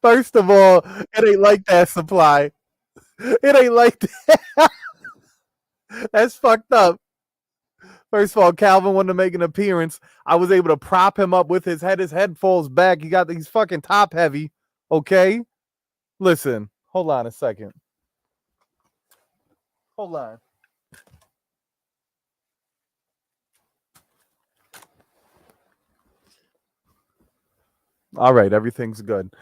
First of all, it ain't like that, Supply. It ain't like that. That's fucked up. First of all, Calvin wanted to make an appearance. I was able to prop him up with his head. His head falls back. He's fucking top heavy. Okay? Listen, hold on a second. Hold on. All right, everything's good.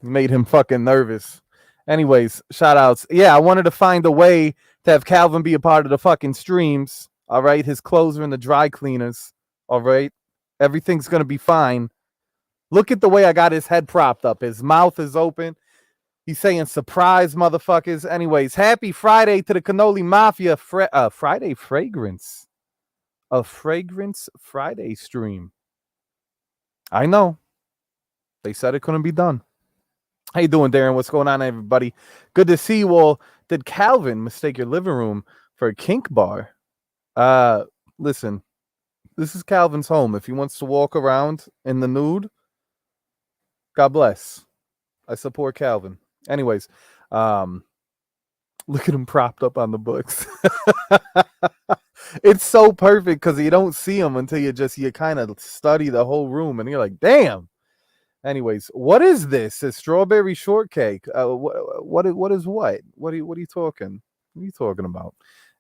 Made him fucking nervous. Anyways, shout outs. Yeah, I wanted to find a way to have Calvin be a part of the fucking streams. All right, his clothes are in the dry cleaners. All right, everything's gonna be fine. Look at the way I got his head propped up. His mouth is open. He's saying surprise, motherfuckers. Anyways, happy Friday to the Cannoli Mafia Friday Fragrance. A Fragrance Friday stream. I know. They said it couldn't be done. How you doing, Darren? What's going on, everybody? Good to see you all. Did Calvin mistake your living room for a kink bar? Uh, Listen, this is Calvin's home. If he wants to walk around in the nude, God bless. I support Calvin. Anyways, um, look at him propped up on the books. It's so perfect because you don't see him until you kind of study the whole room, and you're like, damn. Anyways, what is this? A strawberry shortcake? What is what? What are you talking? What are you talking about?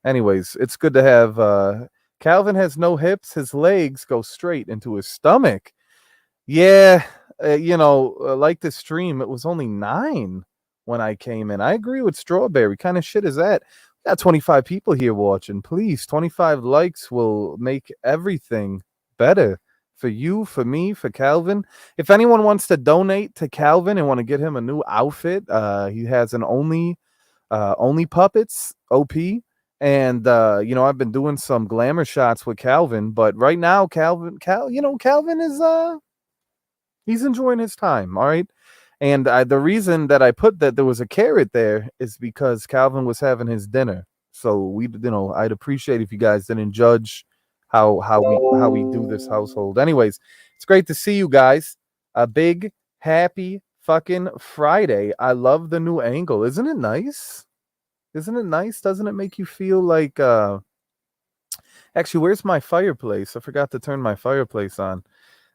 Anyways, it's good to have. Calvin has no hips. His legs go straight into his stomach. Yeah, like the stream, it was only 9 when I came in. I agree with Strawberry. Kind of shit is that? We got 25 people here watching. Please, 25 likes will make everything better for you, for me, for Calvin. If anyone wants to donate to Calvin and want to get him a new outfit, he has an only puppets OP. And I've been doing some glamour shots with Calvin, but right now Calvin is he's enjoying his time, all right? And the reason that I put that there was a carrot there is because Calvin was having his dinner. So I'd appreciate if you guys didn't judge how we do this household. Anyways, it's great to see you guys. A big happy fucking Friday. I love the new angle. Isn't it nice? Isn't it nice? Doesn't it make you feel like actually, where's my fireplace? I forgot to turn my fireplace on.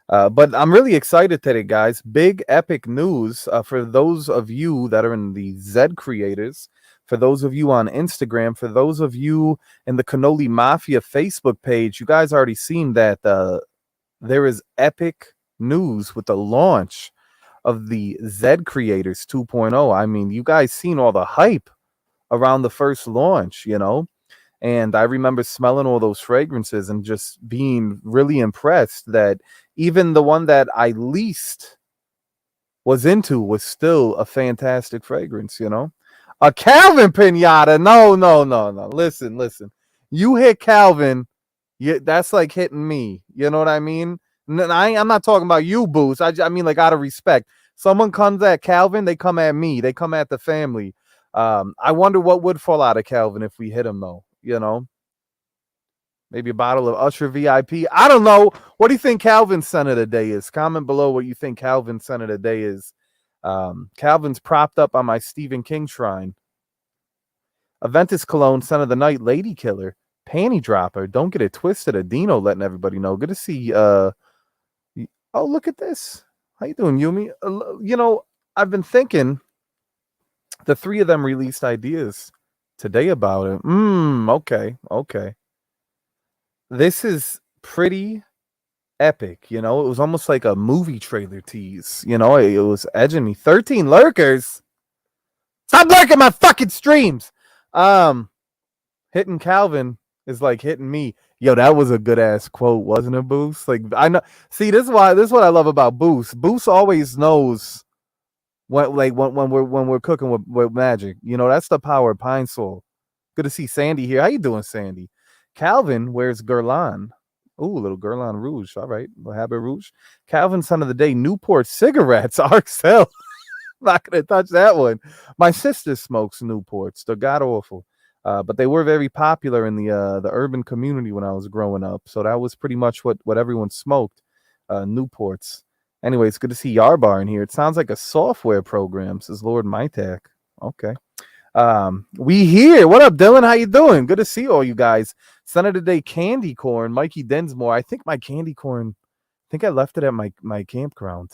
But I'm really excited today, guys. Big epic news for those of you that are in the ZedCreators, for those of you on Instagram, for those of you in the Cannoli Mafia Facebook page. You guys already seen that there is epic news with the launch of the ZedCreators 2.0. I mean, you guys seen all the hype around the first launch, and I remember smelling all those fragrances and just being really impressed that even the one that I least was into was still a fantastic fragrance, A Calvin pinata. No. Listen. You hit Calvin, that's like hitting me. You know what I mean? I'm not talking about you, Boost. I mean, like, out of respect. Someone comes at Calvin, they come at me. They come at the family. I wonder what would fall out of Calvin if we hit him, though. Maybe a bottle of Usher VIP. I don't know. What do you think Calvin's scent of the day is? Comment below what you think Calvin's scent of the day is. Calvin's propped up on my Stephen King shrine. Aventus Cologne, scent of the night, Lady Killer, Panty Dropper. Don't get it twisted. Adino letting everybody know. Good to see. Oh, look at this. How you doing, Yumi? I've been thinking. The 3 of them released ideas today about it. Okay. This is pretty epic, It was almost like a movie trailer tease, It was edging me. 13 lurkers. Stop lurking my fucking streams. Hitting Calvin is like hitting me. Yo, that was a good ass quote, wasn't it, Boost? Like, I know. See, this is what I love about Boost. Boost always knows when we're cooking with magic. That's the power of Pine Sol. Good to see Sandy here. How you doing, Sandy? Calvin wears Guerlain. Ooh, little Guerlain Rouge. All right, little Habit Rouge. Calvin, son of the day, Newport cigarettes. RXL. Not gonna touch that one. My sister smokes Newports. They're god awful, but they were very popular in the urban community when I was growing up. So that was pretty much what everyone smoked. Newports. Anyway, it's good to see Yarbar in here. It sounds like a software program, says Lord Mytak. Okay. We here. What up, Dylan? How you doing? Good to see all you guys. Son of the day, candy corn. Mikey Densmore. I think my candy corn. I think I left it at my campground.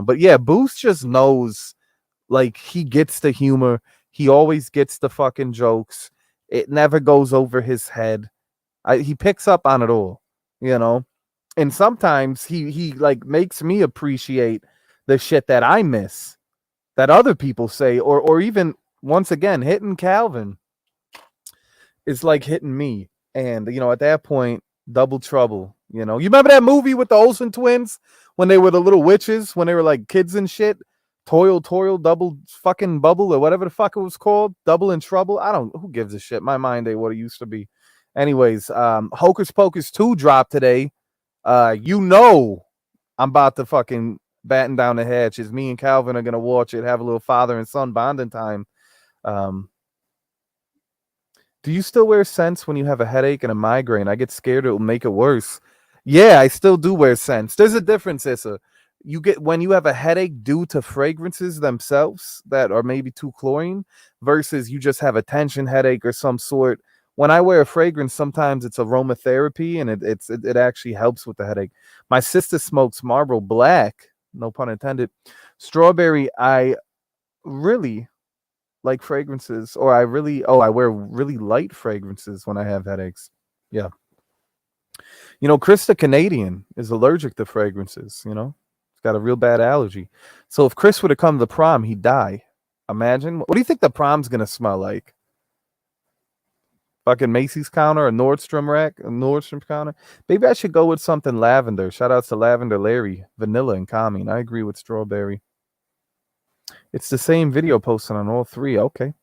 But yeah, Boost just knows. Like, he gets the humor. He always gets the fucking jokes. It never goes over his head. He picks up on it all. And sometimes he like makes me appreciate the shit that I miss, that other people say, or even, once again, hitting Calvin is like hitting me. And at that point, double trouble. You remember that movie with the Olsen twins when they were the little witches, when they were like kids and shit? Toil, double fucking bubble, or whatever the fuck it was called. Double in trouble. Who gives a shit? My mind ain't what it used to be. Anyways, Hocus Pocus 2 dropped today. I'm I'm about to fucking batten down the hatches. Me and Calvin are gonna watch it, have a little father and son bonding time. Do you still wear scents when you have a headache and a migraine? I get scared it will make it worse. Yeah, I still do wear scents. There's a difference, Issa. You get when you have a headache due to fragrances themselves that are maybe too chlorine versus you just have a tension headache or some sort. When I wear a fragrance, sometimes it's aromatherapy and it actually helps with the headache. My sister smokes Marlboro Black, no pun intended. Strawberry, I really like fragrances, or I wear really light fragrances when I have headaches. Yeah. Chris the Canadian is allergic to fragrances, He's got a real bad allergy. So if Chris were to come to the prom, he'd die. Imagine. What do you think the prom's gonna smell like? Fucking Macy's counter, a Nordstrom rack, a Nordstrom counter. Maybe I should go with something lavender. Shout outs to Lavender Larry, vanilla and calming. I agree with strawberry. It's the same video posted on all three. Okay.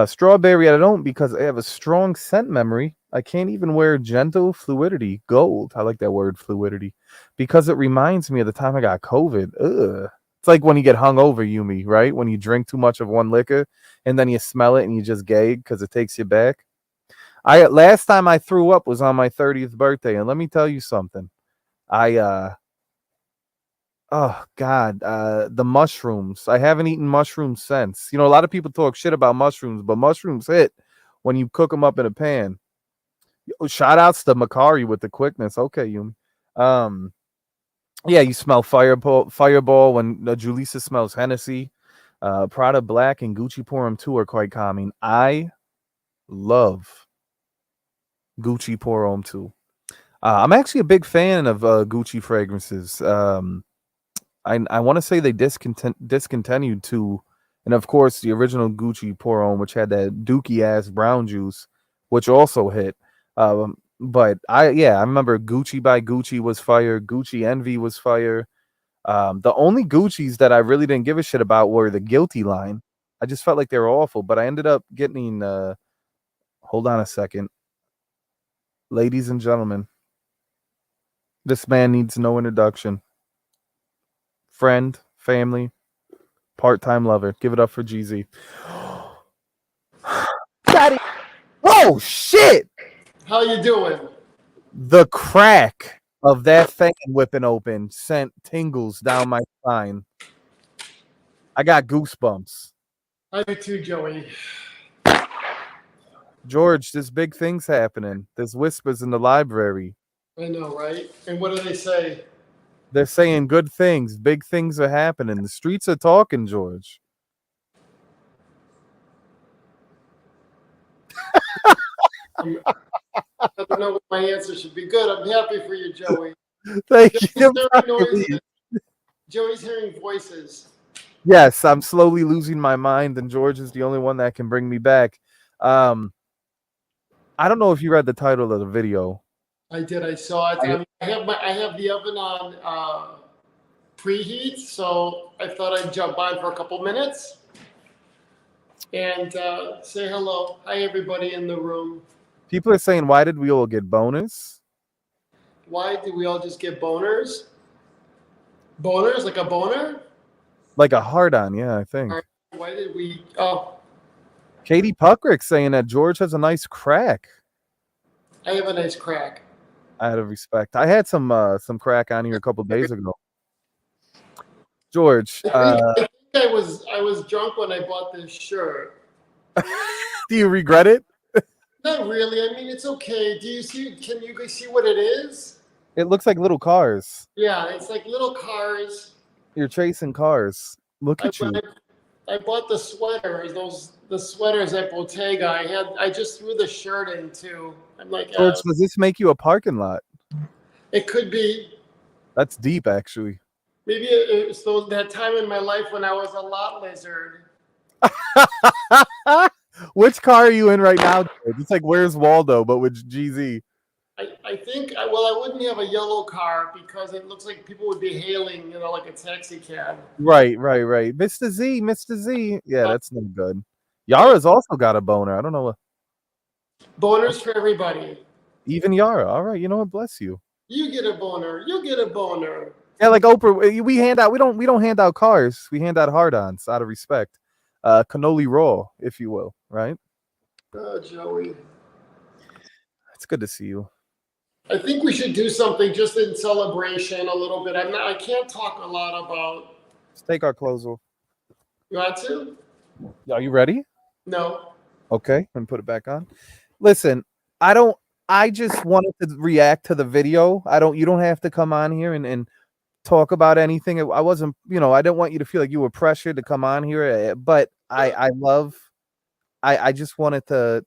Strawberry, I don't because I have a strong scent memory. I can't even wear gentle fluidity gold. I like that word fluidity because it reminds me of the time I got COVID. Ugh. It's like when you get hungover, Yumi, right? When you drink too much of one liquor and then you smell it and you just gag because it takes you back. Last time I threw up was on my 30th birthday, and let me tell you something. Oh God, the mushrooms. I haven't eaten mushrooms since. A lot of people talk shit about mushrooms, but mushrooms hit when you cook them up in a pan. Shout outs to Makari with the quickness. Okay, Yumi. Yeah, you smell fireball when Julissa smells Hennessy. Prada Black and Gucci Pour 2 are quite calming. I love Gucci Pour 2. I'm actually a big fan of Gucci fragrances. I want to say they discontinued to, and of course the original Gucci Pour which had that dookie ass brown juice, which also hit. But I remember Gucci by Gucci was fire. Gucci Envy was fire. The only Gucci's that I really didn't give a shit about were the Guilty line. I just felt like they were awful, but I ended up getting. Hold on a second, ladies and gentlemen. This man needs no introduction. Friend, family, part-time lover. Give it up for GZ. Daddy. Oh shit! How you doing? The crack of that fan whipping open sent tingles down my spine. I got goosebumps. I do too, Joey. George, there's big things happening. There's whispers in the library. I know, right? And what do they say? They're saying good things. Big things are happening. The streets are talking, George. I don't know what my answer should be. Good. I'm happy for you, Joey. Thank Joey's you. Joey's hearing voices. Yes, I'm slowly losing my mind, and George is the only one that can bring me back. I don't know if you read the title of the video. I did. I saw it. I have the oven on preheat, so I thought I'd jump on for a couple minutes and say hello. Hi, everybody in the room. People are saying, why did we all get bonus? Why did we all just get boners? Boners? Like a boner? Like a hard-on, yeah, I think. Why did we... Oh. Katie Puckrick saying that George has a nice crack. I have a nice crack. Out of respect. I had some crack on here a couple days ago. George. I think I was drunk when I bought this shirt. Do you regret it? Not really. I mean, it's okay. Can you guys see what it is? It looks like little cars. Yeah, it's like little cars. You're chasing cars. Look at you. I bought the sweaters, the sweaters at Bottega. I just threw the shirt in too. I'm like, George, does this make you a parking lot? It could be. That's deep, actually. Maybe it's that time in my life when I was a lot lizard. Which car are you in right now? It's like Where's Waldo, but with GZ. I think, well, I wouldn't have a yellow car because it looks like people would be hailing, like a taxi cab. Right. Mr. Z. Yeah, that's no good. Yara's also got a boner. I don't know. Boners for everybody. Even Yara. All right. You know what? Bless you. You get a boner. You get a boner. Yeah, like Oprah, we hand out. We don't hand out cars. We hand out hard-ons out of respect. Cannoli raw, if you will. Right. Oh, Joey. It's good to see you. I think we should do something just in celebration a little bit. I can't talk a lot about. Let's take our clothes off. You want to? Are you ready? No. Okay, and put it back on. Listen, I don't. I just wanted to react to the video. I don't. You don't have to come on here and talk about anything. I wasn't. I didn't want you to feel like you were pressured to come on here. But I love. I just wanted to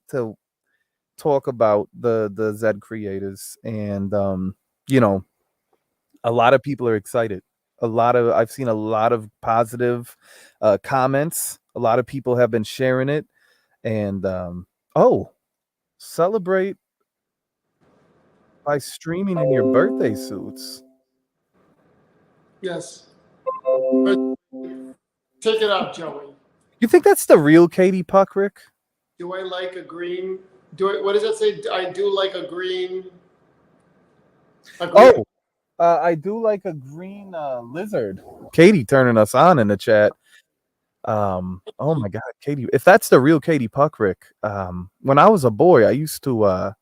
talk about the Zed creators, and a lot of people are excited. I've seen a lot of positive comments. A lot of people have been sharing it, and celebrate by streaming in your birthday suits. Yes. Take it up, Joey. You think that's the real Katie Puck, Rick? Do I like a green? What does that say? I do like a green. I do like a green lizard. Katie turning us on in the chat. Oh my God, Katie! If that's the real Katie Puck, Rick. When I was a boy, I used to,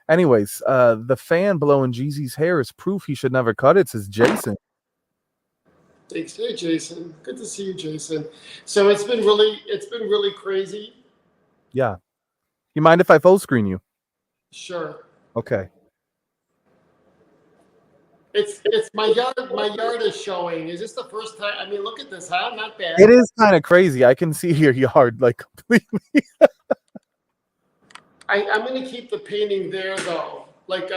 Anyways, the fan blowing Jeezy's hair is proof he should never cut it. Says Jason. Thanks. Hey, Jason. Good to see you, Jason. So it's been really crazy. Yeah. You mind if I full screen you? Sure. Okay. It's my yard. My yard is showing. Is this the first time? I mean, look at this, huh? Not bad. It is kind of crazy. I can see your yard like completely. I'm going to keep the painting there though. Like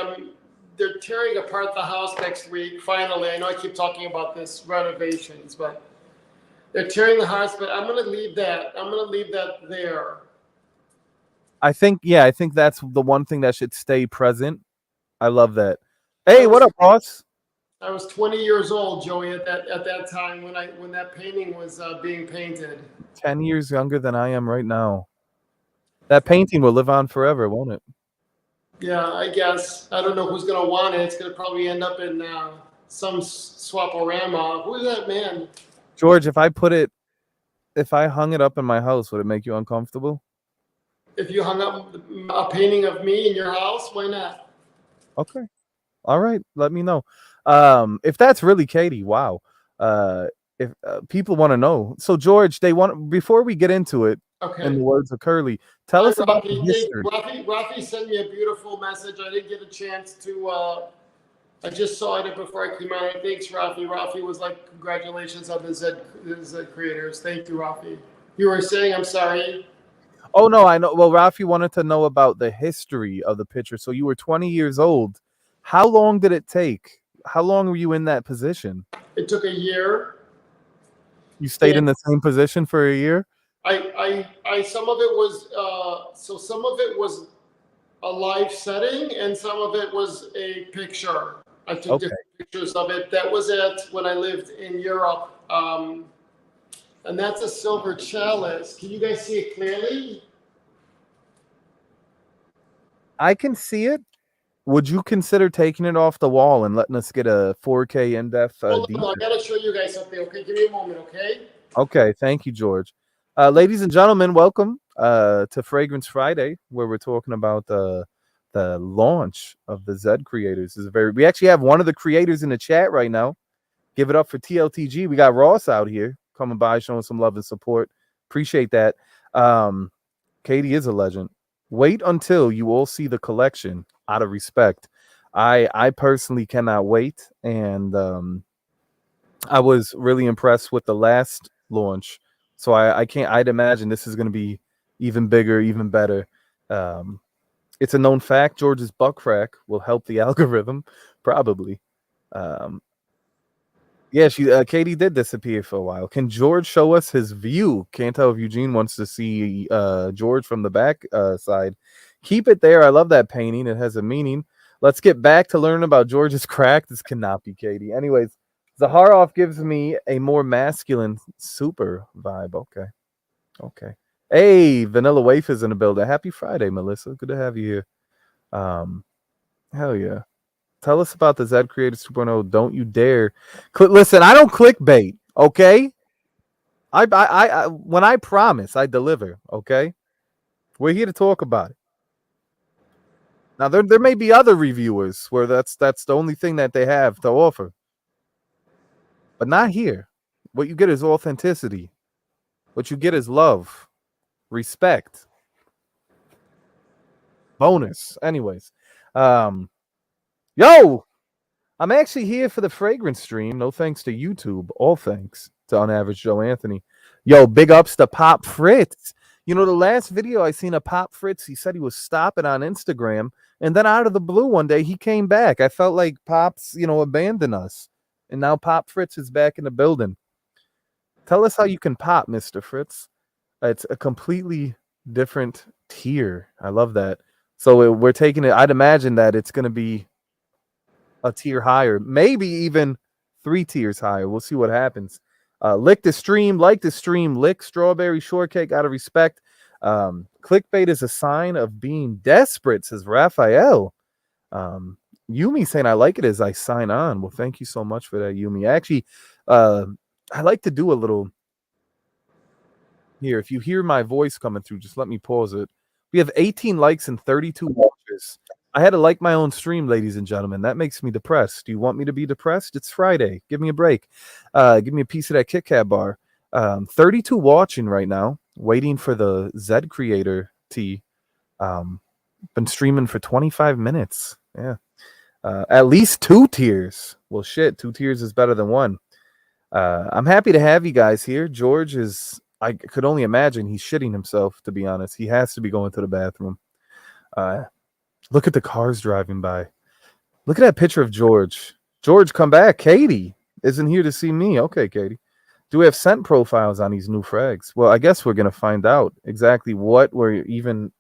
they're tearing apart the house next week. Finally, I know I keep talking about this renovations, but they're tearing the house. But I'm going to leave that. I'm going to leave that there. I think that's the one thing that should stay present. I love that. Hey, what up, boss? I was 20 years old, Joey, at that time when that painting was being painted. 10 years younger than I am right now. That painting will live on forever, won't it? Yeah, I guess. I don't know who's gonna want it. It's gonna probably end up in some swaporama. Who's that man? George, if I hung it up in my house, would it make you uncomfortable? If you hung up a painting of me in your house, why not? Okay. All right. Let me know. If that's really Katie, wow. If people want to know. So George, before we get into it, okay. In the words of Curly, tell us about the history. Rafi sent me a beautiful message. I didn't get a chance to I just saw it before I came out. Thanks, Rafi. Rafi was like, congratulations on the Zed creators. Thank you, Rafi. You were saying, I'm sorry. Oh no, I know. Well, Rafi wanted to know about the history of the picture. So you were 20 years old. How long did it take? How long were you in that position? It took a year. You stayed in the same position for a year? Some of it was a live setting and some of it was a picture. I took different pictures of it. That was it when I lived in Europe. And that's a silver chalice. Can you guys see it clearly? I can see it. Would you consider taking it off the wall and letting us get a 4K in-depth? Hold on, I gotta show you guys something. Okay, give me a moment, okay? Okay, thank you, George. Ladies and gentlemen, welcome to Fragrance Friday, where we're talking about the launch of the Zed Creators. We actually have one of the creators in the chat right now. Give it up for TLTG. We got Ross out here coming by, showing some love and support. Appreciate that. Katie is a legend. Wait until you all see the collection. Out of respect, I personally cannot wait, and I was really impressed with the last launch. So I'd imagine this is going to be even bigger, even better. It's a known fact. George's butt crack will help the algorithm, probably. Yeah, Katie did disappear for a while. Can George show us his view? Can't tell if Eugene wants to see George from the back side. Keep it there. I love that painting. It has a meaning. Let's get back to learning about George's crack. This cannot be Katie. Anyways, Zaharoff gives me a more masculine super vibe. Okay. Hey, Vanilla Waif is in the building. Happy Friday, Melissa. Good to have you here. Hell yeah. tell us about the ZedCreators 2.0. Don't you dare. Listen, I don't clickbait, okay? I when I promise, I deliver, okay? We're here to talk about it. Now there may be other reviewers where that's the only thing that they have to offer. But not here. What you get is authenticity. What you get is love, respect, bonus. Anyways, yo, I'm actually here for the fragrance stream. No thanks to YouTube. All thanks to Unaverage Joe Anthony. Yo, big ups to Pop Fritz. You know, the last video I seen of Pop Fritz, he said he was stopping on Instagram, and then out of the blue one day he came back. I felt like Pop's, abandoned us, and now Pop Fritz is back in the building. Tell us how you can pop, Mr. Fritz. It's a completely different tier. I love that. So we're taking it. I'd imagine that it's going to be a tier higher, maybe even 3 tiers higher. We'll see what happens. Lick the stream, like the stream, lick strawberry shortcake out of respect. Clickbait is a sign of being desperate, says Raphael. Yumi saying I like it as I sign on. Well, thank you so much for that, Yumi. Actually, I like to do a little here. If you hear my voice coming through, just let me pause it. We have 18 likes and 32 watches. I had to like my own stream, ladies and gentlemen. That makes me depressed. Do you want me to be depressed? It's Friday. Give me a break. Give me a piece of that Kit Kat bar. 32 watching right now, waiting for the ZedCreator tea. Been streaming for 25 minutes. Yeah. At least 2 tiers. Well, shit, 2 tiers is better than 1. I'm happy to have you guys here. George is, I could only imagine he's shitting himself, to be honest. He has to be going to the bathroom. Look at the cars driving by. Look at that picture of George. George, come back. Katie isn't here to see me. Okay, Katie. Do we have scent profiles on these new frags? Well, I guess we're going to find out exactly what we're even,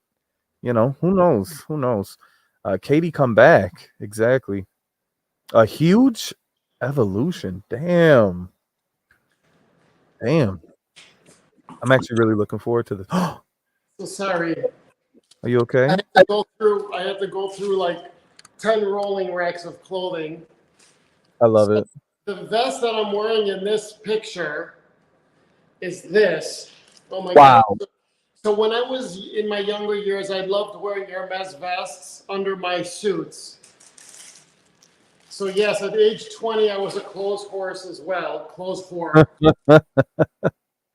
who knows? Who knows? Katie, come back. Exactly. A huge evolution. Damn. I'm actually really looking forward to this. So sorry. Are you okay? I have to go through like 10 rolling racks of clothing. I love it. The vest that I'm wearing in this picture is this. Oh my Wow. God. So when I was in my younger years, I loved wearing Hermes vests under my suits. So yes, at age 20, I was a clothes horse as well. Clothes whore.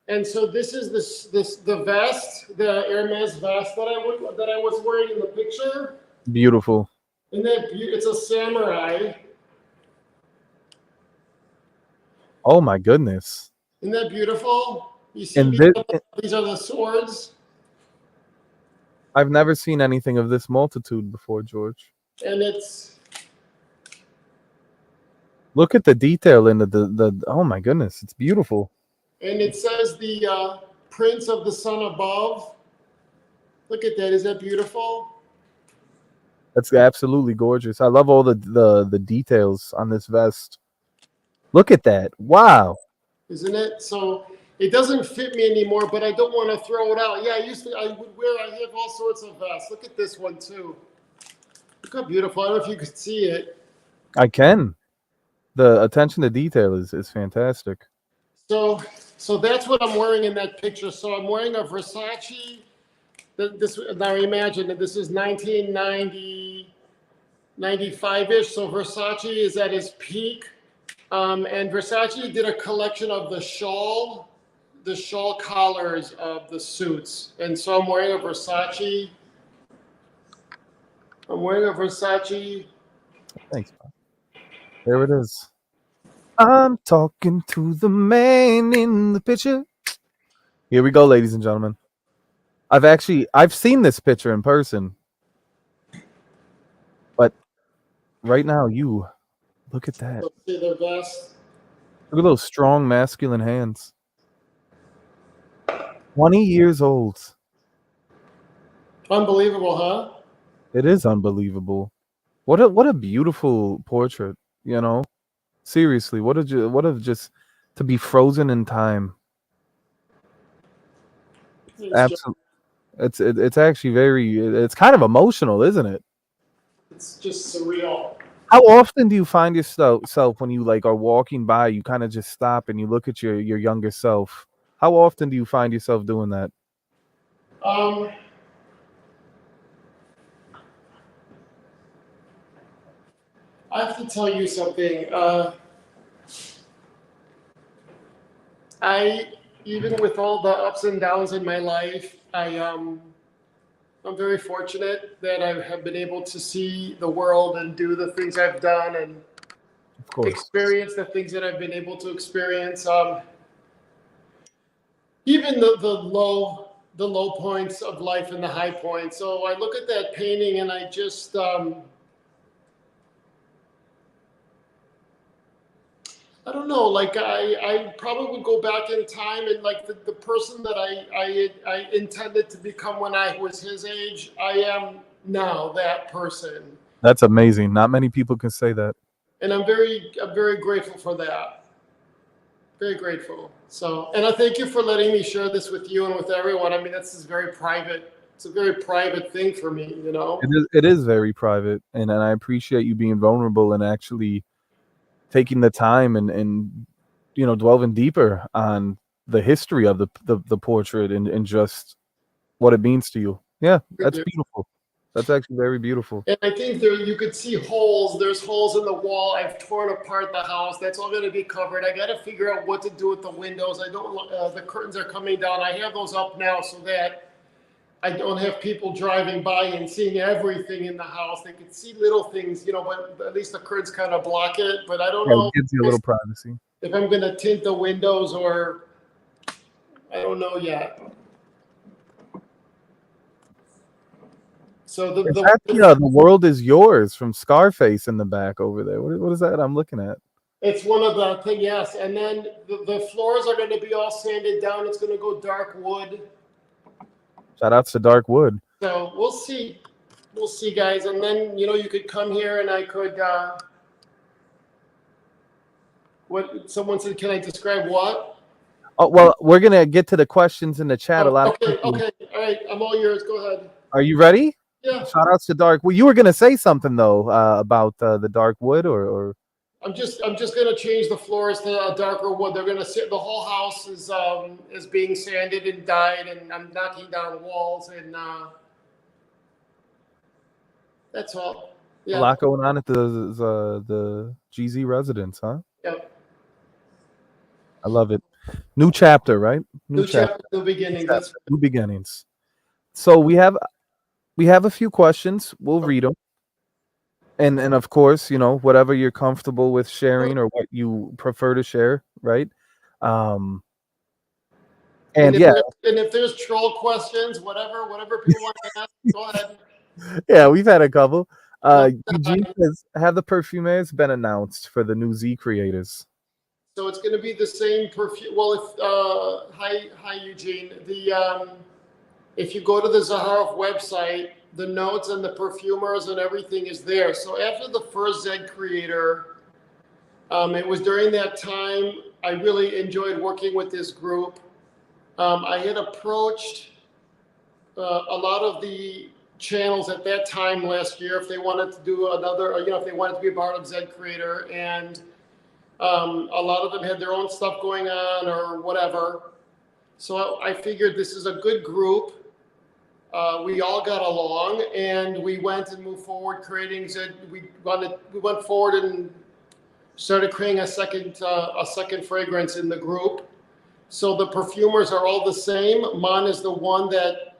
And so this is the vest, the Hermes vest that I was wearing in the picture. Beautiful. And then it's a samurai. Oh my goodness. Isn't that beautiful? You see, And these are the swords. I've never seen anything of this multitude before, George. And it's. Look at the detail in the oh my goodness, it's beautiful. And it says the Prince of the Sun above. Look at that. Is that beautiful? That's absolutely gorgeous. I love all the details on this vest. Look at that. Wow. Isn't it? So it doesn't fit me anymore, but I don't want to throw it out. Yeah, I have all sorts of vests. Look at this one too. Look how beautiful. I don't know if you could see it. I can. The attention to detail is fantastic. So that's what I'm wearing in that picture. So I'm wearing a Versace. Now imagine that this is 1990, 95-ish. So Versace is at his peak. And Versace did a collection of the shawl collars of the suits. And so I'm wearing a Versace. Thanks. There it is. I'm talking to the man in the picture. Here we go, ladies and gentlemen. I've seen this picture in person. But right now, you look at that. See their vest. Look at those strong masculine hands. 20 years old. Unbelievable, huh? It is unbelievable. What a beautiful portrait, Seriously, what a just to be frozen in time. Absolutely. It's actually it's kind of emotional, isn't it? It's just surreal. How often do you find yourself when you like are walking by, you kind of just stop and you look at your younger self? How often do you find yourself doing that? Um, I have to tell you something. I even with all the ups and downs in my life, I'm very fortunate that I have been able to see the world and do the things I've done and Of course. experience the things that I've been able to experience. Even the low points of life and the high points. So I look at that painting and I just I don't know, like I probably would go back in time and like the person that I intended to become when I was his age, I am now that person. That's amazing. Not many people can say that. And I'm very grateful for that. Very grateful. So, and I thank you for letting me share this with you and with everyone. I mean, this is very private. It's a very private thing for me, you know? It is very private, and I appreciate you being vulnerable and actually taking the time and delving deeper on the history of the portrait and just what it means to you. Yeah, that's beautiful. That's actually very beautiful. And I think there you could see holes. There's holes in the wall. I've torn apart the house. That's all going to be covered. I got to figure out what to do with the windows. I don't. The curtains are coming down. I have those up now so that I don't have people driving by and seeing everything in the house. They could see little things, but at least the curtains kind of block it. But I don't Yeah, know it gives you a little privacy. if I'm going to tint the windows or I don't know yet. So The world is yours from Scarface in the back over there. What is that I'm looking at? it's one of the things, yes. And then the floors are going to be all sanded down. It's going to go dark wood. Shout outs to Dark Wood. So we'll see. We'll see, guys. And then, you could come here and I could, what someone said, can I describe what? Oh, well, we're going to get to the questions in the chat. A lot of Okay, people. okay. All right. I'm all yours. Go ahead. Are you ready? Yeah. Shout outs to Dark. Well, you were going to say something though about the Dark Wood or I'm just going to change the floors to a darker wood. They're going to sit. The whole house is being sanded and dyed, and I'm knocking down walls, and that's all. Yeah. a lot going on at the GZ residence, huh? Yeah. I love it. New chapter, right? New chapter, new beginning. That's New beginnings. So we have a few questions. We'll read them. And of course, whatever you're comfortable with sharing or what you prefer to share, right? And if there's troll questions, whatever people want to ask, go ahead. Yeah, we've had a couple. Eugene says, have the perfumers been announced for the new ZedCreators? So it's going to be the same perfume. Well, hi Eugene. If you go to the Zaharoff website, the notes and the perfumers and everything is there. So after the first ZedCreator, it was during that time I really enjoyed working with this group. I had approached a lot of the channels at that time last year if they wanted to do another, if they wanted to be a part of ZedCreator, and a lot of them had their own stuff going on or whatever. So I figured this is a good group. We all got along, and we went and moved forward creating Zed. We went forward and started creating a second fragrance in the group. So the perfumers are all the same. Mine is the one that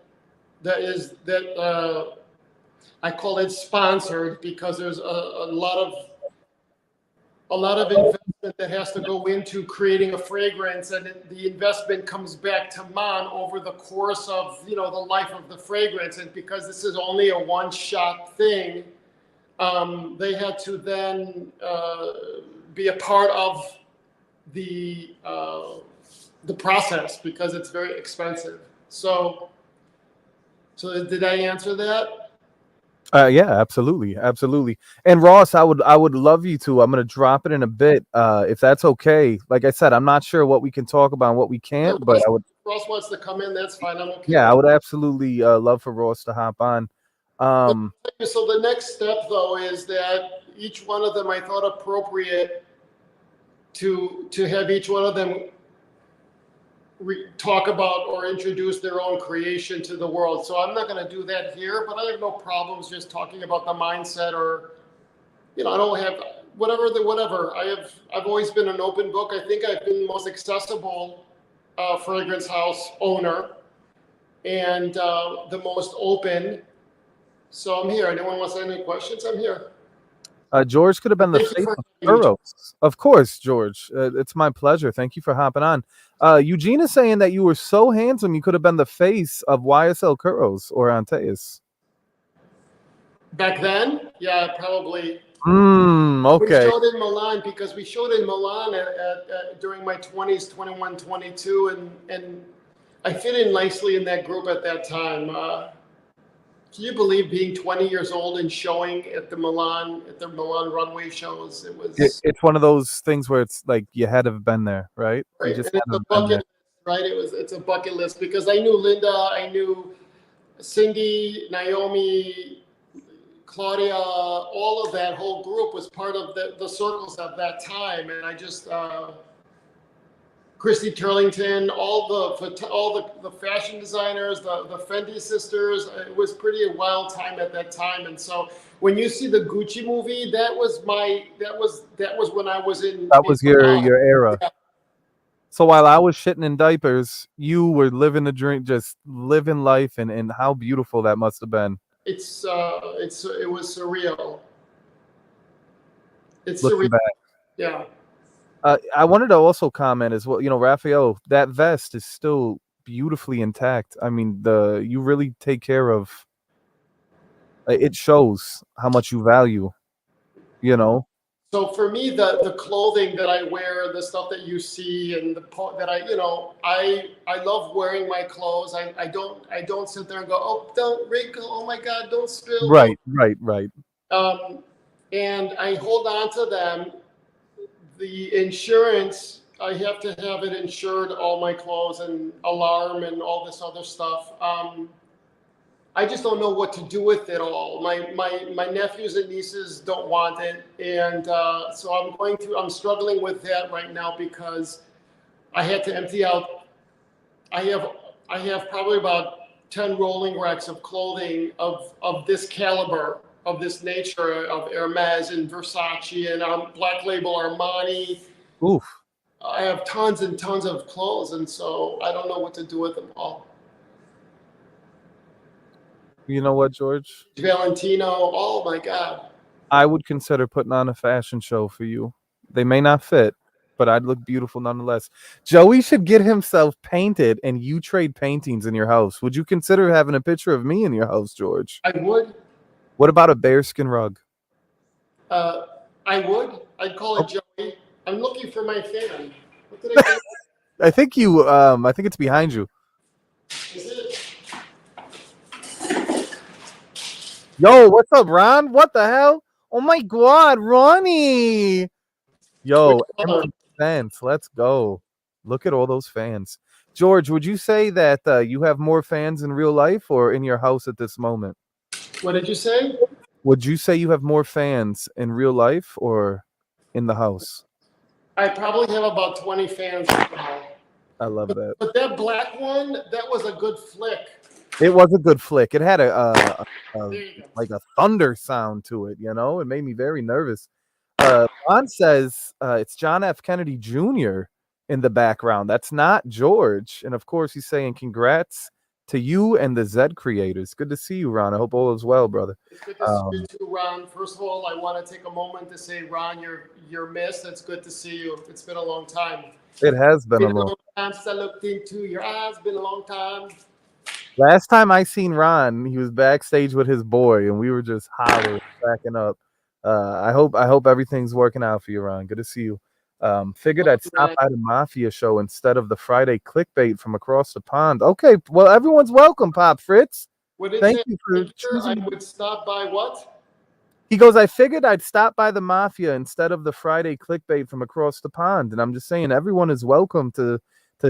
I call it sponsored, because there's a lot of investment that has to go into creating a fragrance, and the investment comes back to Man over the course of the life of the fragrance. And because this is only a one-shot thing, they had to then be a part of the process, because it's very expensive. So did I answer that? Yeah, absolutely. And Ross, I would love you to. I'm gonna drop it in a bit, if that's okay. Like I said, I'm not sure what we can talk about and what we can't, but Ross wants to come in. That's fine. I'm okay. Yeah, I would absolutely love for Ross to hop on. So the next step, though, is that each one of them, I thought appropriate to have each one of them talk about or introduce their own creation to the world. So I'm not going to do that here, but I have no problems just talking about the mindset, or I don't have whatever. I've always been an open book. I think I've been the most accessible fragrance house owner, and the most open. So I'm here. Anyone wants any questions? I'm here. George could have been the face of Churros. Of course, George. It's my pleasure. Thank you for hopping on. Eugene is saying that you were so handsome you could have been the face of YSL Churros or Antaeus. Back then? Yeah, probably. Okay. We showed in Milan because we showed in Milan during my 20s, 21, 22, and I fit in nicely in that group at that time. Can you believe being 20 years old and showing at the Milan runway shows? It's one of those things where it's like you had to have been there, right? Right. You just and it's a bucket list, right? It's a bucket list because I knew Linda, I knew Cindy, Naomi, Claudia, all of that whole group was part of the circles at that time, and I just Christy Turlington, all the fashion designers, the Fendi sisters. It was pretty a wild time at that time, and so when you see the Gucci movie, that was when I was in. That was your era. Yeah. So while I was shitting in diapers, you were living the dream, just living life, and how beautiful that must have been. It was surreal. It's Looking surreal. Back. Yeah. I wanted to also comment as well. Raphael, that vest is still beautifully intact. I mean, you really take care of. It shows how much you value. So for me, the clothing that I wear, the stuff that you see, and that I love wearing my clothes. I don't sit there and go, oh, don't wrinkle, oh my God, don't spill. Right. And I hold on to them. The insurance, I have to have it insured, all my clothes and alarm and all this other stuff. I just don't know what to do with it all. My nephews and nieces don't want it, and so I'm struggling with that right now because I had to empty out. I have probably about 10 rolling racks of clothing of this caliber, of this nature, of Hermes and Versace and Black Label Armani. Oof. I have tons and tons of clothes, and so I don't know what to do with them all. You know what, George? Valentino, oh my God. I would consider putting on a fashion show for you. They may not fit, but I'd look beautiful nonetheless. Joey should get himself painted and you trade paintings in your house. Would you consider having a picture of me in your house, George? I would. What about a bearskin rug? I would. I'd call it Joey. I'm looking for my fan. What did I do? I think it's behind you. Is it? Yo, what's up, Ron? What the hell? Oh my God, Ronnie! Yo, fans, let's go. Look at all those fans. George, would you say that you have more fans in real life or in your house at this moment? What did you say? Would you say you have more fans in real life or in the house? I probably have about 20 fans now. I love that. But that black one, that was a good flick. It was a good flick. It had like a thunder sound to it, It made me very nervous. Ron says it's John F. Kennedy Jr. in the background. That's not George. And of course, he's saying congrats to you and the ZedCreators. Good to see you, Ron. I hope all is well, brother. It's good to see you too, Ron. First of all, I want to take a moment to say, Ron, you're missed. It's good to see you. It's been a long time. It has been a long time since I looked into your eyes. Been a long time. Last time I seen Ron, he was backstage with his boy, and we were just hollering, cracking up. I hope everything's working out for you, Ron. Good to see you. Figured I'd stop by the Mafia show instead of the Friday clickbait from across the pond. Okay, well, everyone's welcome, Pop Fritz. Thank you for choosing. I would stop by what? He goes, I figured I'd stop by the Mafia instead of the Friday clickbait from across the pond. And I'm just saying, everyone is welcome to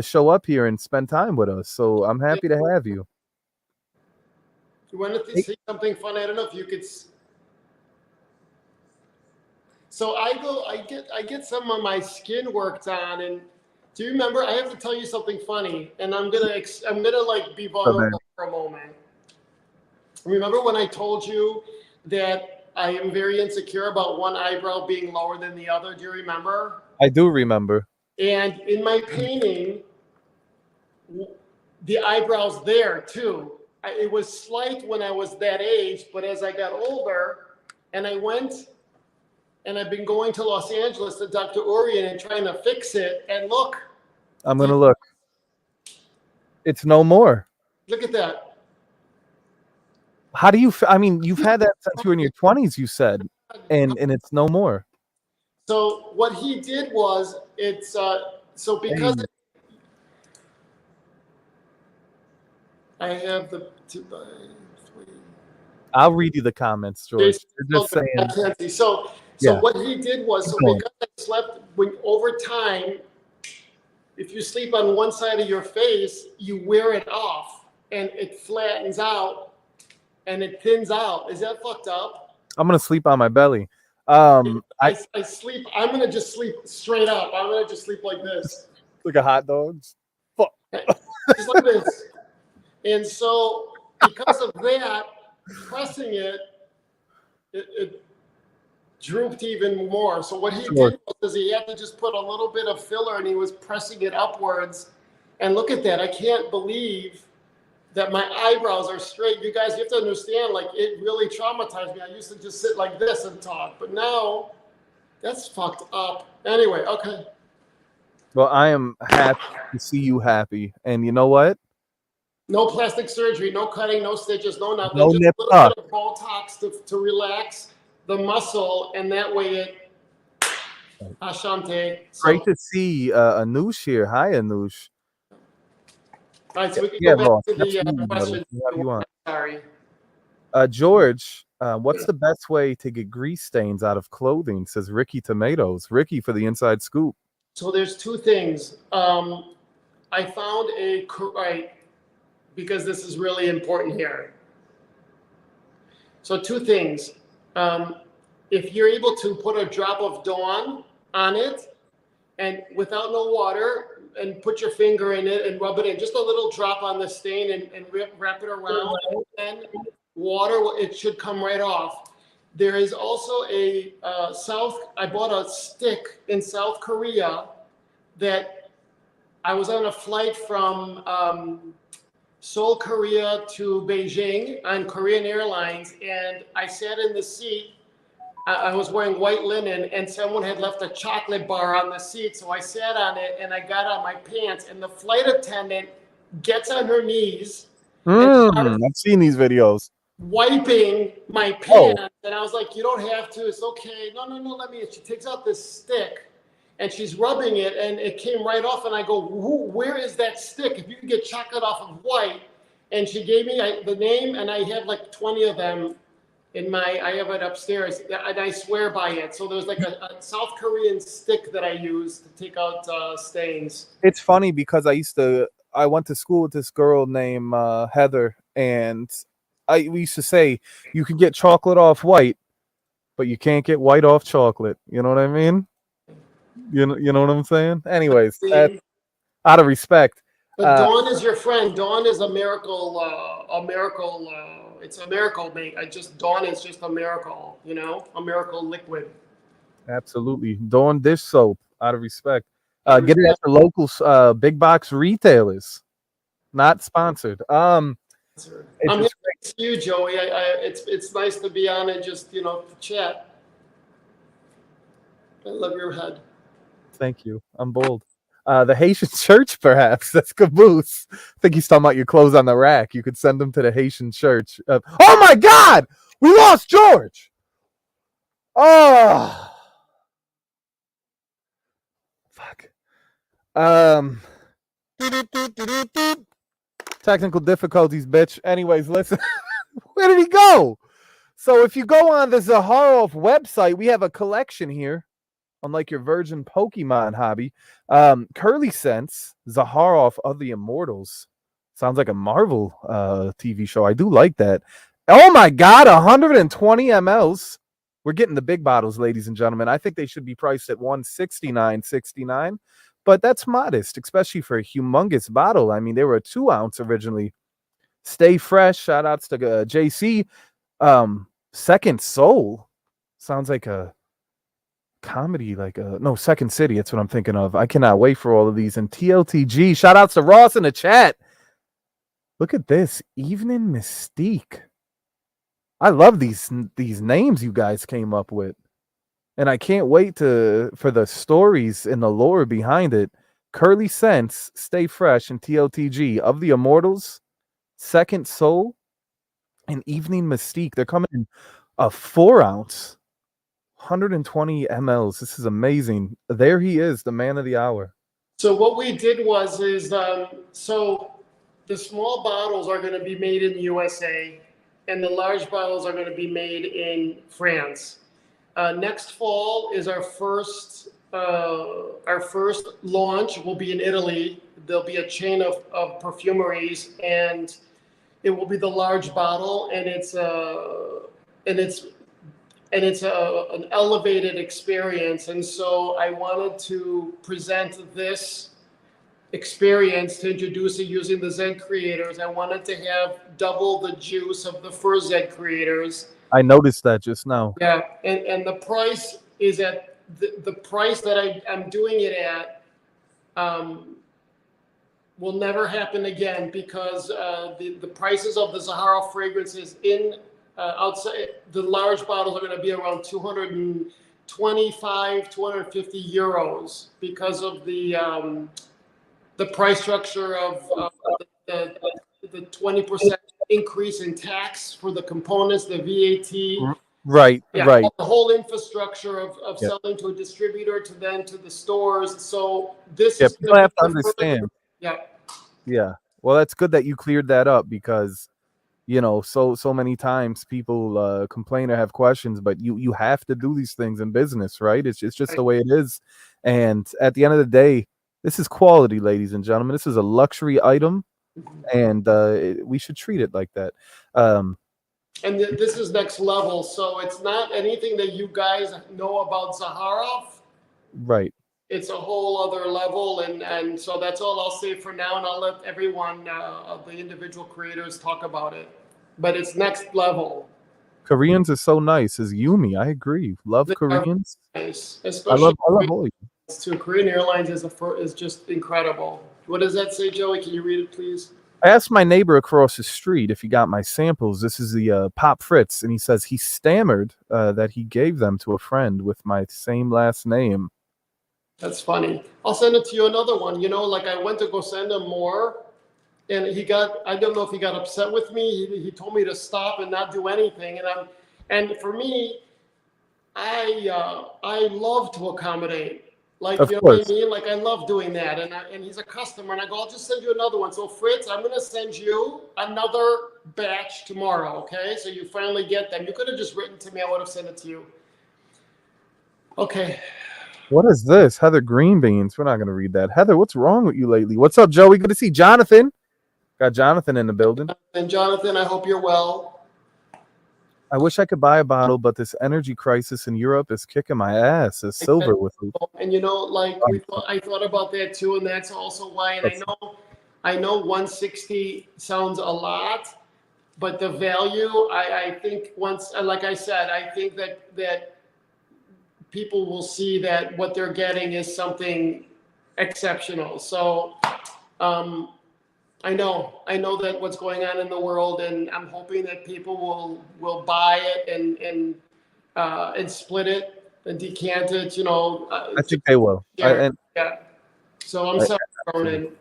show up here and spend time with us. So I'm happy to have you. You wanted to see something fun? I don't know if you could. So I get some of my skin worked on, and do you remember? I have to tell you something funny, and I'm gonna like be vulnerable for a moment. Remember when I told you that I am very insecure about one eyebrow being lower than the other? Do you remember? I do remember. And in my painting, the eyebrows there too. It was slight when I was that age, but as I got older, and I went, and I've been going to Los Angeles to Dr. Orion and trying to fix it. And look, I'm gonna look. It's no more. Look at that. How do you? I mean, you've had that since you were in your 20s. You said, and it's no more. So what he did was, it's so because I have the 2 by 3. I'll read you the comments, George. You're just saying. I can't see. So Yeah. what he did was, so because I slept, over time, if you sleep on one side of your face, you wear it off and it flattens out and it thins out. Is that fucked up? I'm gonna sleep on my belly. I sleep. I'm gonna just sleep straight up. I'm gonna just sleep like this. Like a hot dog. Fuck. Just like this. And so because of that, pressing it drooped even more. So what he did was he had to just put a little bit of filler, and he was pressing it upwards. And look at that. I can't believe that my eyebrows are straight. You guys, you have to understand, like, it really traumatized me. I used to just sit like this and talk, but now that's fucked up. Anyway, okay. Well, I am happy to see you happy. And you know what? No plastic surgery, no cutting, no stitches, no nothing. No just nip a little up. bit of Botox to relax the muscle, and that way it. Ashante. Great to see Anush here. Hi, Anush. All right, so we can go back to the Absolutely, question. you want. Sorry. George, what's the best way to get grease stains out of clothing? Says Ricky Tomatoes. Ricky for the inside scoop. So there's 2 things. I found because this is really important here. So 2 things. If you're able to put a drop of Dawn on it, and without no water, and put your finger in it and rub it in, just a little drop on the stain, and wrap it around, and water, it should come right off. There is also I bought a stick in South Korea that I was on a flight from Seoul, Korea to Beijing on Korean Airlines, and I sat in the seat. I was wearing white linen, and someone had left a chocolate bar on the seat, so I sat on it, and I got on my pants, and the flight attendant gets on her knees. I've seen these videos. Wiping my pants, and I was like, "You don't have to. It's okay." No, let me. She takes out this stick, and she's rubbing it, and it came right off. And I go, "Where is that stick? If you can get chocolate off of white." And she gave me the name, and I have like 20 of them. I have it upstairs, and I swear by it. So there's like a South Korean stick that I use to take out stains. It's funny because I went to school with this girl named Heather, and we used to say you can get chocolate off white, but you can't get white off chocolate. You know what I mean? You know what I'm saying? Anyways, that's out of respect. But Dawn is your friend. Dawn is a miracle. It's a miracle, mate. Dawn is just a miracle. A miracle liquid. Absolutely, Dawn dish soap. Out of respect, get it at the local big box retailers. Not sponsored. I'm here to see you, Joey. It's nice to be on and just to chat. I love your head. Thank you. I'm bold. The Haitian church, perhaps. That's Caboose. I think he's talking about your clothes on the rack. You could send them to the Haitian church. Oh my God! We lost George! Oh! Fuck. Technical difficulties, bitch. Anyways, listen. Where did he go? So if you go on the Zaharov website, we have a collection here. Unlike your virgin Pokemon hobby, Curly Sense, Zaharov of the Immortals, Sounds like a Marvel TV show. I do like that. Oh my God, 120 mLs. We're getting the big bottles, ladies and gentlemen. I think they should be priced at 169.69, but that's modest, especially for a humongous bottle. I mean, they were a 2-ounce originally. Stay fresh. Shout outs to JC. Second Soul sounds like a comedy, like no, Second City. That's what I'm thinking of. I cannot wait for all of these. And TLTG. Shout outs to Ross in the chat. Look at this, Evening Mystique. I love these names you guys came up with, and I can't wait for the stories and the lore behind it. Curly Sense, Stay Fresh, and TLTG of the Immortals, Second Soul, and Evening Mystique. They're coming in a 4-ounce, 120 mLs. This is amazing. There he is, the man of the hour. So what we did so the small bottles are going to be made in the USA, and the large bottles are going to be made in France. Next fall is our first launch will be in Italy. There'll be a chain of perfumeries, and it will be the large bottle, and it's an elevated experience. And so I wanted to present this experience to introduce it using the ZedCreators. I wanted to have double the juice of the first ZedCreators. I noticed that just now. Yeah, and the price is at the price that I'm doing it at will never happen again, because the prices of the Sahara fragrances in outside the large bottles are going to be around 225, 250 euros because of the price structure of the 20% increase in tax for the components, the VAT. Right, Yeah, right. the whole infrastructure of Yeah. selling to a distributor to then to the stores. So this Yeah, is people have to understand. Yeah. Yeah. Well, that's good that you cleared that up, because so many times people complain or have questions, but you have to do these things in business, right? It's just the way it is. And at the end of the day, this is quality, ladies and gentlemen. This is a luxury item, and we should treat it like that. And this is next level. So it's not anything that you guys know about Zaharov. Right. It's a whole other level. And so that's all I'll say for now. And I'll let everyone of the individual creators talk about it. But it's next level. Koreans are so nice. Is Yumi. I agree. Love Koreans. Nice. I Especially love all of you. to Korean Airlines is just incredible. What does that say, Joey? Can you read it, please? I asked my neighbor across the street if he got my samples. This is the Pop Fritz, and he says he stammered that he gave them to a friend with my same last name. That's funny. I'll send it to you another one. Like I went to go send him more, and I don't know if he got upset with me. He told me to stop and not do anything. And for me, I love to accommodate. Like, Of you know course. what I mean? Like, I love doing that. And he's a customer, and I go, I'll just send you another one. So Fritz, I'm going to send you another batch tomorrow. Okay. So you finally get them. You could have just written to me. I would have sent it to you. Okay. What is this? Heather Greenbeans. We're not going to read that. Heather, what's wrong with you lately? What's up, Joey? Good to see Jonathan. Got Jonathan in the building. And Jonathan, I hope you're well. I wish I could buy a bottle, but this energy crisis in Europe is kicking my ass. It's silver with it. And I thought about that too, and that's also why. And I know 160 sounds a lot, but the value, I think like I said, I think that people will see that what they're getting is something exceptional. So, I know that what's going on in the world, and I'm hoping that people will buy it and split it and decant it. I think they will. Yeah. So I'm sorry, Ronan.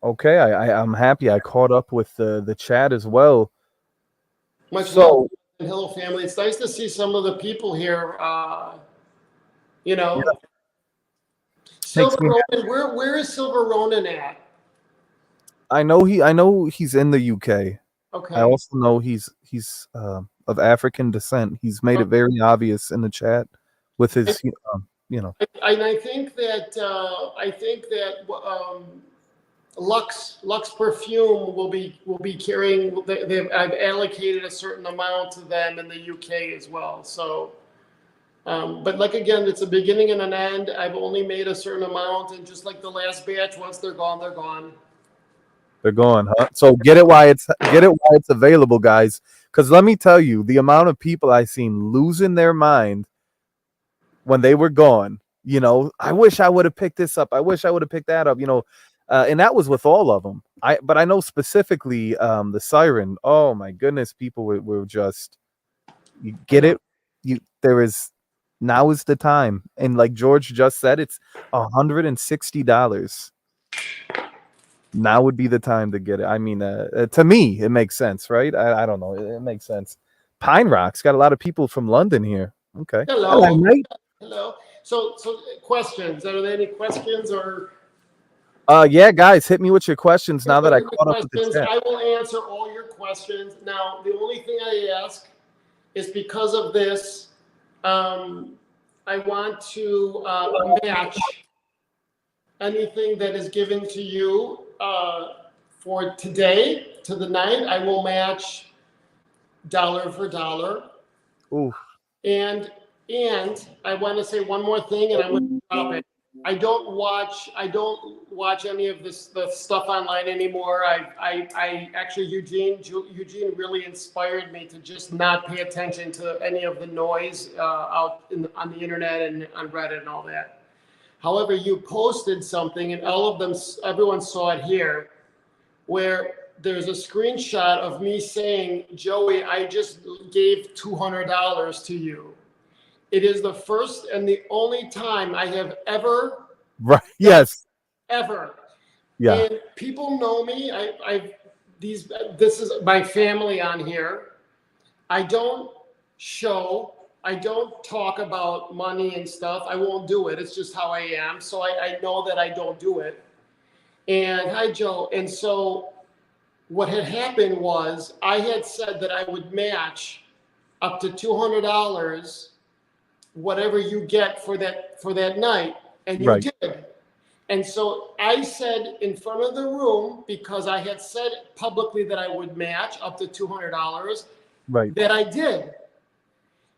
Okay, I'm happy. I caught up with the chat as well. Much love, hello family. It's nice to see some of the people here. Yeah. Silver Ronan, where is Silver Ronan at? I know he's in the UK. Okay. I also know he's of African descent. He's made it very obvious in the chat with his I think that Lux Perfume will be carrying. I've allocated a certain amount to them in the UK as well. So, but like again, it's a beginning and an end. I've only made a certain amount, and just like the last batch, once they're gone, they're gone. They're gone, huh? So get it while it's available, guys. Because let me tell you, the amount of people I seen losing their mind when they were gone. I wish I would have picked this up. I wish I would have picked that up. And that was with all of them. But I know specifically the Siren. Oh my goodness, people were just, you get it. Now is the time, and like George just said, it's $160. Now would be the time to get it. I mean, to me, it makes sense, right? I don't know. It makes sense. Pine Rock's got a lot of people from London here. Okay. Hello. Mate. Hello. So questions. Are there any questions or? Yeah, guys, hit me with your questions now that I caught up with the chat. I will answer all your questions. Now, the only thing I ask is because of this, I want to match anything that is given to you for today to the night. I will match dollar for dollar. Ooh. And I want to say one more thing, and I'm going to drop it. I don't watch any of the stuff online anymore. I actually Eugene really inspired me to just not pay attention to any of the noise out on the internet and on Reddit and all that. However, you posted something, and everyone saw it here, where there's a screenshot of me saying, Joey, I just gave $200 to you. It is the first and the only time I have ever. Right. Yes. Ever. Yeah. And people know me. This is my family on here. I don't talk about money and stuff. I won't do it. It's just how I am. So I know that I don't do it. And hi, Joe. And so what had happened was I had said that I would match up to $200 whatever you get for that night, and you did. And so I said in front of the room, because I had said publicly that I would match up to $200, that I did.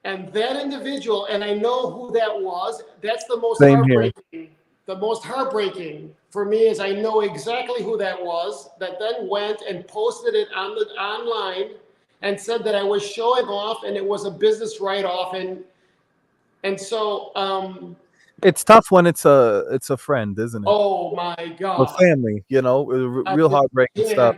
And that individual, and I know who that was, that's the most heartbreaking. Here. The most heartbreaking for me is I know exactly who that was, that then went and posted it online and said that I was showing off and it was a business write-off. And so it's tough when it's a friend, isn't it? Oh my God. A family, real heartbreaking stuff.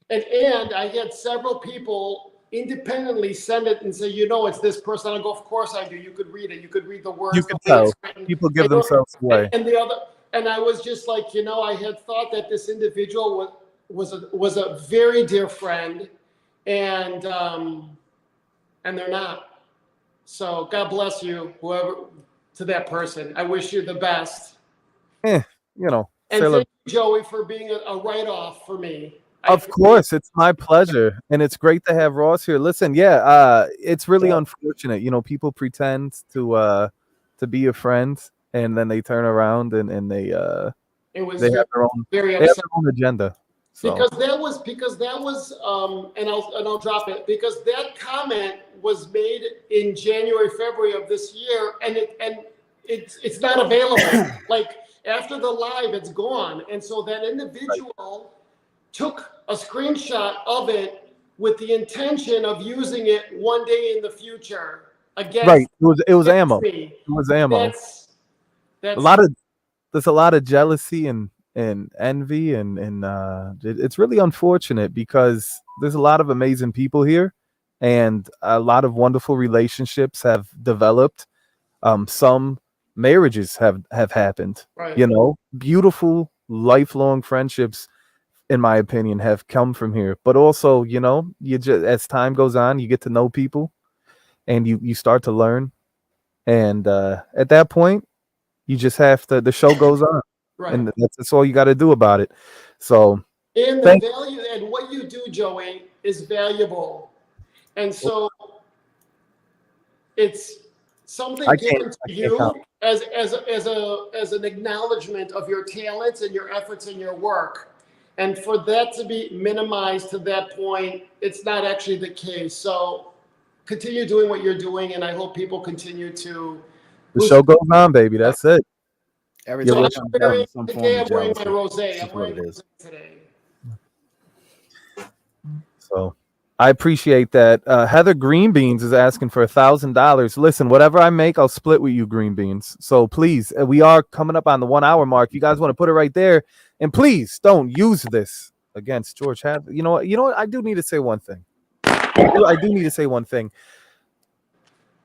And I had several people independently send it and say, it's this person. I go, of course I do. You could read it. You could read the words. You can tell. People give themselves away. And I was just like, I had thought that this individual was a very dear friend, and they're not. So God bless you, whoever, to that person. I wish you the best. And thank you, Joey, for being a write-off for me. Of course, it's my pleasure, and it's great to have Ross here. Listen, it's really unfortunate. People pretend to be a friend, and then they turn around and they have their own agenda. So. Because that was and I'll drop it, because that comment was made in January, February of this year, and it's not available. Like after the live, it's gone, and so that individual took a screenshot of it with the intention of using it one day in the future against. Right, it was ammo. It was ammo. There's a lot of jealousy and envy and it's really unfortunate because there's a lot of amazing people here and a lot of wonderful relationships have developed. Some marriages have happened. Beautiful lifelong friendships, in my opinion, have come from here. But also, you just, as time goes on, you get to know people and you start to learn, and at that point you just have to, the show goes on. Right. And that's all you got to do about it. So, and the value and what you do, Joey, is valuable. And so it's something I given can't to you count. as an acknowledgement of your talents and your efforts and your work. And for that to be minimized to that point, it's not actually the case. So continue doing what you're doing, and I hope people continue to. The show goes on, baby. That's it. Everything So comes down to some form today of I'm wearing my jealousy. rosé. This I'm is what wearing it is. rosé today. So I appreciate that. Heather Green Beans is asking for $1,000. Listen, whatever I make, I'll split with you, Green Beans. So please, we are coming up on the 1 hour mark. If you guys want to put it right there, and please don't use this against George Hadley. You know what? You know what? I do need to say one thing. I do need to say one thing.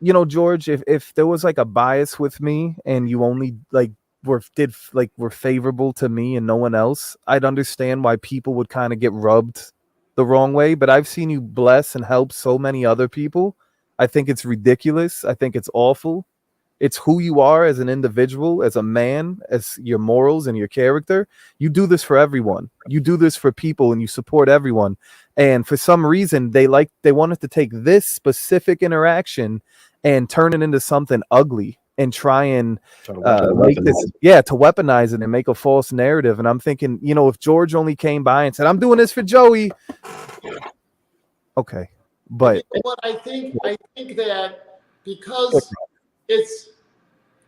You know, George, if there was like a bias with me and you only like were favorable to me and no one else, I'd understand why people would kind of get rubbed the wrong way. But I've seen you bless and help so many other people. I think it's ridiculous. I think it's awful. It's who you are as an individual, as a man, as your morals and your character. You do this for everyone. You do this for people and you support everyone. And for some reason, they wanted to take this specific interaction and turn it into something ugly and try and make this, to weaponize it and make a false narrative. And I'm thinking, you know, if George only came by and said, I'm doing this for Joey. Okay. But you know what I think that because it's,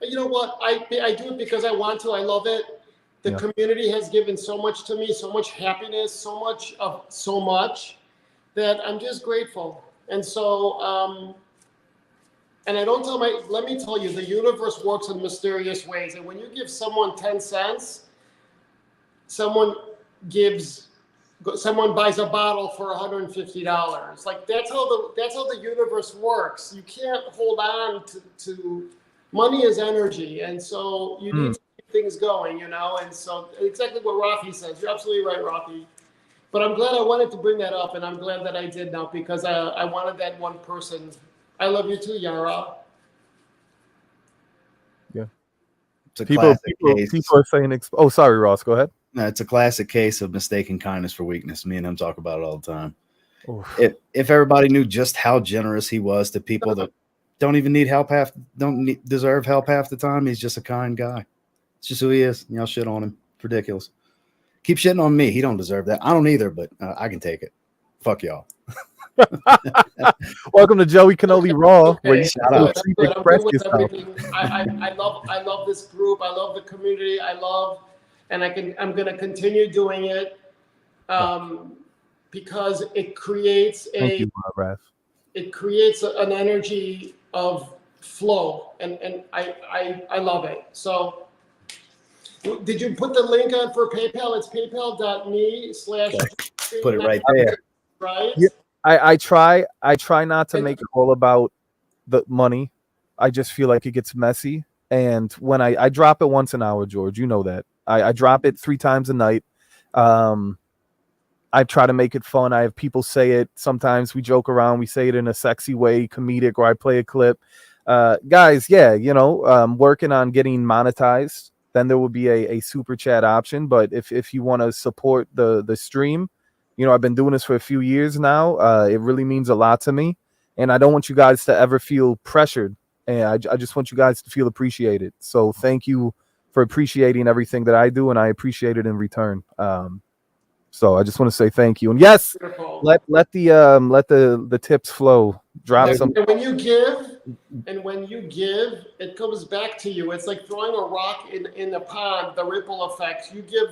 you know what, I do it because I want to. I love it. The community has given so much to me, so much happiness, so much that I'm just grateful. And so, and I don't tell let me tell you, the universe works in mysterious ways. And when you give someone 10 cents, someone buys a bottle for $150. Like that's how the universe works. You can't hold on to money is energy, and so you need to keep things going, you know. And so exactly what Rafi says. You're absolutely right, Rafi. But I'm glad I wanted to bring that up, and I'm glad that I did now because I wanted that one person. I love you too, Yara. Yeah. It's a people case. People are saying, oh, sorry, Ross, go ahead. No, it's a classic case of mistaken kindness for weakness. Me and him talk about it all the time. Oof. If everybody knew just how generous he was to people that don't even need help deserve help half the time, he's just a kind guy. It's just who he is. Y'all shit on him. It's ridiculous. Keep shitting on me. He don't deserve that. I don't either, but I can take it. Fuck y'all. Welcome to Joey Cannoli Raw. Okay. Where you I'm good with everything. I love this group. I love the community. I'm going to continue doing it because it creates an energy of flow, and I love it. So did you put the link on for PayPal? It's paypal.me/ put it right there. Right? Yeah, I try not to make it all about the money. I just feel like it gets messy. And when I drop it once an hour, George, you know that. I drop it 3 times a night. I try to make it fun. I have people say it. Sometimes we joke around. We say it in a sexy way, comedic, or I play a clip. Guys, working on getting monetized. Then there will be a super chat option. But if you want to support the stream, you know, I've been doing this for a few years now. It really means a lot to me. And I don't want you guys to ever feel pressured. And I just want you guys to feel appreciated. So thank you for appreciating everything that I do, and I appreciate it in return. So I just want to say thank you. And yes, let the tips flow. Drop some. And when you give, it comes back to you. It's like throwing a rock in the pond. The ripple effect. You give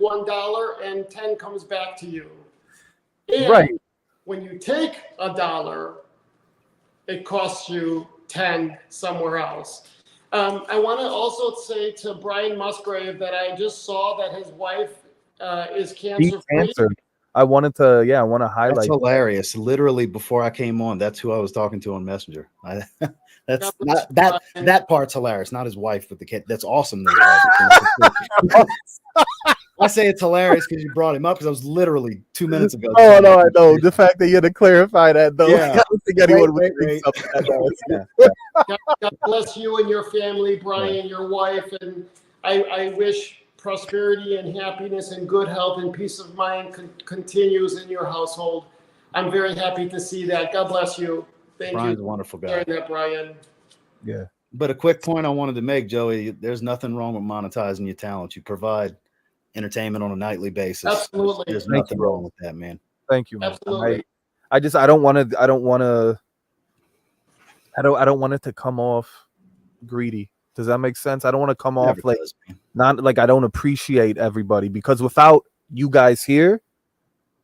$1 and 10 comes back to you. And right. When you take $1, it costs you 10 somewhere else. I want to also say to Brian Musgrave that I just saw that his wife is cancer-free. I want to highlight. That's hilarious. Literally before I came on, that's who I was talking to on Messenger. That part's hilarious. Not his wife, but the kid. That's awesome. I say it's hilarious because you brought him up because I was literally 2 minutes ago. Oh no, I know the fact that you had to clarify that though. Yeah. I don't think anyone would think something God bless you and your family, Brian, your wife, and I wish prosperity and happiness and good health and peace of mind continues in your household. I'm very happy to see that. God bless you. Thank Brian's you. a wonderful guy. Sharing that, Brian. Yeah. But a quick point I wanted to make, Joey, there's nothing wrong with monetizing your talent. You provide entertainment on a nightly basis. Absolutely. There's Thank nothing you, wrong with that, man. Thank you, man. Absolutely. I don't want it to come off greedy. Does that make sense? I don't want to come off Never like does, man. not like I don't appreciate everybody, because without you guys here,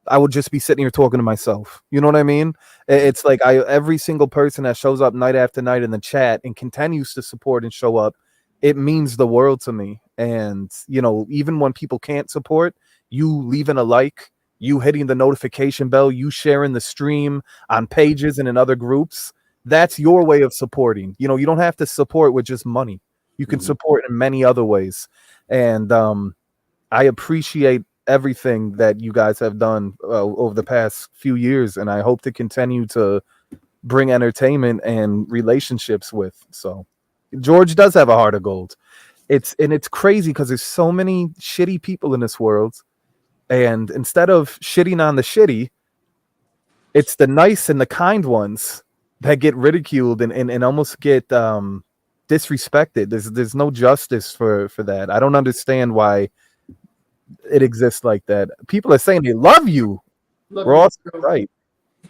I would just be sitting here talking to myself. You know what I mean? It's like every single person that shows up night after night in the chat and continues to support and show up, it means the world to me. And you know, even when people can't support, you leaving a like, you hitting the notification bell, you sharing the stream on pages and in other groups, that's your way of supporting. You know, you don't have to support with just money. You can support in many other ways. And I appreciate everything that you guys have done over the past few years, and I hope to continue to bring entertainment and relationships with. So George does have a heart of gold. It's crazy because there's so many shitty people in this world, and instead of shitting on the shitty, it's the nice and the kind ones that get ridiculed and almost get disrespected. There's no justice for that. I don't understand why it exists like that. People are saying they love you. Ross, right?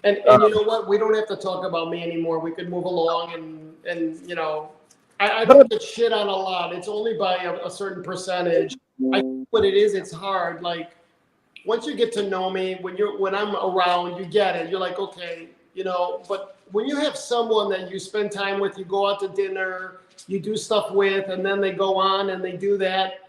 And you know what? We don't have to talk about me anymore. We could move along, and you know, I don't get shit on a lot. It's only by a certain percentage. I think what it is, it's hard. Like once you get to know me, when I'm around, you get it. You're like, okay, you know. But when you have someone that you spend time with, you go out to dinner, you do stuff with, and then they go on and they do that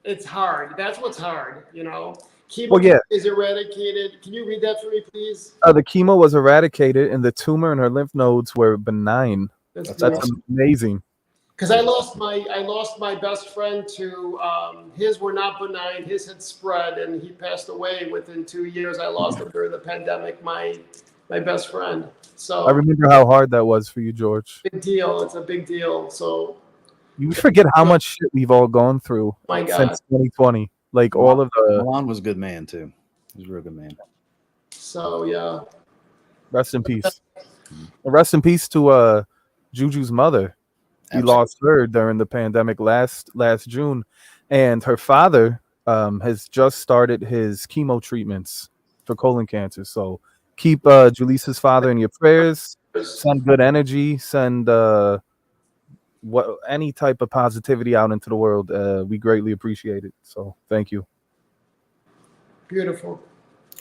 it's hard. That's what's hard, you know. Chemo is eradicated. Can you read that for me, please? The chemo was eradicated, and the tumor in her lymph nodes were benign. That's amazing. Because I lost my best friend to his were not benign. His had spread, and he passed away within 2 years. I lost him during the pandemic. My best friend. So I remember how hard that was for you, George. Big deal. It's a big deal. So you forget how much shit we've all gone through since 2020. Like all of the Milan was a good man too. He was a real good man. So yeah. Rest in peace. Rest in peace to Juju's mother. He lost her during the pandemic last June, and her father has just started his chemo treatments for colon cancer. So keep Julisa's father in your prayers. Send good energy. Send any type of positivity out into the world. We greatly appreciate it. So thank you. Beautiful.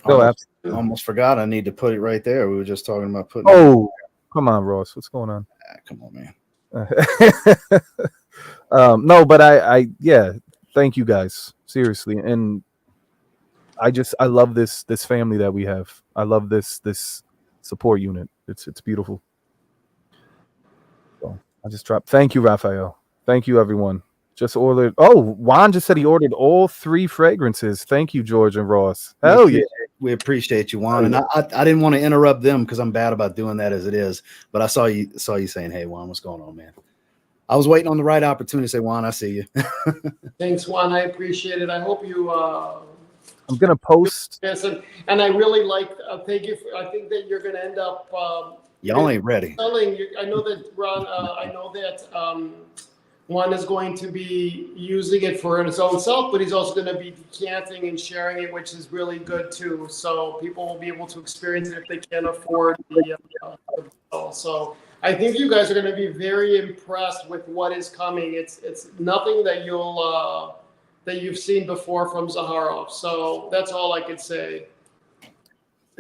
Almost forgot. I need to put it right there. We were just talking about putting. Oh, come on, Ross. What's going on? Come on, man. No, but I thank you guys, seriously. And I love this family that we have. I love this support unit. It's beautiful. So I just dropped. Thank you, Raphael. Thank you, everyone. Just ordered. Oh, Juan just said he ordered all 3 fragrances. Thank you, George and Ross. Hell yeah. We appreciate you, Juan. And I didn't want to interrupt them because I'm bad about doing that as it is. But I saw you saying, "Hey, Juan, what's going on, man?" I was waiting on the right opportunity to say, "Juan, I see you." Thanks, Juan. I appreciate it. I hope you. I'm gonna post. Yes, and I really like. Thank you. I think that you're gonna end up. Y'all ain't ready. I know that Ron. I know that Juan is going to be using it for his own self, but he's also going to be decanting and sharing it, which is really good too. So people will be able to experience it if they can't afford the bottle. So I think you guys are going to be very impressed with what is coming. It's nothing that you've seen before from Zaharoff. So that's all I could say.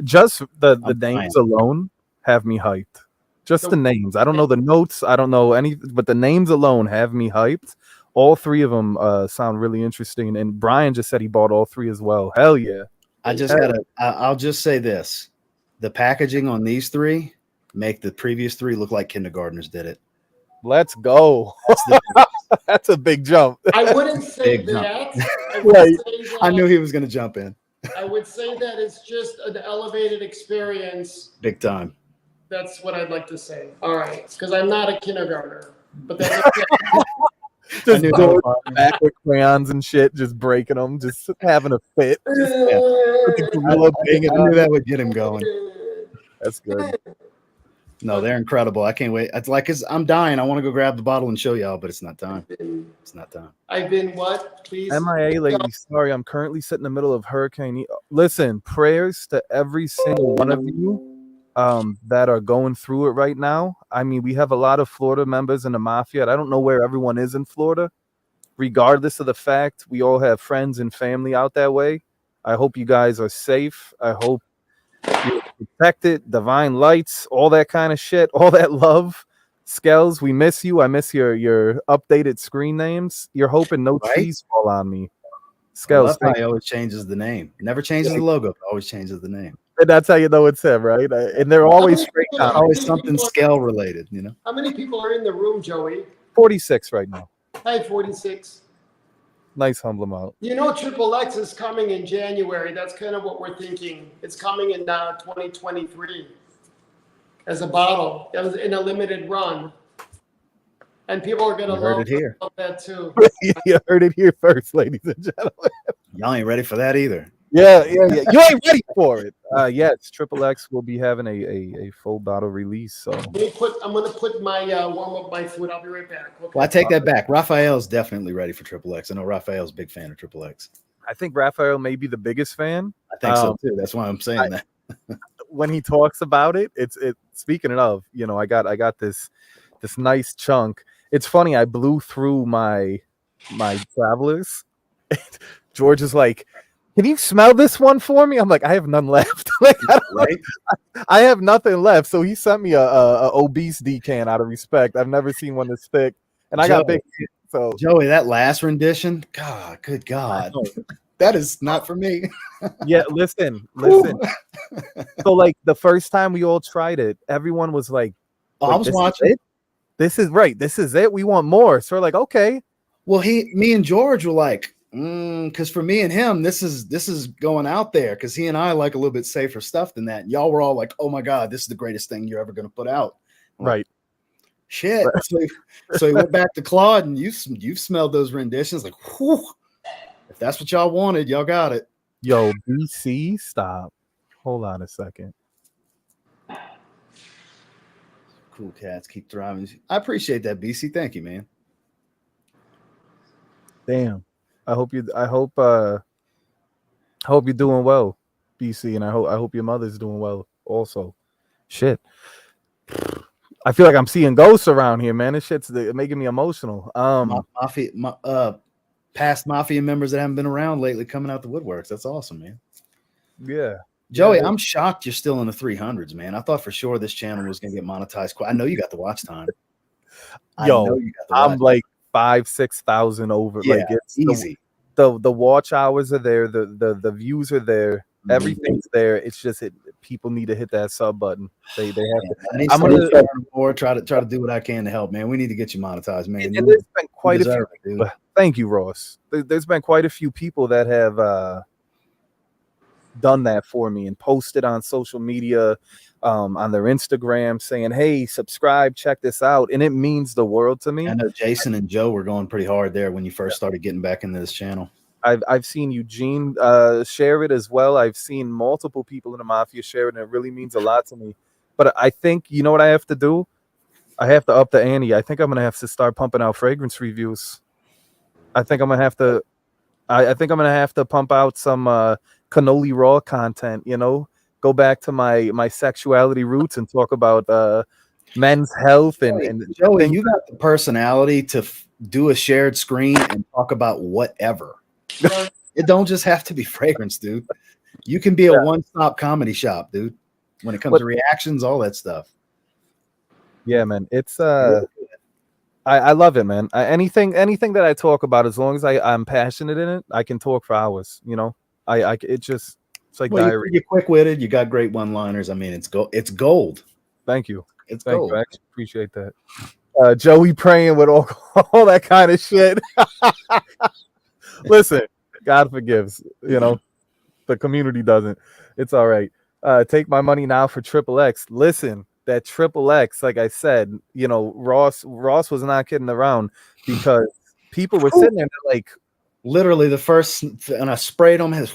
Just the names alone have me hyped. Just the names. I don't know the notes. I don't know any, but the names alone have me hyped. All 3 of them sound really interesting. And Brian just said he bought all 3 as well. Hell yeah. I'll just say this. The packaging on these 3 make the previous 3 look like kindergartners did it. Let's go. That's a big jump. I wouldn't say that. I knew he was going to jump in. I would say that it's just an elevated experience. Big time. That's what I'd like to say. All right, because I'm not a kindergartner, but that's okay. Just going back with crayons and shit, just breaking them, just having a fit. I knew that would get him going. That's good. No, they're incredible. I can't wait. It's like I'm dying. I want to go grab the bottle and show y'all, but it's not time. It's not time. I've been what? Please. MIA lady, sorry, I'm currently sitting in the middle of Hurricane. Listen, prayers to every single one of you that are going through it right now. I mean, we have a lot of Florida members in the mafia. I don't know where everyone is in Florida. Regardless of the fact, we all have friends and family out that way. I hope you guys are safe. I hope you're protected, divine lights, all that kind of shit, all that love. Skells, we miss you. I miss your updated screen names. You're hoping no trees fall on me. Skells, he always changes the name. Never changes the logo, but always changes the name. And that's how you know it's him, right? And they're always straight on. Always something Skell related, you know. How many people are in the room, Joey? 46 right now. Hi, 46. Nice humble amount. You know, Triple X is coming in January. That's kind of what we're thinking. It's coming in 2023 as a bottle. That was in a limited run. And people are going to love that too. You heard it here first, ladies and gentlemen. Y'all ain't ready for that either. Yeah. You ain't ready for it. Yes, Triple X will be having a full bottle release. So I'm gonna put my warm up my food. I'll be right back. Okay. Well, I take that back. Raphael's definitely ready for Triple X. I know Raphael's a big fan of Triple X. I think Raphael may be the biggest fan. I think so too. That's why I'm saying that. When he talks about it, it's speaking of, you know, I got this nice chunk. It's funny, I blew through my travelers. George is like, can you smell this one for me? I'm like, I have none left. Like, I have nothing left. So he sent me a obese decan out of respect. I've never seen one this thick, and I got big. So Joey, that last rendition, God, good God, that is not for me. Yeah, listen. So like the first time we all tried it, everyone was like, I was watching. This is right. This is it. We want more. So we're like, okay. Well, me and George were like, because for me and him, this is going out there because he and I like a little bit safer stuff than that. And y'all were all like, oh my God, this is the greatest thing you're ever going to put out. Right. Shit. So he went back to Claude, and you've smelled those renditions. Like, whew, if that's what y'all wanted, y'all got it. Yo, BC, stop. Hold on a second. Cool cats keep thriving. I appreciate that, BC. Thank you, man. Damn. I hope you're doing well, BC, and I hope your mother's doing well also. Shit. I feel like I'm seeing ghosts around here, man. This shit's making me emotional. Past mafia members that haven't been around lately coming out the woodworks. That's awesome, man. Yeah. Joey, yeah. I'm shocked you're still in the 300s, man. I thought for sure this channel was going to get monetized. I know you got the watch time. I'm like 5,000-6,000 over. Yeah, like it's easy. The watch hours are there. The views are there. Everything's there. It's just people need to hit that sub button. They have to. I'm gonna more try to do what I can to help, man. We need to get you monetized, man. And there's been quite a few people. Thank you, Ross. There's been quite a few people that have done that for me and posted on social media, on their Instagram, saying, "Hey, subscribe, check this out," and it means the world to me. I know Jason and Joe were going pretty hard there when you first started getting back into this channel. I've seen Eugene share it as well. I've seen multiple people in the mafia share it, and it really means a lot to me. But I think, you know what I have to do? I have to up the ante. I think I'm gonna have to start pumping out fragrance reviews. I think I'm gonna have to. I think I'm gonna have to pump out some cannoli raw content. You know, go back to my sexuality roots and talk about men's health and Joey, you got the personality to do a shared screen and talk about whatever. It don't just have to be fragrance, dude. You can be a one-stop comedy shop, dude. When it comes to reactions, all that stuff. Yeah, man. It's I love it, man. Anything that I talk about, as long as I'm passionate in it, I can talk for hours. You know, it's like diary. You're quick-witted. You got great one-liners. I mean, it's gold. Thank you. It's gold. I actually appreciate that. Joey praying with all that kind of shit. Listen, God forgives. You know, the community doesn't. It's all right. Take my money now for Triple X. Listen, that Triple X, like I said, you know, Ross was not kidding around because people were sitting there like, literally the first, and I sprayed them. That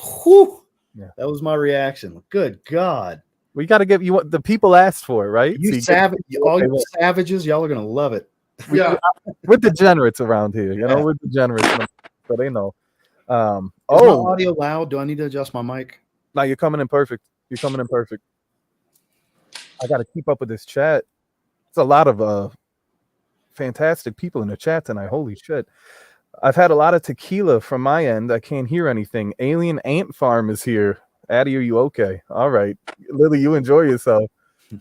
was my reaction. Good God. We got to give you what the people asked for, right? You So savage, all okay, you savages, y'all are gonna love it. Yeah. we're degenerates around here, you know. Yeah. We're degenerates, so they know. Is my Oh, audio loud? Do I need to adjust my mic? now you're coming in perfect. You're coming in perfect. I got to keep up with this chat. It's a lot of fantastic people in the chat tonight. Holy shit. I've had a lot of tequila from my end. I can't hear anything. Alien Ant Farm is here. Addie, are you okay? All right. Lily, you enjoy yourself.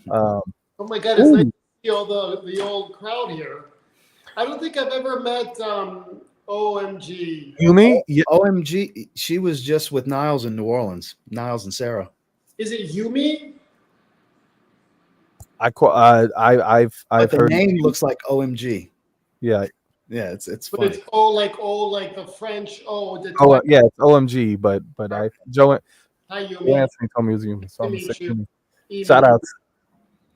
Oh my God, it's nice Ooh. to see all the old crowd here. I don't think I've ever met OMG. Yumi? Yeah, OMG, she was just with Niles in New Orleans. Niles and Sarah. Is it Yumi? I've But the heard. name looks like OMG. Yeah. Yeah, it's But funny. it's like the French the Oh yeah, it's OMG, but Joe Hi Yumi. Anthony told me it was Yumi, so I'm Nice to saying meet Yumi. you. Shout outs.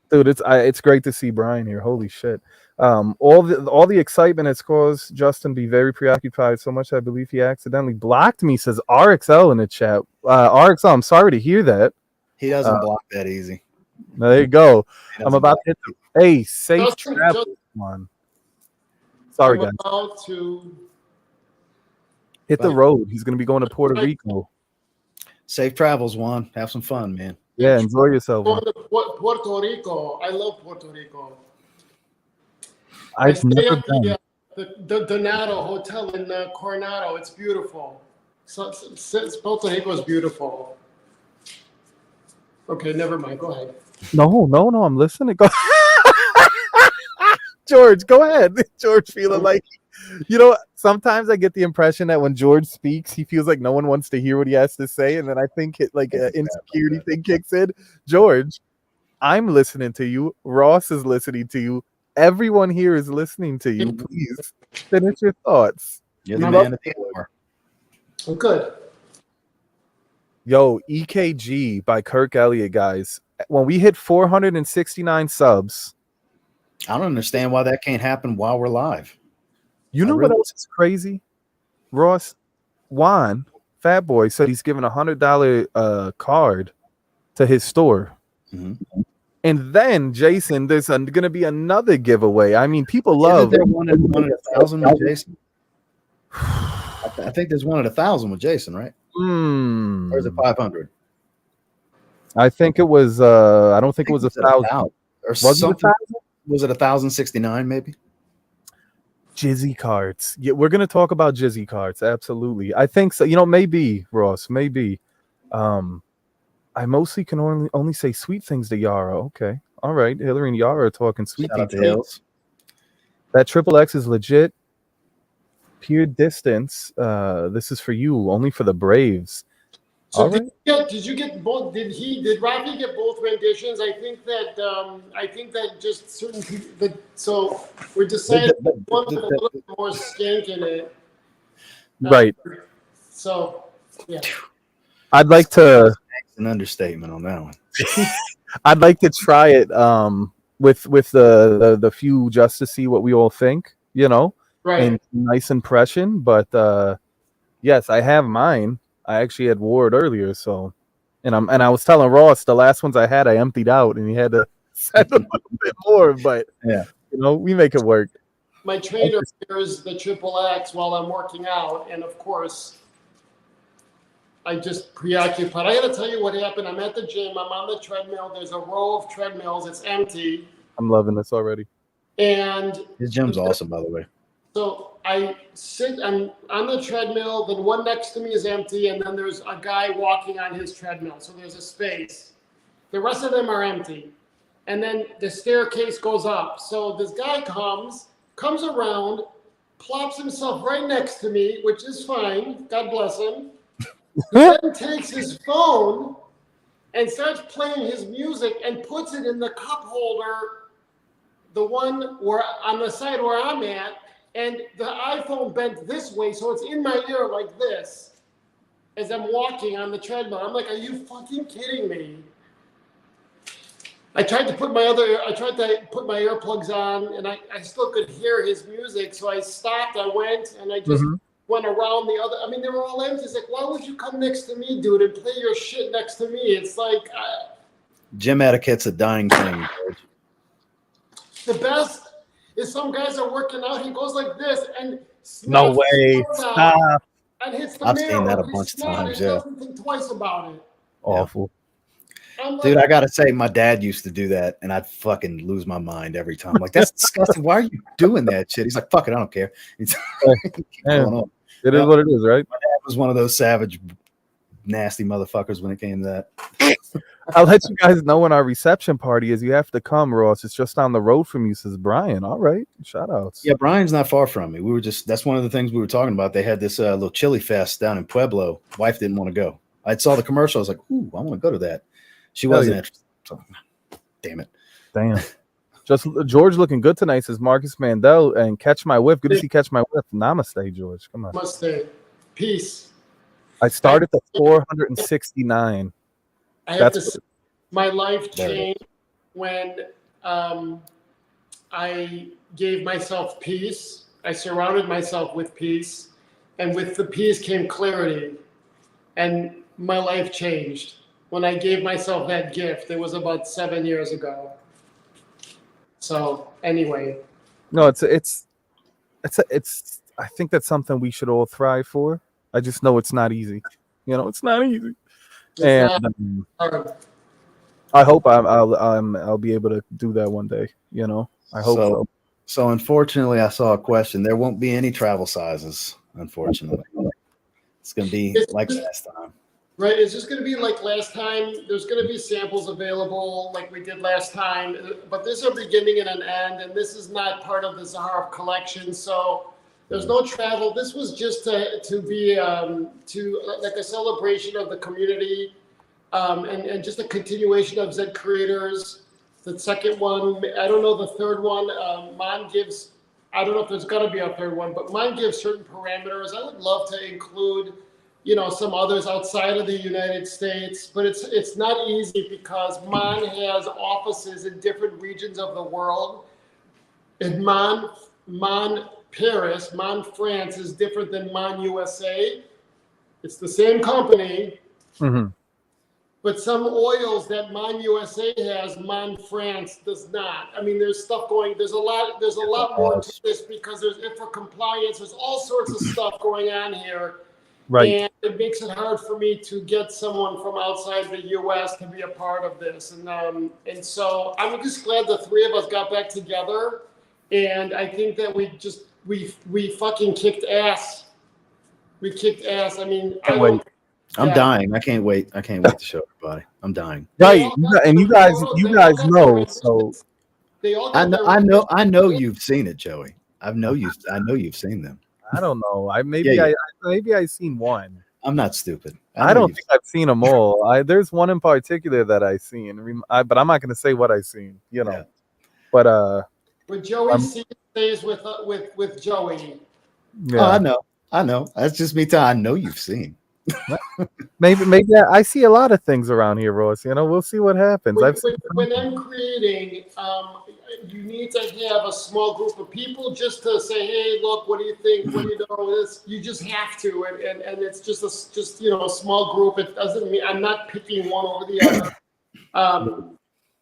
Dude, it's great to see Brian here. Holy shit. All the excitement has caused Justin to be very preoccupied so much I believe he accidentally blocked me, says RXL in the chat. RXL, I'm sorry to hear that. He doesn't block that easy. There you go. He I'm doesn't about block. to hit hey, safe Justin, travel one. Sorry I'm guys. about to Hit the road. He's gonna be going to Puerto Rico. Safe travels, Juan. Have some fun, man. Yeah, enjoy yourself. go Juan. to Puerto Rico. I love Puerto Rico. I I've stay never at been. the Donato Hotel in Coronado. It's beautiful. Puerto Rico is beautiful. Okay, never mind. Go ahead. No, I'm listening. Go George, go ahead. George feeling like sometimes I get the impression that when George speaks, he feels like no one wants to hear what he has to say, and then I think an insecurity thing kicks in. George, I'm listening to you. Ross is listening to you. Everyone here is listening to you. Please finish your thoughts. You're We the love man at the hour. I'm good. Yo, EKG by Kirk Elliott, guys. When we hit 469 subs, I don't understand why that can't happen while we're live. you know what else is crazy? Ross, Juan, Fat Boy, said he's giving $100 card to his store. Mm-hmm. And then, Jason, there's going to be another giveaway. I mean, people love. There one at 1,000 with Jason? I think there's one at 1,000 with Jason, right? Or is it 500? I think it was. I don't think it was 1,000. Or was something. Was it 1,069 maybe? Jizzy cards. Yeah, we're gonna talk about Jizzy cards. Absolutely. I think so. Maybe Ross. Maybe. I mostly can only say sweet things to Yara. Okay. All right. Hillary and Yara are talking sweet things. That triple X is legit. Pure distance. This is for you. Only for the Braves. So did you get both? Did Rafi get both renditions? I think that just certain people. So we're deciding one with a little bit more skank in it. Right. So yeah. I'd like to. That's an understatement on that one. I'd like to try it with the few just to see what we all think. Right. And nice impression. But yes, I have mine. I actually had wore it earlier, so and I was telling Ross the last ones I had I emptied out, and he had to send a little bit more. But yeah, we make it work. My trainer wears the triple X while I'm working out, and of course, I just preoccupied. I got to tell you what happened. I'm at the gym. I'm on the treadmill. There's a row of treadmills. It's empty. I'm loving this already. And his gym's awesome, by the way. So I'm on the treadmill, then one next to me is empty, and then there's a guy walking on his treadmill. So there's a space. The rest of them are empty. And then the staircase goes up. So this guy comes around, plops himself right next to me, which is fine. God bless him. He then takes his phone and starts playing his music and puts it in the cup holder, the one where on the side where I'm at. And the iPhone bent this way, so it's in my ear like this as I'm walking on the treadmill. I'm like, are you fucking kidding me? I tried to put my earplugs on, and I still could hear his music. So I stopped, I went, and I just went around the other. I mean, they were all empty. It's like, why would you come next to me, dude, and play your shit next to me? It's like... Gym etiquette's a dying thing. George. The best is some guys are working out. He goes like this and No smacks his way. foot down Stop. and hits the I've mirror. seen that a He's bunch of smart times, and yeah. doesn't think twice about it. Awful. I'm Dude, like, I gotta say, my dad used to do that, and I'd fucking lose my mind every time. Like, that's disgusting. Why are you doing that shit? He's like, fuck it, I don't care. He's keep Yeah. going on. It is what it is, right? My dad was one of those savage, nasty motherfuckers when it came to that. I'll let you guys know when our reception party is. You have to come, Ross. It's just down the road from you, says Brian. All right. Shout outs. Yeah, Brian's not far from me. That's one of the things we were talking about. They had this little chili fest down in Pueblo. Wife didn't want to go. I saw the commercial. I was like, ooh, I want to go to that. She wasn't interested. So, damn it. Damn. Just George looking good tonight, says Marcus Mandel. And Catch My Whiff. Good to see Catch My Whiff. Namaste, George. Come on. must say, peace. I started at 469. I have to say, my life changed when I gave myself peace. I surrounded myself with peace. And with the peace came clarity. And my life changed when I gave myself that gift. It was about 7 years ago. So anyway. No, it's I think that's something we should all thrive for. I just know it's not easy. It's not easy. And I hope I'll be able to do that one day. I hope so. So unfortunately, I saw a question. There won't be any travel sizes. Unfortunately, it's going to be like last time. Right, it's just going to be like last time. There's going to be samples available like we did last time, but there's a beginning and an end, and this is not part of the Zaharov collection, so there's no travel. This was just to be like a celebration of the community, and just a continuation of ZedCreators. The second one, I don't know the third one. Mon gives, I don't know if there's going to be a third one, but Mon gives certain parameters. I would love to include some others outside of the United States, but it's not easy because Mon has offices in different regions of the world. And Mon Paris, Mon France is different than Mon USA. It's the same company, but some oils that Mon USA has, Mon France does not. I mean, there's stuff there's a lot more to this because there's IFRA compliance. There's all sorts of stuff going on here. Right. And it makes it hard for me to get someone from outside the U.S. to be a part of this. And so I'm just glad the three of us got back together. And I think that we fucking kicked ass. We kicked ass. I mean, I'm dying. I can't wait. I can't wait to show everybody. I'm dying. Right. And you guys know. So I know you've seen it, Joey. I know you've seen them. I don't know. Maybe I've seen one. I'm not stupid. I don't think I've seen them all. There's one in particular that I've seen, but I'm not going to say what I've seen. Yeah. But when Joey stays with Joey. Yeah. Oh, I know. That's just me telling. I know you've seen. maybe I see a lot of things around here, Ross. We'll see what happens. When I'm creating, you need to have a small group of people just to say, hey, look, what do you think? What do you know? You just have to, and it's just a small group. It doesn't mean I'm not picking one over the other.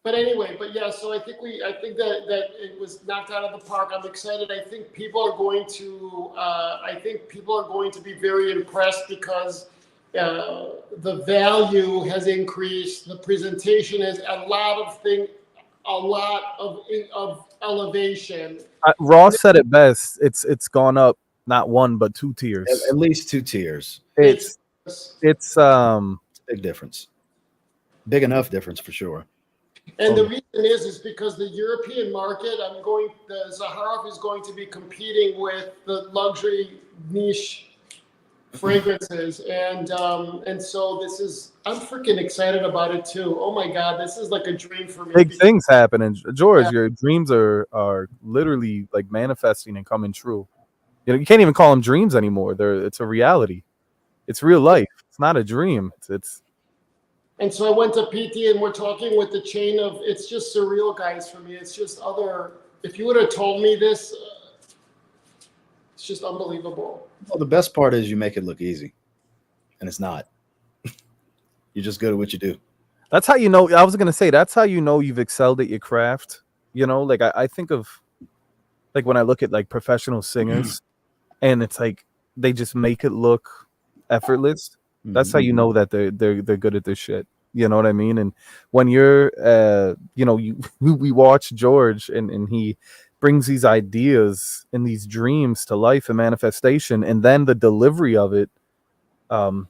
But anyway, so I think that it was knocked out of the park. I'm excited. I think people are going to be very impressed because the value has increased. The presentation is a lot of elevation. Ross said it best. It's gone up not one but two tiers. At least two tiers. It's a big difference. Big enough difference for sure. And the reason is because the European market, the Zaharov is going to be competing with the luxury niche fragrances, and so I'm freaking excited about it too. Oh my God, this is like a dream for me. Big things happening, George. Your dreams are literally like manifesting and coming true. You can't even call them dreams anymore. It's a reality. It's real life. It's not a dream. It's. And so I went to PT and we're talking with the chain of, it's just surreal, guys, for me. It's just if you would have told me this, it's just unbelievable. Well, the best part is you make it look easy, and it's not. You're just good at what you do. That's how you know. I was gonna say that's how you know you've excelled at your craft. You know, like I think of like when I look at like professional singers, and it's like they just make it look effortless. That's how you know that they're good at their shit. You know what I mean? And when you're, you know, you we watch George and he brings these ideas and these dreams to life and manifestation, and then the delivery of it, um,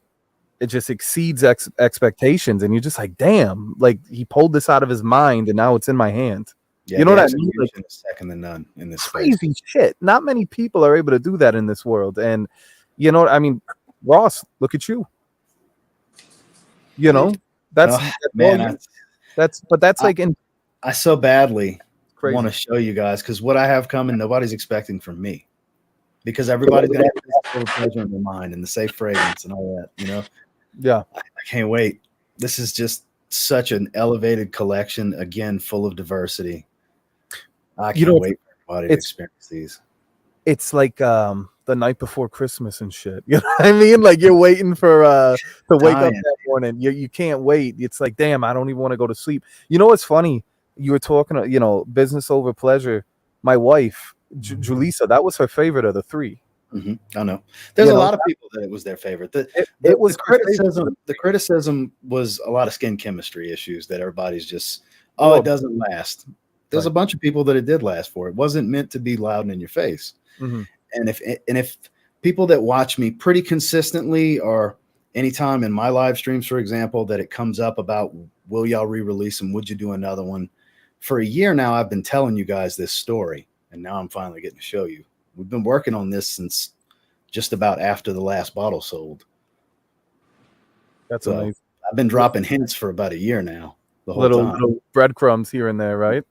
it just exceeds expectations, and you're just like, damn, like he pulled this out of his mind, and now it's in my hand. Yeah, You know the what I mean? Like execution is second to none in this space. crazy shit. Not many people are able to do that in this world, and you know, I mean, Ross, look at you. You know, that's, Oh, that's man, all you. That's like in I so badly crazy. want to show you guys because what I have coming, nobody's expecting from me. Because everybody's gonna have this little pleasure in their mind and the safe fragrance and all that, you know. Yeah, I can't wait. This is just such an elevated collection, again, full of diversity. I You can't know, wait for everybody to it's experience these. it's like the night before Christmas and shit. You know what I mean? Like you're waiting for to wake up Dying. that morning. You can't wait. It's like, damn, I don't even want to go to sleep. You know what's funny? You were talking, you know, business over pleasure. My wife, Julissa, that was her favorite of the three. I know. There's You a know, lot of people that it was their favorite. it was The her favorite. criticism. The criticism was a lot of skin chemistry issues that everybody's just, oh, Well, it doesn't last. There's right. a bunch of people that it did last for. It wasn't meant to be loud and in your face. Mhm. And if people that watch me pretty consistently, or anytime in my live streams, for example, that it comes up about, will y'all re-release them? Would you do another one? For a year now, I've been telling you guys this story, and now I'm finally getting to show you. We've been working on this since just about after the last bottle sold. That's So amazing. I've been dropping hints for about a year now, the whole Little time. breadcrumbs here and there, right?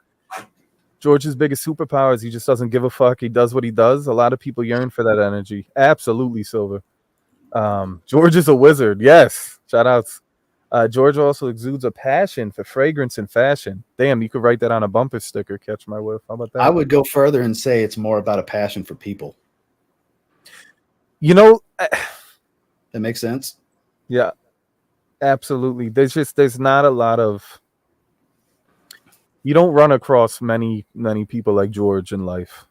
George's biggest superpower is he just doesn't give a fuck. He does what he does. A lot of people yearn for that energy. Absolutely, Silver. George is a wizard. Yes. Shout outs. George also exudes a passion for fragrance and fashion. Damn, you could write that on a bumper sticker. Catch my whiff. How about that? I would go further and say it's more about a passion for people. You know, That makes sense? yeah, absolutely. There's not a lot of, you don't run across many people like George in life.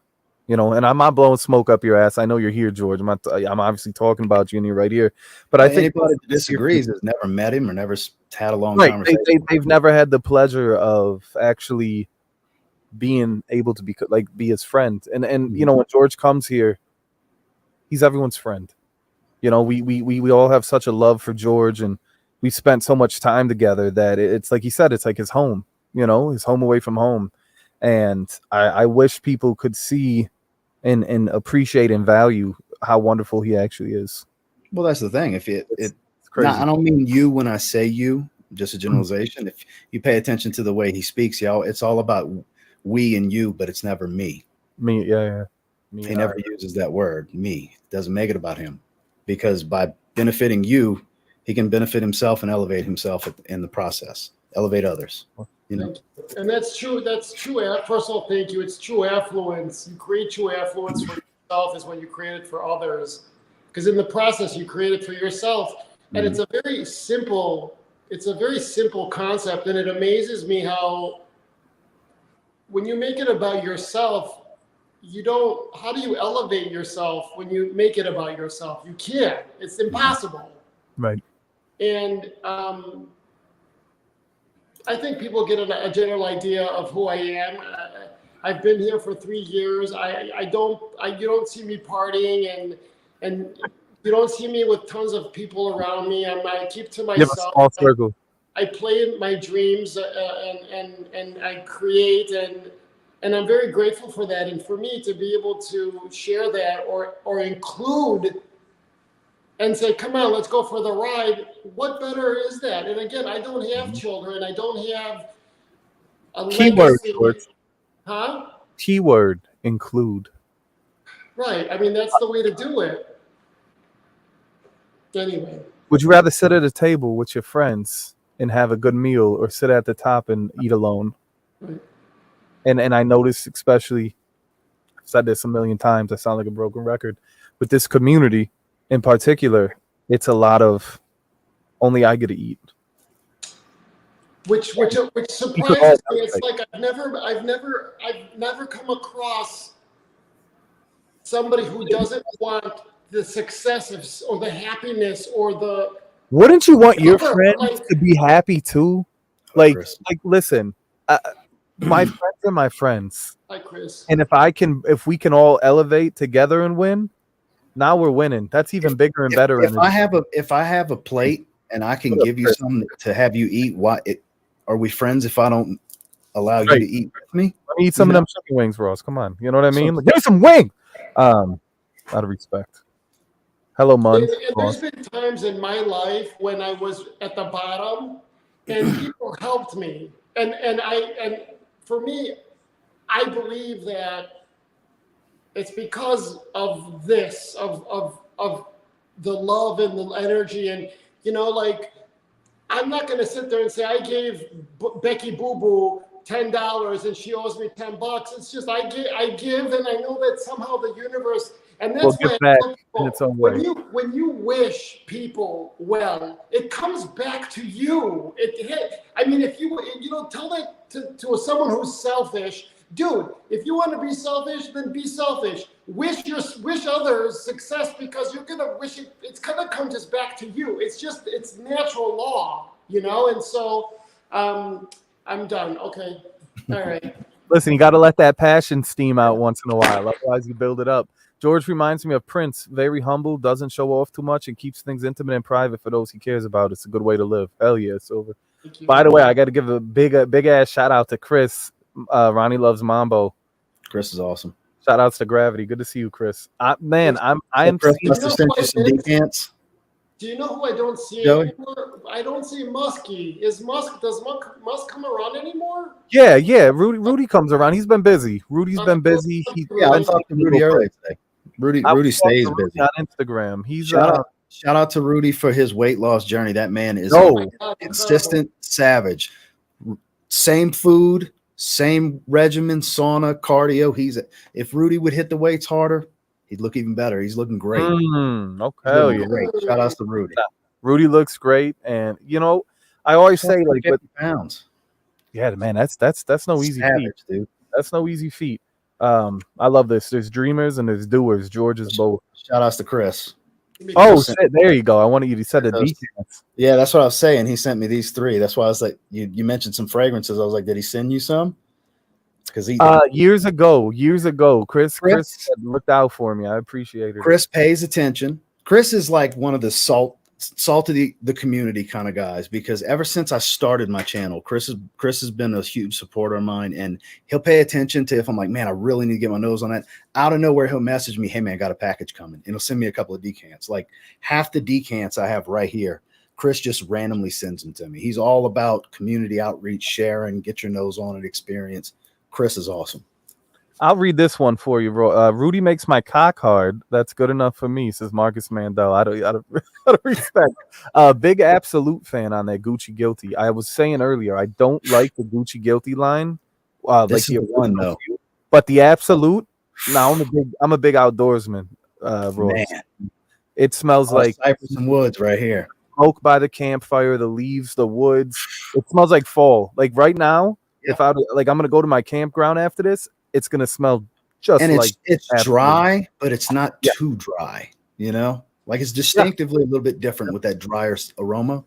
You know, and I'm not blowing smoke up your ass. I know you're here, George. I'm obviously talking about you, and you're right here. But I think anybody that disagrees has never met him or never had a long right, conversation. they've never had the pleasure of actually being able to be his friend. And you know, when George comes here, he's everyone's friend. You know, we all have such a love for George, and we spent so much time together that it's like he said, it's like his home. You know, his home away from home. And I wish people could see and appreciate and value how wonderful he actually is. Well, that's the thing. If It's crazy. I don't mean you when I say you, just a generalization. If you pay attention to the way he speaks, y'all, it's all about we and you, but it's never me. Me, yeah. Me, He never uses that word, me. Doesn't make it about him, because by benefiting you, he can benefit himself and elevate himself in the process, elevate others. You know, And that's true. That's true. First of all, thank you. It's true affluence. You create true affluence for yourself is when you create it for others, because in the process you create it for yourself. And it's a very simple. It's a very simple concept, and it amazes me how when you make it about yourself, you don't. How do you elevate yourself when you make it about yourself? You can't. It's impossible. right. And I think people get a general idea of who I am. I've been here for 3 years. You don't see me partying and you don't see me with tons of people around me. I keep to You have a myself. small circle. I play in my dreams and I create and I'm very grateful for that. And for me to be able to share that or include and say, come on, let's go for the ride. What better is that? And again, I don't have children. I don't have a Keyword, legacy. George. Huh? Keyword, include. Right. I mean, that's the way to do it. Anyway. Would you rather sit at a table with your friends and have a good meal, or sit at the top and eat alone? Right. And I noticed, especially, I've said this a million times, I sound like a broken record, with this community in particular, it's a lot of only I get to eat. which surprises me. It's like I've never come across somebody who doesn't want the success or the happiness or the. Wouldn't you want your friends to be happy too? Like, listen, my friends are my friends. Hi, Chris. And if we can all elevate together and win, now we're winning. That's even bigger and better. If I have a plate and I can give you something to have you eat, are we friends if I don't allow you to eat with me? Let me eat some of them chicken wings, Ross. Come on. You know what I mean? Give me some wing. Out of respect. Hello, Mun. There's been times in my life when I was at the bottom and people helped me. And for me, I believe that it's because of this, of the love and the energy. And, like, I'm not going to sit there and say, I gave Becky Boo Boo $10 and she owes me $10. It's just, I give, and I know that somehow the universe, and that's why when you wish people well, it comes back to you. If you don't tell that to someone who's selfish, dude, if you want to be selfish, then be selfish. Wish others success because you're gonna wish it. It's gonna come just back to you. It's natural law, And so, I'm done. Okay, all right. Listen, you got to let that passion steam out once in a while. Otherwise, you build it up. George reminds me of Prince. Very humble, doesn't show off too much, and keeps things intimate and private for those he cares about. It's a good way to live. Hell yeah, Silver. By the way, I got to give a big ass shout out to Chris. Ronnie loves Mambo. Chris is awesome. Shout outs to Gravity. Good to see you, Chris. I am. Chris must have sent you some decants. Do you know who I don't see anymore? I don't see Muskie. Does Musk come around anymore? Yeah. Rudy comes around. He's been busy. Rudy's been busy. I talked to Rudy earlier today. Rudy stays busy on Instagram. He's shout out to Rudy for his weight loss journey. That man is consistent, savage. Same food, same regimen, sauna, cardio. If Rudy would hit the weights harder, he'd look even better. He's looking great. Okay, great. Shout out to Rudy. Rudy looks great, and I always say, like, 50 pounds. Yeah, man, that's no easy feat, dude. That's no easy feat. I love this. There's dreamers and there's doers. George is both. Shout outs to Chris. Oh, shit, there you go. I wanted you to set the details. Yeah, that's what I was saying. He sent me these 3. That's why I was like, you mentioned some fragrances. I was like, did he send you some? Because years ago, Chris looked out for me. I appreciate it. Chris pays attention. Chris is like one of the salt of the community kind of guys, because ever since I started my channel, Chris has been a huge supporter of mine, and he'll pay attention to if I'm like, man, I really need to get my nose on that. Out of nowhere, he'll message me, hey man, got a package coming, and he'll send me a couple of decants. Like half the decants I have right here, Chris just randomly sends them to me. He's all about community outreach, sharing, get your nose on it experience. Chris is awesome. I'll read this one for you, bro. Rudy makes my cock hard. That's good enough for me, says Marcus Mandel. Out of respect. Big Absolute fan on that Gucci Guilty. I was saying earlier, I don't like the Gucci Guilty line. This is the one though. But the Absolute. Now I'm a big outdoorsman. Man. It smells like cypress and woods right here. Smoke by the campfire, the leaves, the woods. It smells like fall. Like right now, if I'm gonna go to my campground after this, it's gonna smell just like it's dry, but it's not too dry. Like it's distinctively a little bit different with that drier aroma.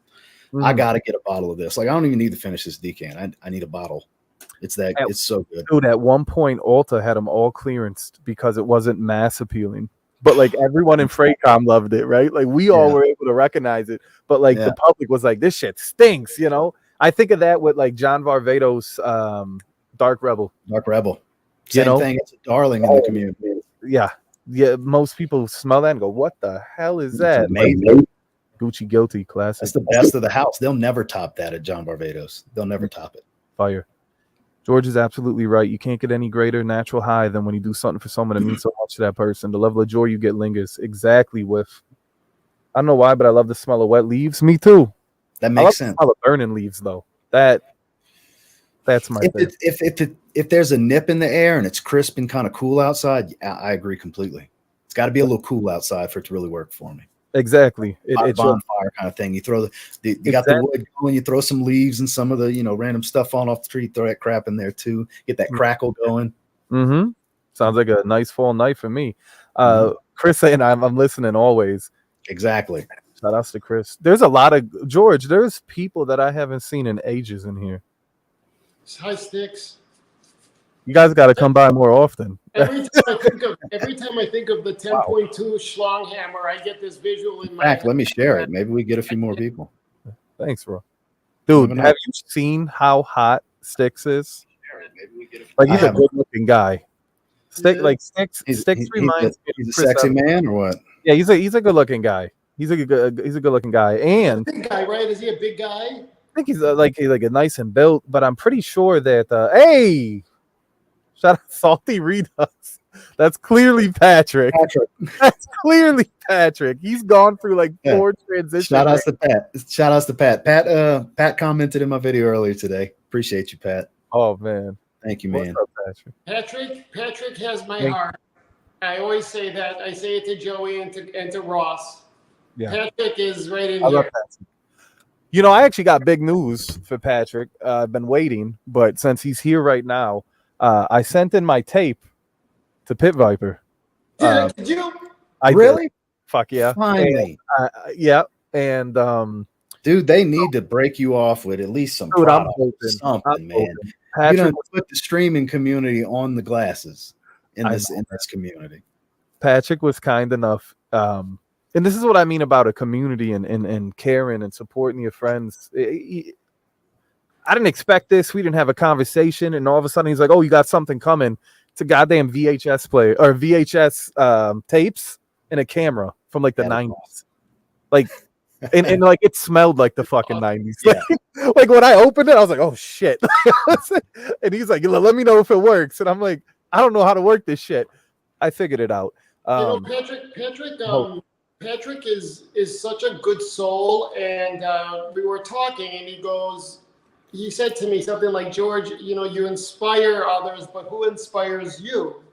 I gotta get a bottle of this. Like I don't even need to finish this decant. I need a bottle. It's so good. Dude, at one point, Ulta had them all clearanced because it wasn't mass appealing. But like everyone in Freightcom loved it, right? Like we all were able to recognize it. But like the public was like, this shit stinks, I think of that with like John Varvatos' Dark Rebel. Same thing. It's a darling in the community. Yeah. Most people smell that and go, "What the hell is that?" Amazing. Like, Gucci Guilty classic. That's the best of the house. They'll never top that at John Varvatos. They'll never top it. Fire. George is absolutely right. You can't get any greater natural high than when you do something for someone that means so much to that person. The level of joy you get lingers. Exactly. I don't know why, but I love the smell of wet leaves. Me too. That makes sense. I love burning leaves though. That's my thing. If there's a nip in the air and it's crisp and kind of cool outside, I agree completely. It's got to be a little cool outside for it to really work for me. Exactly. It's your, bonfire kind of thing. You throw you got exactly. the wood going, you throw some leaves and some of the random stuff falling off the tree, throw that crap in there too. Get that crackle going. Mm-hmm. Sounds like a nice fall night for me. Mhm. Chris saying I'm listening always. Exactly. Shout outs to Chris. There's a lot of George. There's people that I haven't seen in ages in here. Hi, Sticks. You guys got to come by more often. Every time I think of the 10.2 Schlonghammer, I get this visual in In my fact, head. let me share it. Maybe we get a few more people. Thanks, bro. Dude, Never know. have you seen how hot Sticks is? Maybe we get Like, he's I a good-looking guy. Yeah. Sticks he's reminds me he's of a Chris sexy Evans. man or what? Yeah, he's a good-looking guy. He's a good-looking guy, and Big guy, right? Is he a big guy? I think he's like a nice and built. But I'm pretty sure that hey, shout out Salty Redux. That's clearly Patrick. That's clearly Patrick. He's gone through like 4 transitions. Shout outs to Pat. Shout outs to Pat. Pat commented in my video earlier today. Appreciate you, Pat. Oh man, Thank you, man. What's up, Patrick? Patrick has my heart. I always say that. I say it to Joey and to Ross. Yeah. Patrick is right in I love here. Patrick. You know, I actually got big news for Patrick. I've been waiting, but since he's here right now, I sent in my tape to Pit Viper. Did you? I Really? did. Fuck yeah. Finally. And, yeah. And Dude, they need to break you off with at least some dude, product, I'm hoping, something, man. hoping. You Patrick, don't put the streaming community on the glasses in this community. Patrick was kind enough. And this is what I mean about a community and caring and supporting your friends. I didn't expect this. We didn't have a conversation, and all of a sudden he's like, "Oh, you got something coming." It's a goddamn VHS player or VHS tapes and a camera from like the 90s. Like, and like it smelled like the fucking 90s. Yeah. Like when I opened it, I was like, "Oh shit!" And he's like, "Let me know if it works." And I'm like, "I don't know how to work this shit." I figured it out. Patrick is such a good soul, and we were talking, and he said to me something like, "George, you inspire others, but who inspires you?"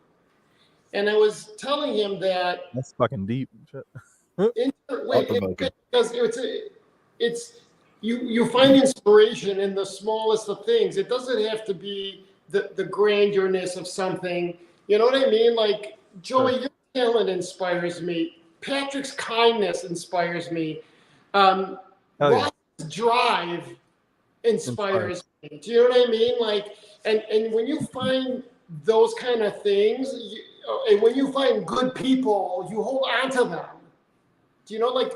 And I was telling him that That's fucking deep. because it's you find inspiration in the smallest of things. It doesn't have to be the grandiousness of something. You know what I mean? Like, Joey, your talent inspires me. Patrick's kindness inspires me. Ross's drive inspires me. Do you know what I mean? Like, and when you find those kind of things, and when you find good people, you hold on to them. Do you know, like,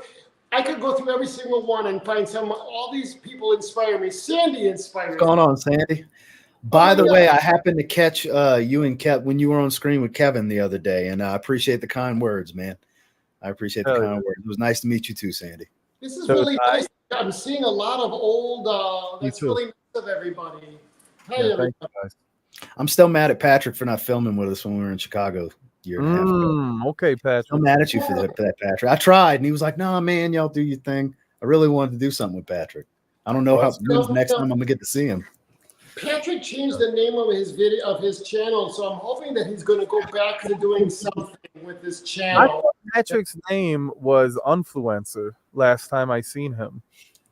I could go through every single one and find all these people inspire me. Sandy inspires me. What's going on, Sandy? By the way, I happened to catch you and Kev when you were on screen with Kevin the other day, and I appreciate the kind words, man. I appreciate the kind words. It was nice to meet you too, Sandy. This is really nice. I'm seeing a lot of old. That's really nice of everybody. Hi, everybody. I'm still mad at Patrick for not filming with us when we were in Chicago a year and a half ago. Okay, Patrick. I'm mad at you for that, Patrick. I tried, and he was like, "Nah, man, y'all do your thing." I really wanted to do something with Patrick. I don't know when's the next time I'm gonna get to see him. Patrick changed the name of his channel, so I'm hoping that he's going to go back to doing something with his channel. I thought Patrick's name was Influencer last time I seen him.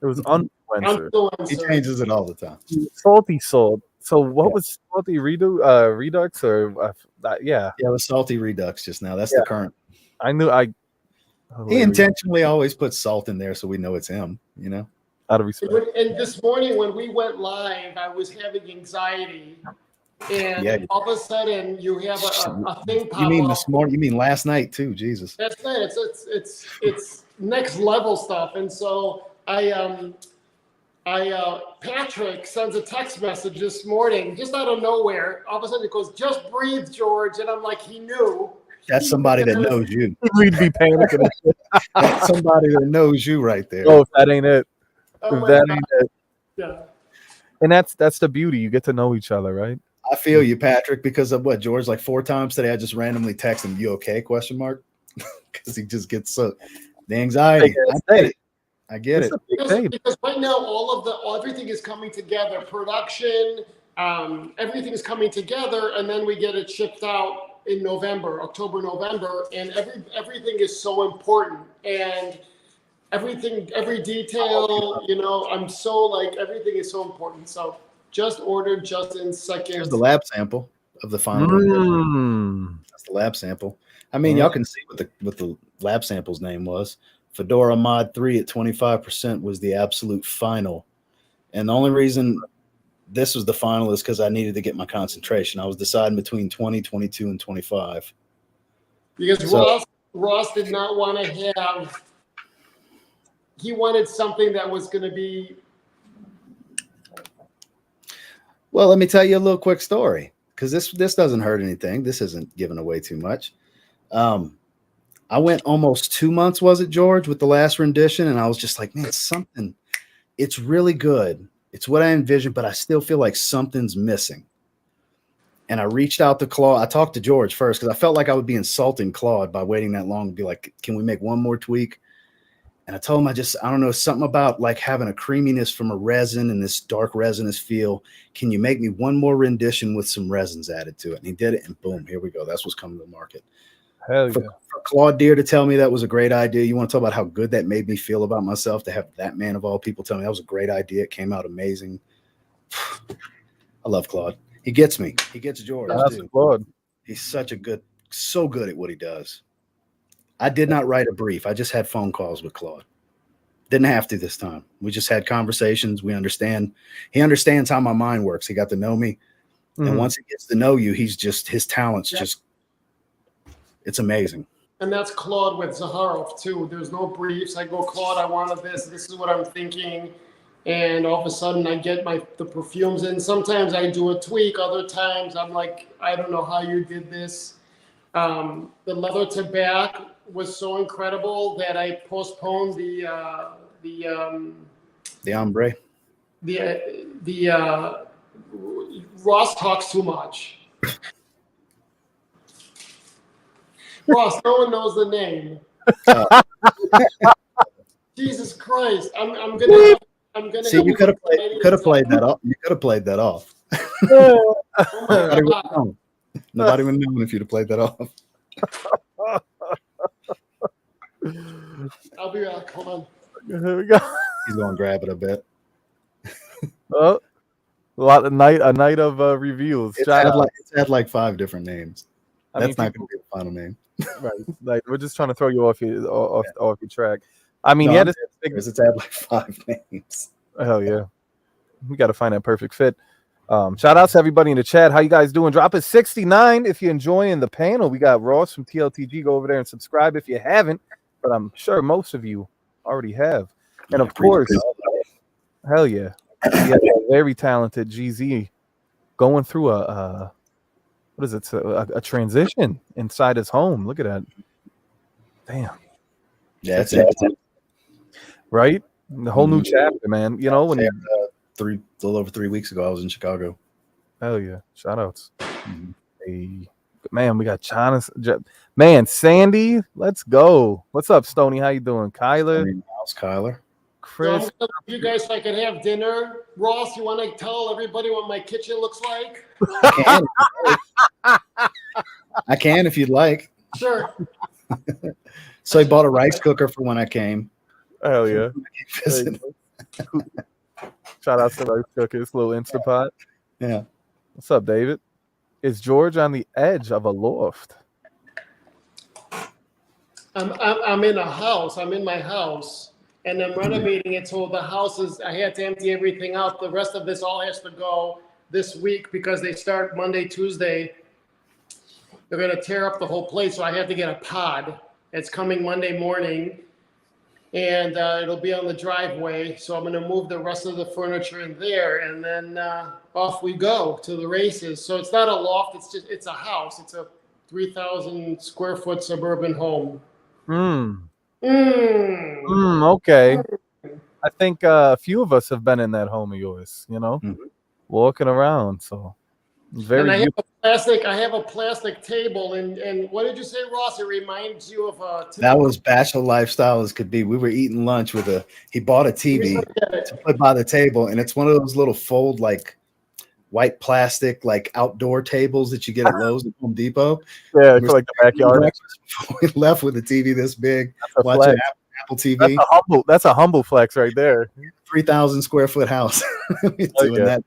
It was Influencer. He changes it all the time. Salty Soul. So what was Salty Redux or yeah? Yeah, it was Salty Redux just now. That's the current. I knew He intentionally always puts salt in there so we know it's him, Out of respect. And this morning when we went live, I was having anxiety, and all of a sudden you have a thing pop up. You mean this morning? You mean last night too? Jesus. That's right. It's next level stuff. And so Patrick sends a text message this morning, just out of nowhere. All of a sudden it goes, "Just breathe, George," and I'm like, he knew. That's somebody that knows you. We'd be panicking. That's somebody that knows you right there. Oh, if that ain't it. Ain't it. Yeah. And that's the beauty. You get to know each other, right? I feel you, Patrick, because of what, George? Like 4 times today, I just randomly text him, "You okay?" ? Because he just gets the anxiety. I get it. Because right now, everything is coming together. Production, everything is coming together, and then we get it shipped out in November, October, November, and everything is so important, and everything, every detail, you know, I'm so like, everything is so important. So just ordered just in Here's seconds. the lab sample of the final rendition. That's the lab sample. I mean, y'all can see what the lab sample's name was. Fedora Mod 3 at 25% was the absolute final. And the only reason this was the final is because I needed to get my concentration. I was deciding between 20, 22, and 25. Because Ross did not want to have, he wanted something that was going to be. Well, let me tell you a little quick story, because this doesn't hurt anything. This isn't giving away too much. I went almost 2 months, was it, George, with the last rendition, and I was just like, man, it's something. It's really good. It's what I envisioned, but I still feel like something's missing. And I reached out to Claude. I talked to George first because I felt like I would be insulting Claude by waiting that long to be like, can we make one more tweak? And I told him I don't know, something about like having a creaminess from a resin and this dark resinous feel. Can you make me one more rendition with some resins added to it? And he did it, and boom, here we go. That's what's coming to the market. Hell yeah. For Claude Deere to tell me that was a great idea. You want to talk about how good that made me feel about myself to have that man of all people tell me that was a great idea. It came out amazing. I love Claude. He gets me. He gets George too. Claude. He's so good at what he does. I did not write a brief. I just had phone calls with Claude. Didn't have to this time. We just had conversations. We understand. He understands how my mind works. He got to know me. And once he gets to know you, his talents just, it's amazing. And that's Claude with Zaharov too. There's no briefs. I go, Claude, I wanted this. This is what I'm thinking. And all of a sudden I get the perfumes in. Sometimes I do a tweak. Other times I'm like, I don't know how you did this. The leather to back was so incredible that I postponed the ombre. Ross talks too much. Ross, no one knows the name. Jesus Christ! I'm gonna. See, you could have played that off. You could have played that off. Nobody would know if you'd have played that off. I'll be back. Hold on. Here we go. He's going to grab it a bit. Oh, a night of reviews. It's had like 5 different names. That's not going to be the final name. Right. Like, we're just trying to throw you off your track. I mean, it's had like 5 names. Hell yeah. We got to find that perfect fit. Shout out to everybody in the chat. How you guys doing? Drop it 69 if you're enjoying the panel. We got Ross from TLTG. Go over there and subscribe if you haven't, but I'm sure most of you already have. And of course, hell yeah, we have a very talented GZ going through a transition inside his home. Look at that. Damn. Yeah, that's it. Right? The whole new chapter, man. You know, when a little over 3 weeks ago, I was in Chicago. Hell yeah. Shout outs. Hey, man, we got China. Man, Sandy, let's go. What's up, Stoney? How you doing? Kyler? How's Kyler? Chris? So you guys so I can have dinner. Ross, you want to tell everybody what my kitchen looks like? I can if you'd like. Sure. So he bought a rice cooker for when I came. Hell yeah. Shout out to Rice Cookers, little Instapot. Yeah. What's up, David? Is George on the edge of a loft? I'm in a house. I'm in my house, and I'm renovating it. So the house is. I had to empty everything out. The rest of this all has to go this week because they start Monday, Tuesday. They're gonna tear up the whole place. So I had to get a pod. It's coming Monday morning. And it'll be on the driveway. So I'm going to move the rest of the furniture in there, and then off we go to the races. So it's not a loft. It's a house. It's a 3,000 square foot suburban home. Okay. I think a few of us have been in that home of yours, walking around. So very. And I have a plastic table, and what did you say, Ross? It reminds you of a. That was bachelor lifestyle as could be. We were eating lunch he bought a TV to put by the table, and it's one of those little fold like white plastic like outdoor tables that you get at Lowe's and Home Depot. Yeah, for like the backyard. We left with a TV this big, That's a watching flex. Apple TV. That's a humble flex right there. 3,000 square foot house. Doing that.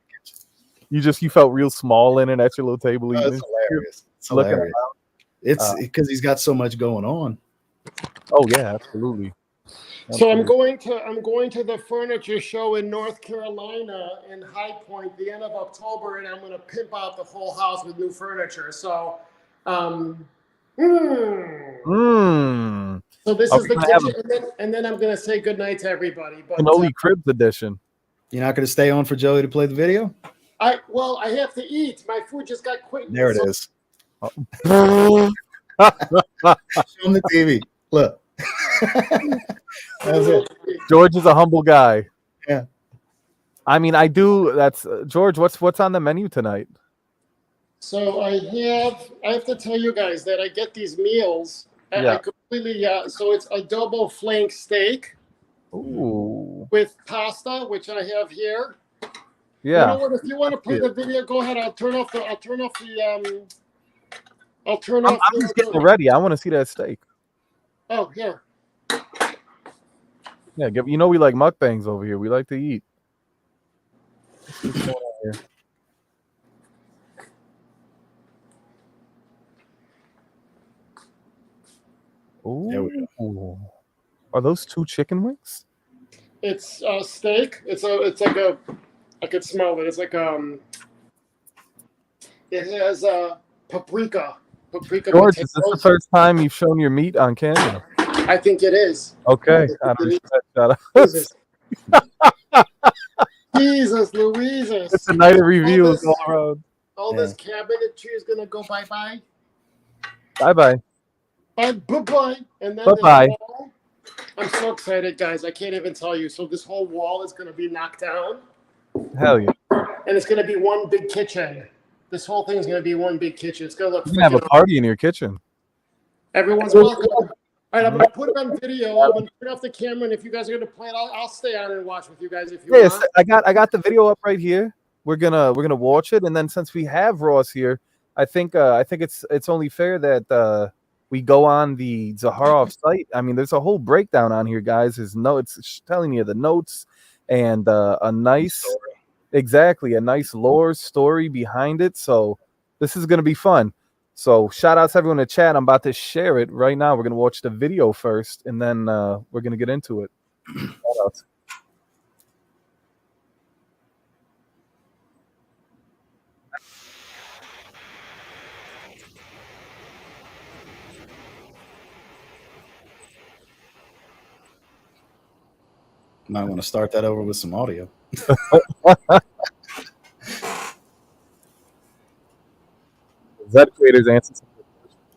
You felt real small in it at your little table. It's hilarious. It's hilarious. It's because he's got so much going on. Oh yeah, absolutely. So I'm going to the furniture show in North Carolina in High Point the end of October, and I'm going to pimp out the whole house with new furniture. So, So this is the kitchen, and then I'm going to say goodnight to everybody. But Cannoli Cribs edition. You're not going to stay on for Joey to play the video? I have to eat. My food just got quick. There it is. Show him the TV. Look. That's it. George is a humble guy. Yeah. I mean, I do. That's George. What's on the menu tonight? So I have to tell you guys that I get these meals. I completely so it's adobo flank steak. Ooh. With pasta, which I have here. Yeah. You know what? If you want to play the video, go ahead. I'm just getting it ready. I want to see that steak. Oh, here. Yeah, you know we like mukbangs over here. We like to eat. Ooh. There we go. Are those 2 chicken wings? It's steak. It's like a. I could smell it. It's like It has paprika. George, is this the first time you've shown your meat on camera? I think it is. Okay. Jesus Louises. It's a night of reviews all around. All this cabinetry is gonna go bye-bye. Bye-bye. Bye-bye. And then bye-bye. I'm so excited, guys. I can't even tell you. So this whole wall is gonna be knocked down. Hell yeah. And it's gonna be one big kitchen. This whole thing is gonna be one big kitchen. It's gonna look. You can have a party in your kitchen. Everyone's welcome. All right, I'm gonna put it on video. I'm gonna turn off the camera, and if you guys are gonna play it, I'll stay on and watch with you guys if you want. Yes, I got the video up right here. We're gonna watch it, and then since we have Ross here, I think it's only fair that we go on the Zaharoff site. I mean, there's a whole breakdown on here, guys. It's telling you the notes and a nice lore story behind it. So this is gonna be fun. So shout out to everyone in the chat. I'm about to share it right now. We're gonna watch the video first, and then we're gonna get into it. Shout out. Might want to start that over with some audio. ZedCreators answer.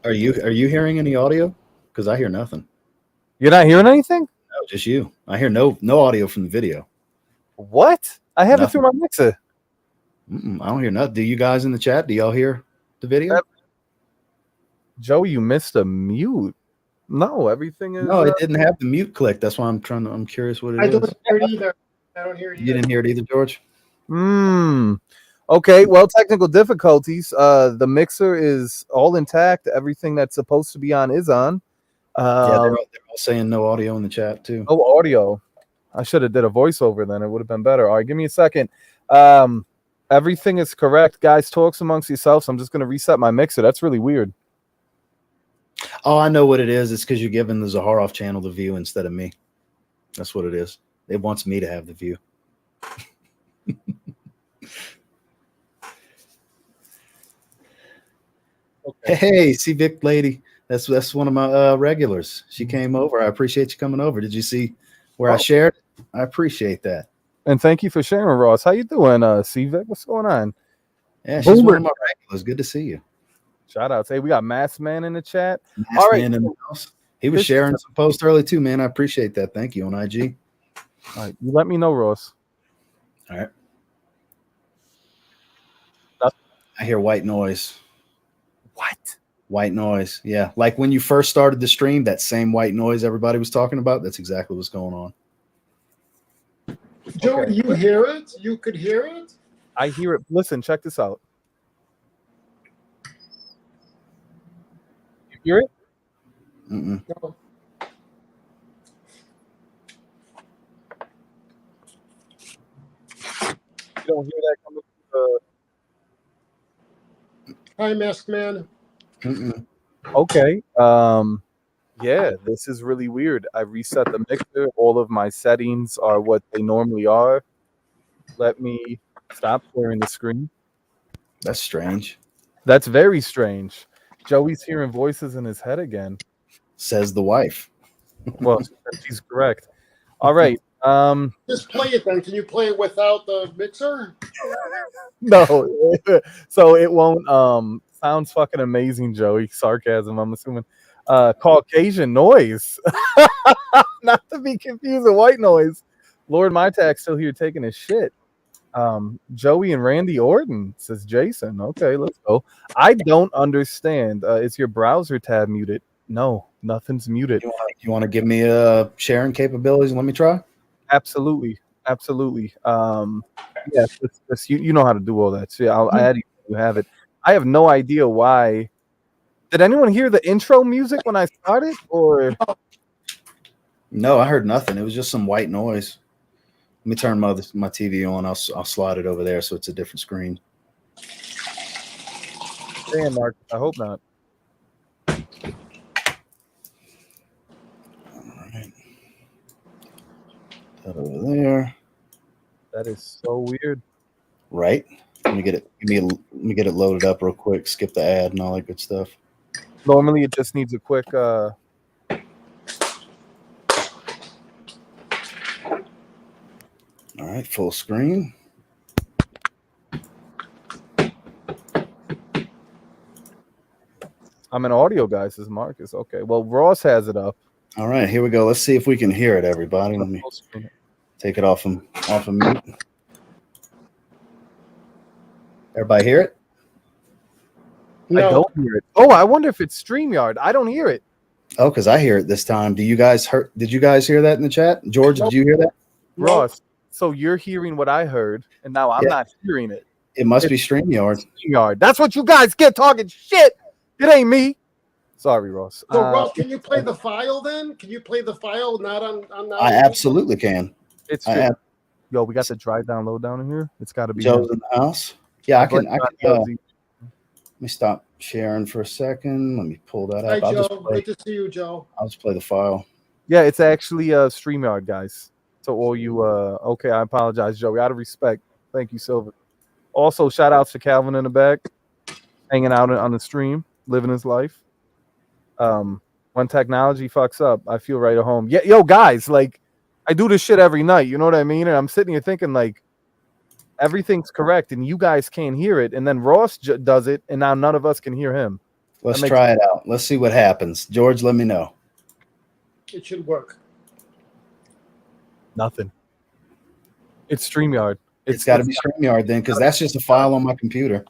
Are you hearing any audio? Because I hear nothing. You're not hearing anything? No, just you. I hear no audio from the video. What? I have Nothing. it through my mixer. I don't hear nothing. Do you guys in the chat? Do y'all hear the video? Joey, you missed a mute. No, everything is. No, it didn't have the mute click. That's why I'm curious what it is. I don't hear it either. I don't hear it either. You didn't hear it either, George? Okay, well, technical difficulties. The mixer is all intact. Everything that's supposed to be on is on. Yeah, they're all saying no audio in the chat too. No audio. I should have did a voiceover then. It would have been better. All right, give me a second. Everything is correct. Guys, talks amongst yourselves. I'm just going to reset my mixer. That's really weird. Oh, I know what it is. It's because you're giving the Zaharoff channel the view instead of me. That's what it is. It wants me to have the view. Okay. Hey, Civic lady. That's one of my regulars. She came over. I appreciate you coming over. Did you see where I shared? I appreciate that. And thank you for sharing, Ross. How you doing, Civic? What's going on? Yeah, she's one of my regulars. Good to see you. Shout out. Hey, we got Mass Man in the chat. Mass Man in the house. He was sharing some posts early too, man. I appreciate that. Thank you on IG. All right, you let me know, Ross. All right. I hear white noise. What? White noise. Yeah. Like when you first started the stream, that same white noise everybody was talking about. That's exactly what's going on. Joe, you hear it? You could hear it? I hear it. Listen, check this out. You hear it? Mm-mm. No. You don't hear that coming through Hi, Mask Man. Mm-mm. Okay. Yeah, this is really weird. I reset the mixer. All of my settings are what they normally are. Let me stop sharing the screen. That's strange. That's very strange. Joey's hearing voices in his head again. Says the wife. Well, she's correct. All right. Just play it then. Can you play it without the mixer? No. So it won't sounds fucking amazing, Joey. Sarcasm, I'm assuming. Caucasian noise. Not to be confused with white noise. Lord Mytack's still here taking his shit. Joey and Randy Orton, says Jason. Okay, let's go. I don't understand. Is your browser tab muted? No, nothing's muted. You want to give me sharing capabilities and let me try? Absolutely. Yeah, you know how to do all that. So yeah, I'll add you have it. I have no idea why. Did anyone hear the intro music when I started? Or No, I heard nothing. It was just some white noise. Let me turn my TV on. I'll slide it over there so it's a different screen. damn, Mark, I hope not. All right. That over there. That is so weird. Right. Let me get it. Let me get it loaded up real quick. Skip the ad and all that good stuff. Normally, it just needs a quick. All right, full screen. I'm an audio guy, says Marcus. Okay, well, Ross has it up. All right, here we go. Let's see if we can hear it, everybody. Let me take it off of mute. Everybody hear it? No. I don't hear it. Oh, I wonder if it's StreamYard. I don't hear it. Oh, because I hear it this time. Did you guys hear that in the chat? George, Nope. did you hear that? Ross, so you're hearing what I heard, and now I'm not hearing it. It must be StreamYard. StreamYard. That's what you guys get talking shit. It ain't me. Sorry, Ross. So, Ross, can you play the file then? Can you play the file not on I absolutely can. It's I yo, we got the dry download down in here. It's got to be Joe's in the house. Yeah, I can. Josie. Let me stop sharing for a second. Let me pull that Hi, up. Joe. Good to see you, Joe. I'll just play the file. Yeah, it's actually StreamYard, guys. So all you okay, I apologize, Joey. Out of respect. Thank you, Silver. Also, shout outs to Calvin in the back, hanging out on the stream, living his life. When technology fucks up, I feel right at home. Yeah, yo, guys, like I do this shit every night, you know what I mean? And I'm sitting here thinking like everything's correct and you guys can't hear it, and then Ross does it, and now none of us can hear him. Let's try it out. Let's see what happens. George, let me know. It should work. Nothing. It's StreamYard. It's got to be StreamYard then, because that's just a file on my computer.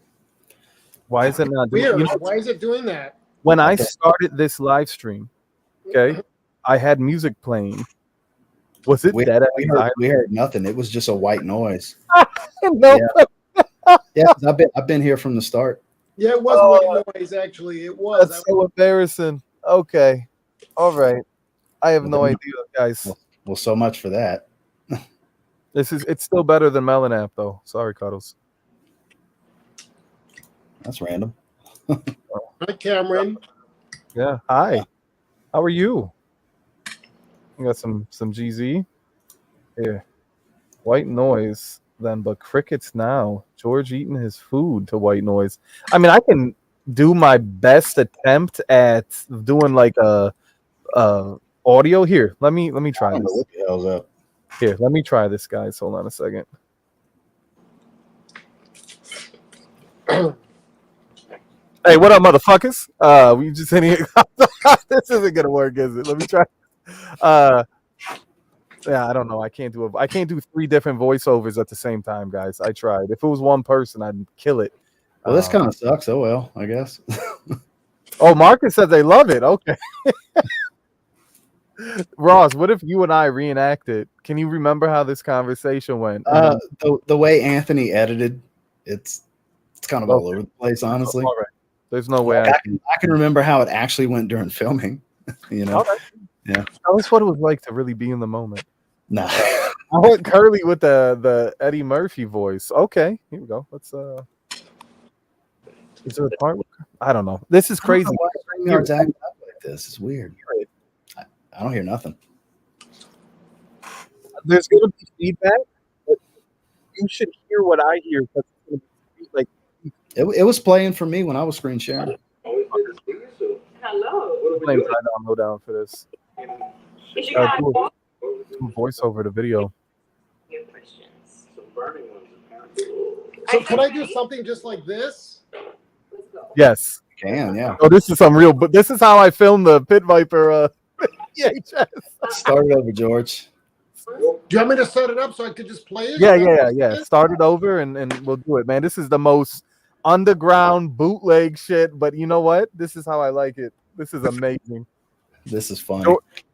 Why is it not doing Weird. you know, Why is it doing that? when I started this live stream, okay, I had music playing. Was it dead? We heard nothing. It was just a white noise. No. Yeah, I've been here from the start. Yeah, it was white noise, actually. It was. That's so embarrassing. Okay. All right. I have no idea, guys. Well, so much for that. It's still better than Melon app, though. Sorry, Cuddles. That's random. Hi, Cameron. Yeah. Hi. How are you? You got some GZ? Here. White noise then, but crickets now. George eating his food to white noise. I mean, I can do my best attempt at doing like a audio here. Let me try this. What the hell's up? Here, let me try this, guys. Hold on a second. Hey, what up, motherfuckers? We just in here. This isn't gonna work, is it? Let me try. Yeah, I don't know. I can't do 3 different voiceovers at the same time, guys. I tried. If it was one person, I'd kill it. Well, this kind of sucks. Oh well, I guess. Oh, Marcus says they love it. Okay. Ross, what if you and I reenact it? Can you remember how this conversation went? The way Anthony edited it's kind of all over the place, honestly. All right. There's no way I can remember how it actually went during filming. You know, All right. Yeah. Tell us what it was like to really be in the moment. nah. I went Curly with the Eddie Murphy voice. Okay, here we go. Let's Is there a part? I don't know. This is crazy. StreamYard's acting up like this. It's weird. I don't hear nothing. There's gonna be feedback, but you should hear what I hear. Because it's gonna be like It was playing for me when I was screen sharing. Hello. I download down for this. Is your cat off? Do voiceover the video. Your questions. So could I do something just like this? Let's go. Yes. Can, yeah. Oh, this is some real. But this is how I filmed the Pit Viper. VHS. Start it over, George. Do you want me to set it up so I could just play it? Yeah. Start it over and we'll do it, man. This is the most underground bootleg shit, but you know what? This is how I like it. This is amazing. This is funny.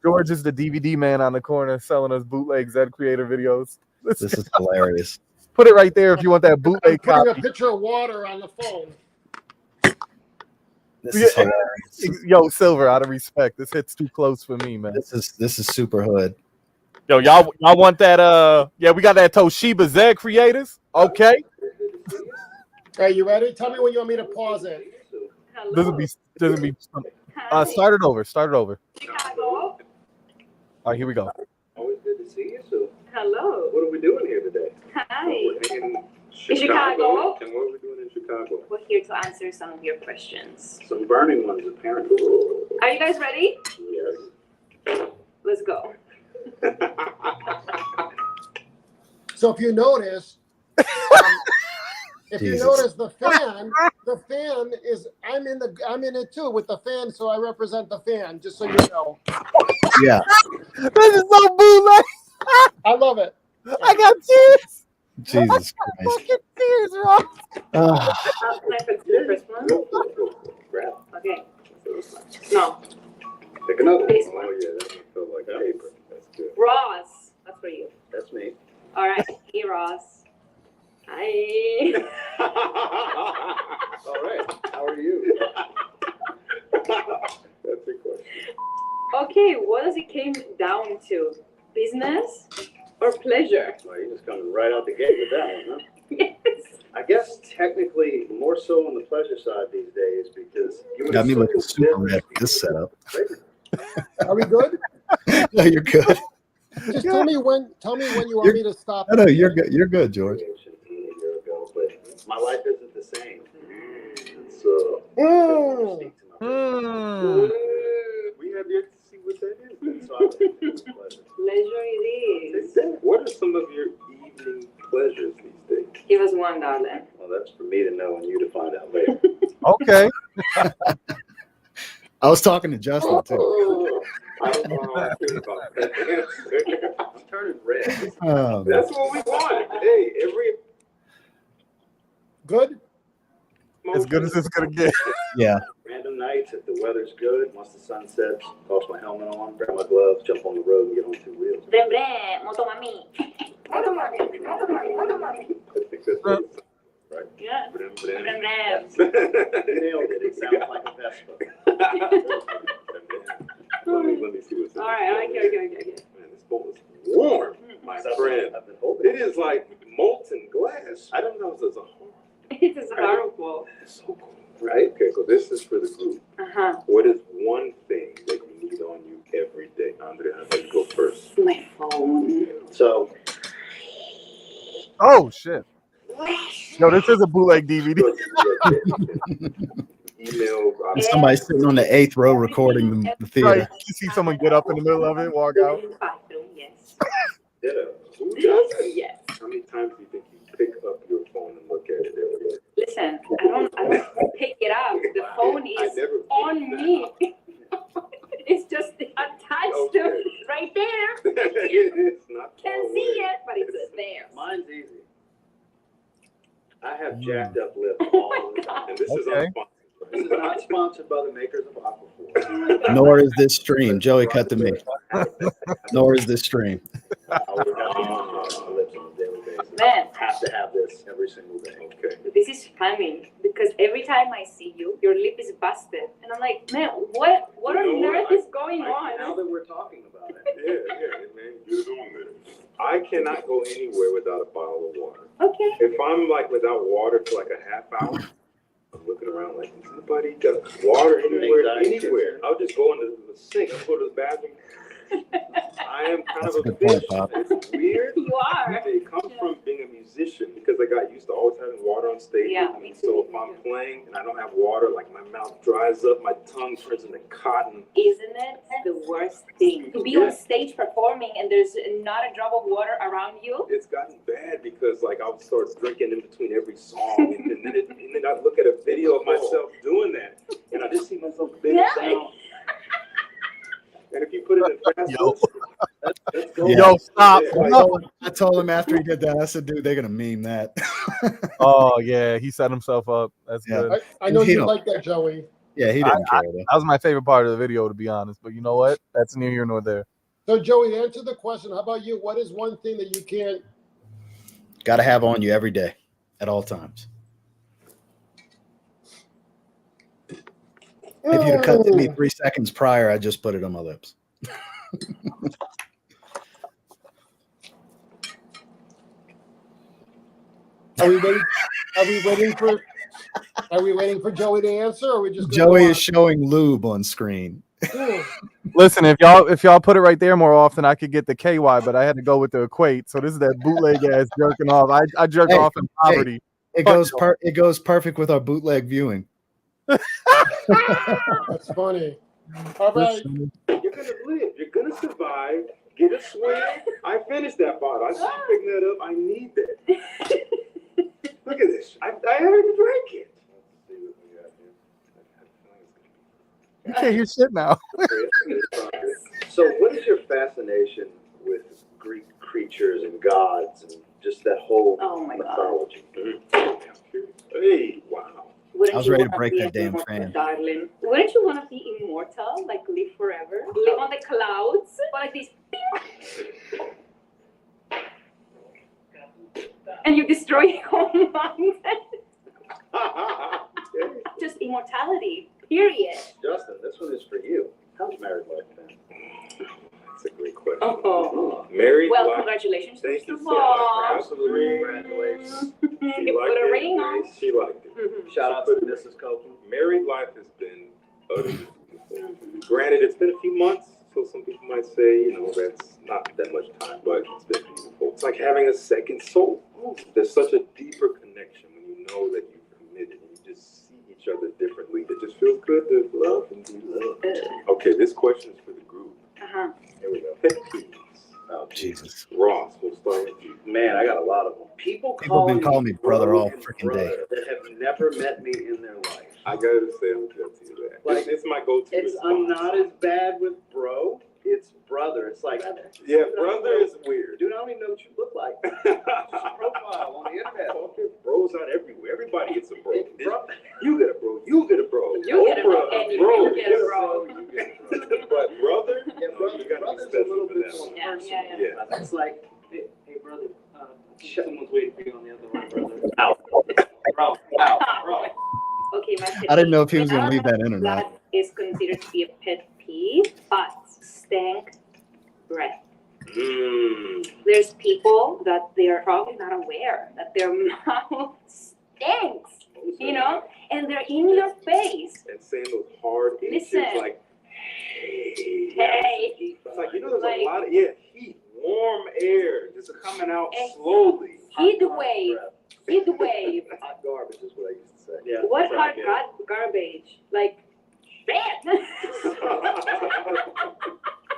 George is the DVD man on the corner selling us bootleg ZedCreator videos. This is hilarious. Put it right there if you want that bootleg Putting copy. a picture of water on the phone. This is hilarious. Yo, Silver, out of respect, this hits too close for me, man. This is super hood. Yo, y'all want that? Yeah, we got that Toshiba ZedCreators. Okay, Are you ready? Tell me when you want me to pause it. Hello. doesn't be. Hi. Start it over. Chicago. All right, here we go. Always good to see you. So, Hello. what are we doing here today? Hi. We're in Chicago. And what are we doing in Chicago? We're here to answer some of your questions. Some burning ones, apparently. Are you guys ready? Yes. Let's go. So if you notice, Jesus. the fan is I'm in it too with the fan, so I represent the fan. Just so you know, Yeah. This is so bootleg. I love it. I got tears. Jesus Christ. Fucking tears, Rob. Ah, Can I put the first one? Grab. Okay. No. Pick another one. This one. Oh, yeah, that one felt like paper. That's good. Ross. That's for you. That's me. All right. Hey, Ross. Hi. All right. How are you? That's a question. Okay. What does it came down to? Business or pleasure? Well, you just coming right out the gate with that one, huh? Yes. I guess technically more so on the pleasure side these days because you got me looking super red with this setup. Are we good? No, you're good. Just tell me when you want me to stop. No, you're good. You're good, George. A year ago, but my life isn't the same. So we have yet to see what that is. So Pleasure it is. what are some of your evening pleasures these days? Give us one, darling. Well, that's for me to know and you to find out later. Okay. I was talking to Justin too. I don't know how I feel about that. I'm turning red. Oh, That's what we want. Hey, every Good. As good as it's gonna get. yeah. random nights, if the weather's good, once the sun sets, toss my helmet on, grab my gloves, jump on the road, and get on two wheels. Moto mami. I think that's what it's right. Yeah. Brim, Brim, brim. brim. Nailed it. It sounds like a Vespa. Let me see what's in All right. Okay. Man, this bowl is warm, my friend. I've been hoping. It is like molten glass. I don't know if there's a hole. It is horrible. It's so cool. Right? Okay, so this is for the group. Uh-huh. What is one thing that you need on you every day? Andre, I'd like to go first. My phone. So, Oh shit. No, this is a bootleg DVD. Email. And somebody's sitting on the 8th row recording the Right. theater. You see someone get up in the middle of it, walk out. Bathroom, yes. Ditto. Who Yes. does that? How many times do you think you pick up your phone and look at it every day? Listen, I don't pick it up. The phone I is never on me. It's just attached to Okay. right there. It's not far Can't away. see it, but it's there. mine's easy. I have jacked up lips all the time. And this is Okay. unsponsored. This is not sponsored by the makers of Aquaphor. Nor is this stream. Joey cut to me. Nor is this stream. I would have to use my lips on a daily basis. Man. Have to have this every single day. Okay. is funny because every time I see you, your lip is busted, and I'm like, man, what on earth is going on? Now that we're talking about it. Yeah, man, you're doing this. I cannot go anywhere without a bottle of water. Okay. If I'm like without water for like a half hour, I'm looking around like, is anybody got water anywhere? I'll just go into the sink, I'll go to the bathroom. I am kind That's of a a good point, fish. Pop. It's weird. You are. It comes from being a musician because I got used to always having water on stage. Yeah, with me me. too. So if I'm playing and I don't have water, like my mouth dries up, my tongue turns into cotton. Isn't it the worst thing to be on stage performing and there's not a drop of water around you? It's gotten bad because like I'll start drinking in between every song, and then I look at a video of myself doing that, and I just see myself big down. And if you put it in fast motion, let's go. Yo, stop. Yeah. No. I told him after he did that, I said, dude, they're gonna meme that. Oh yeah, he set himself up. That's Yeah. good. I know He you don't- like that, Joey. Yeah, he didn't care though. That was my favorite part of the video, to be honest. But you know what? That's neither here nor there. So, Joey, to answer the question, how about you? What is one thing that you can't? Gotta have on you every day, at all times. If you'd have cut to me 3 seconds prior, I'd just put it on my lips. Are we waiting? Are we waiting for? Are we waiting for Joey to answer, or are we just? gonna Joey go is showing lube on screen. on? Listen, if y'all put it right there more often, I could get the KY, but I had to go with the equate. So this is that bootleg ass jerking off. I jerk Hey, off in poverty. It Fuck goes no. it goes perfect with our bootleg viewing. That's funny. All right. You're gonna live. You're gonna survive. Get a swing. I finished that bottle. I stopped picking that up. I need that. Look at this. I haven't even drank it. You can't hear shit now. So, what is your fascination with Greek creatures and gods and just that whole Oh my God. mythology? Hey, wow. Wouldn't I was you ready to wanna break be that damn immortal, fan. darling? Wouldn't you want to be immortal, like live forever, live on the clouds, or like this? And you destroy your whole mountain. Just immortality, period. Justin, this one is for you. How's married life been? That's a great question. Oh. Married Well, life. congratulations. Thank you first so of all. much. Absolutely. Congratulations. You put a ring on. She liked it. Mhm. Shout out to Mrs. Copeland. Married life has been utterly beautiful. Granted, it's been a few months, so some people might say, you know, that's not that much time, but it's been beautiful. It's like having a second soul. There's such a deeper connection when you know that you've committed and you just see each other differently. It just feels good to love and be loved. Okay, this question is for the group. Uh-huh. Here we go. Pet peeves. Oh, Jesus. Ross, we'll start with you. Man, I got a lot of them. People been calling me brother all and freaking day. brother that have never met me in their life. I gotta say, I'm guilty of that. Like, It's my go-to I'm response. not as bad with bro. It's brother. It's like, Yeah, brother is weird. dude, I don't even know what you look like. Just a profile on the internet. Bros out everywhere. Everybody gets a bro. Bro. You get a bro. You get a bro. You get a bro, Oprah, and you get a bro. But brother, Yeah, no, you gotta be brother's a special little for bit that more one. Yeah, personal. yeah, yeah. Yeah. It's like, Hey, brother, someone's waiting for you on the other line, brother. ow. Bro, Okay, my pet I didn't know if he peeve. was gonna And I leave don't that in or know if not. That is considered to be a pet peeve, but stank breath. There's people that they are probably not aware that their mouth stinks, you know, and they're in your face. And saying those hard H's Listen. like, hey. Hey, It's like, you know, there's Like- a lot of, heat, warm air just coming out Hey. slowly. heat wave, heat wave. Hot garbage is what I used to say. Yeah. What it's hot like, garbage? Like, shit.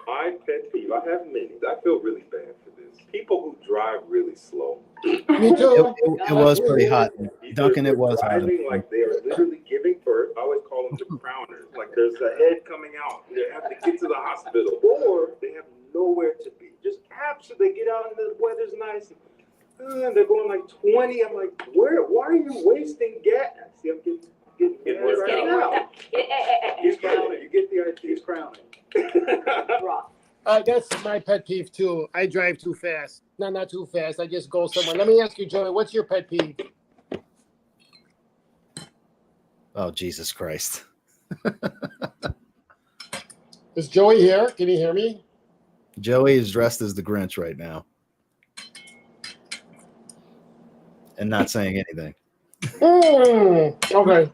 My pet peeve, I have many. I feel really bad for this. People who drive really slow. Me It, too. it was pretty hot. Either Duncan, they're it was hot. driving like they are literally giving birth. I always call them the crowners. Like there's a head coming out. They have to get to the hospital, or they have nowhere to be. Just absolutely, they get out and the weather's nice. And they're going like 20. I'm like, where? Why are you wasting gas? See, I'm getting It's worked getting out. worked out. He's crowning. You get the idea. He's crowning. Raw. That's my pet peeve too. I drive too fast. No, not too fast. I just go somewhere. Let me ask you, Joey, what's your pet peeve? Oh, Jesus Christ. Is Joey here? Can you hear me? Joey is dressed as the Grinch right now. And not saying anything. Okay.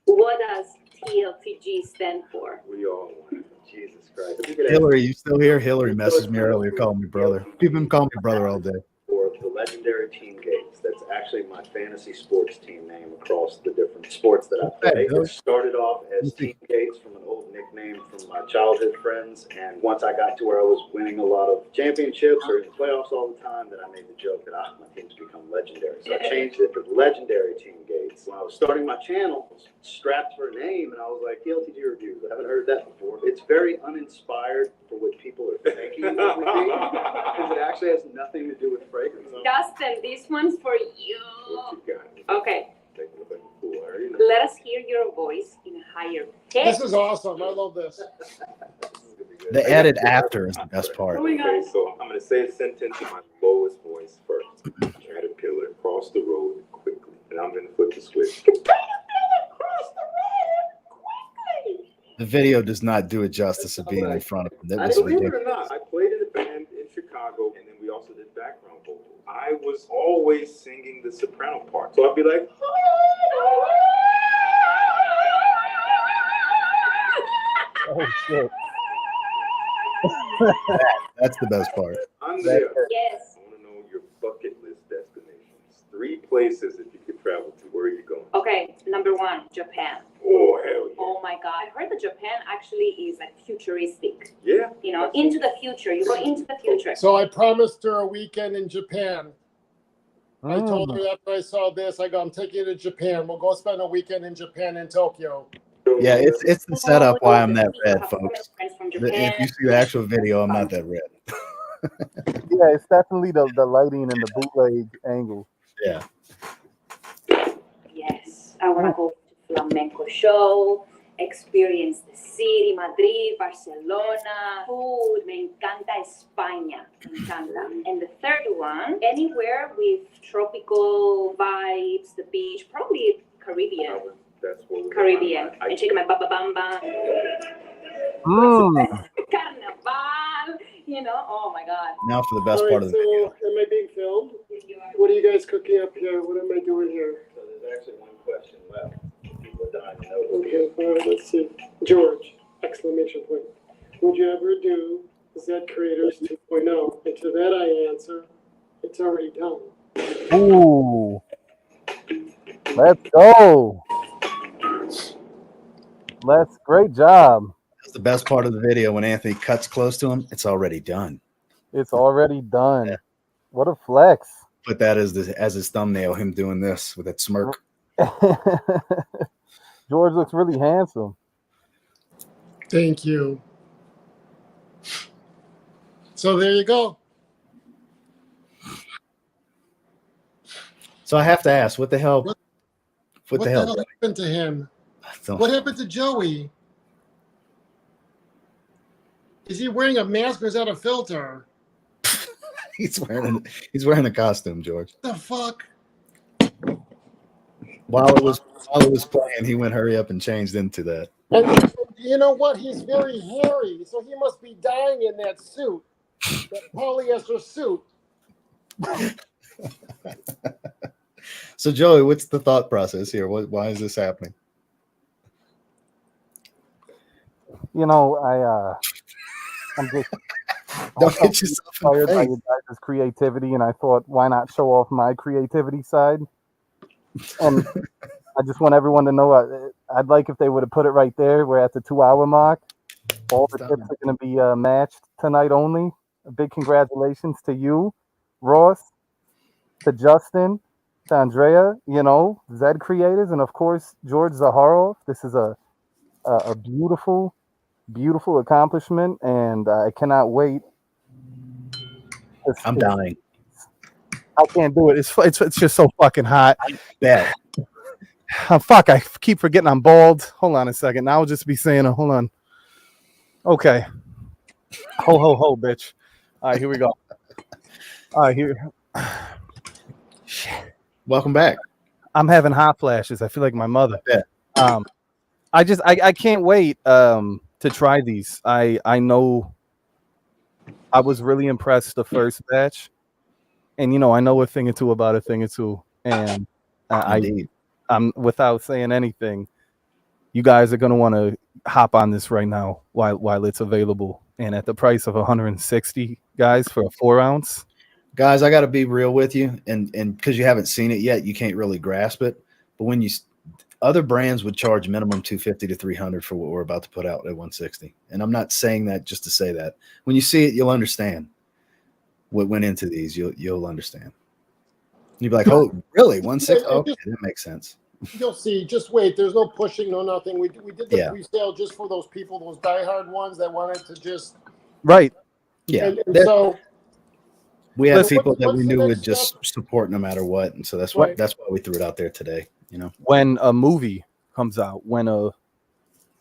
What does TLTG stand for? We all want it. Jesus Christ. If you could ask Hillary, you still here? Hillary messaged me earlier, calling me brother. You've been calling me brother all day. for the legendary Team Gates. That's actually my fantasy sports team name across the different sports that I play. It started off as Team Gates from an old nickname from my childhood friends, and once I got to where I was winning a lot of championships or in playoffs all the time, then I made the joke that my team's become legendary. So I changed it to Legendary Team Gates. When I was starting my channel, I was strapped for a name, and I was like, TLTG Reviews. I haven't heard that before. It's very uninspired for what people are thinking it would be, because it actually has nothing to do with fragrance. Dustin, this one's for you. What you got? Okay, Take a look at the pool area. let us hear your voice in a higher pitch. This is awesome. I love this. The edit after is the best part. Oh my God. Okay, so I'm going to say a sentence in my lowest voice first. Caterpillar crossed the road quickly, and I'm going to flip the switch. The video does not do it justice of being in front of him. That was Believe it ridiculous. or not, I played in a band in Chicago, and then we also did background vocal. I was always singing the soprano part, so I'd be like, Oh shit. That's the best part. I'm there. Yes. I want to know your bucket list destinations. 3 places if you could travel to. Where are you going? Okay, number 1, Japan. Oh, hell yeah. Oh my God. I heard that Japan actually is like futuristic. Yeah. You know, into the future. You go into the future. So I promised her a weekend in Japan. I told Mm. her after I saw this, I go, I'm taking you to Japan. We'll go spend a weekend in Japan in Tokyo. Yeah, it's the setup why I'm that red, Have so folks. many friends from If Japan. you see the actual video, I'm not that red. Yeah, it's definitely the lighting and the bootleg angle. Yeah. Yes, I want to go to flamenco show, experience the city, Madrid, Barcelona, food. Me encanta España, me encanta. And the third one, anywhere with tropical vibes, the beach, probably Caribbean. That's what Caribbean. And check my baba bamba. Mm. Carnaval, you know, oh my God. Now for the best All part right, of the video. so am I being filmed? What are you guys cooking up here? What am I doing here? So there's actually one question left. People are dying to know. Okay, all right, let's see. George, exclamation point. Would you ever do ZedCreators 2.0? And to that I answer, it's already done. Ooh. Let's go. Great job. That's the best part of the video when Anthony cuts close to him. It's already done. It's already done. Yeah. What a flex. Put that as his thumbnail, him doing this with that smirk. George looks really handsome. Thank you. So there you go. So I have to ask, what the hell? What the hell? happened to him? So- What happened to Joey? Is he wearing a mask or is that a filter? he's wearing a costume, George. What the fuck? While it was playing, he went hurry up and changed into that. And you know what? He's very hairy, so he must be dying in that suit, that polyester suit. So Joey, what's the thought process here? Why is this happening? You know, I'm just Don't get yourself inspired by in your guys' creativity, and I thought, why not show off my creativity side? And I just want everyone to know I'd like if they would have put it right there. We're at the 2-hour mark. All the tips are going to be matched tonight only. A big congratulations to you, Ross, to Justin, to Andrea, ZedCreators, and of course, George Zaharoff. This is a beautiful, beautiful accomplishment, and I cannot wait. I'm dying. I can't do it. It's just so fucking hot. Yeah. Fuck, I keep forgetting I'm bald. Hold on a second. Now I'll just be saying, hold on. Okay. Ho, bitch. All right, here we go. All right, here. Welcome back. I'm having hot flashes. I feel like my mother. Yeah. I can't wait to try these. I know I was really impressed the first batch, and I know a thing or two about a thing or two, and Indeed. I'm without saying anything, you guys are gonna want to hop on this right now while it's available, and at the price of 160, guys, for a 4-ounce. Guys, I got to be real with you, and because you haven't seen it yet, you can't really grasp it. But when other brands would charge minimum 250 to 300 for what we're about to put out at 160, and I'm not saying that just to say that. When you see it, you'll understand what went into these. You'll understand. You'll be like, "Oh, really? 160? Okay, that makes sense." You'll see. Just wait. There's no pushing, no nothing. We did the Yeah. pre-sale just for those people, those diehard ones that wanted to just. Right. Yeah. And so We had What's- people that what's we the knew next would just step? support no matter what, and so that's Right. why we threw it out there today. When a movie comes out, when a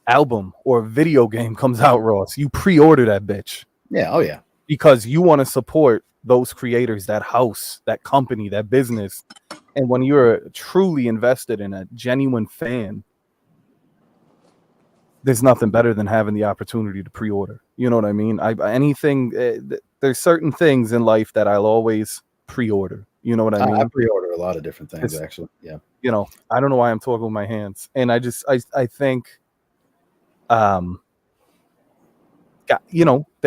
album or a video game comes out, Ross, you pre-order that bitch. Yeah. Oh yeah. Because you want to support those creators, that house, that company, that business. And when you're truly invested in a genuine fan, there's nothing better than having the opportunity to pre-order. You know what I mean? There's certain things in life that I'll always pre-order. You know what I mean? I pre-order a lot of different things, actually. Yeah. I don't know why I'm talking with my hands. And I think, they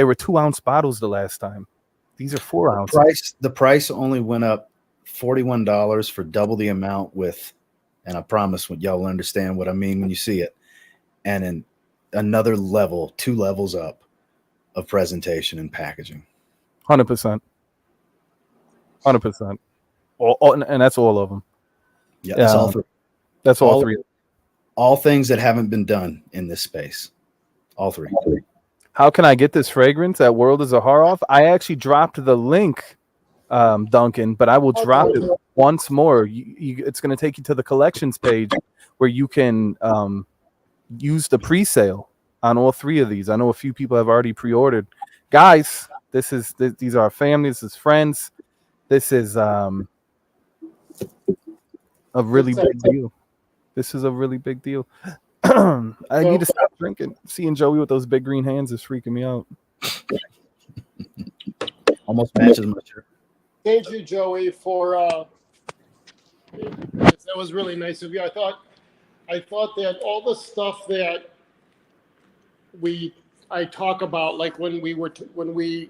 were 2-ounce bottles the last time. These are 4 ounces. The price only went up $41 for double the amount and I promise y'all will understand what I mean when you see it. And in another level, 2 levels up of presentation and packaging. 100%. 100%. And that's all of them. Yeah, that's all 3. That's all 3. All things that haven't been done in this space. All 3. How can I get this fragrance at World is a Horror? I actually dropped the link, Duncan, but I will drop it once more. It's going to take you to the collections page where you can use the pre-sale on all 3 of these. I know a few people have already pre-ordered. Guys, these are family. This is friends. This is a really big deal. This is a really big deal. I need to stop drinking. Seeing Joey with those big green hands is freaking me out. Almost matches my shirt. Thank you, Joey, for that was really nice of you. I thought that all the stuff that I talk about, like when we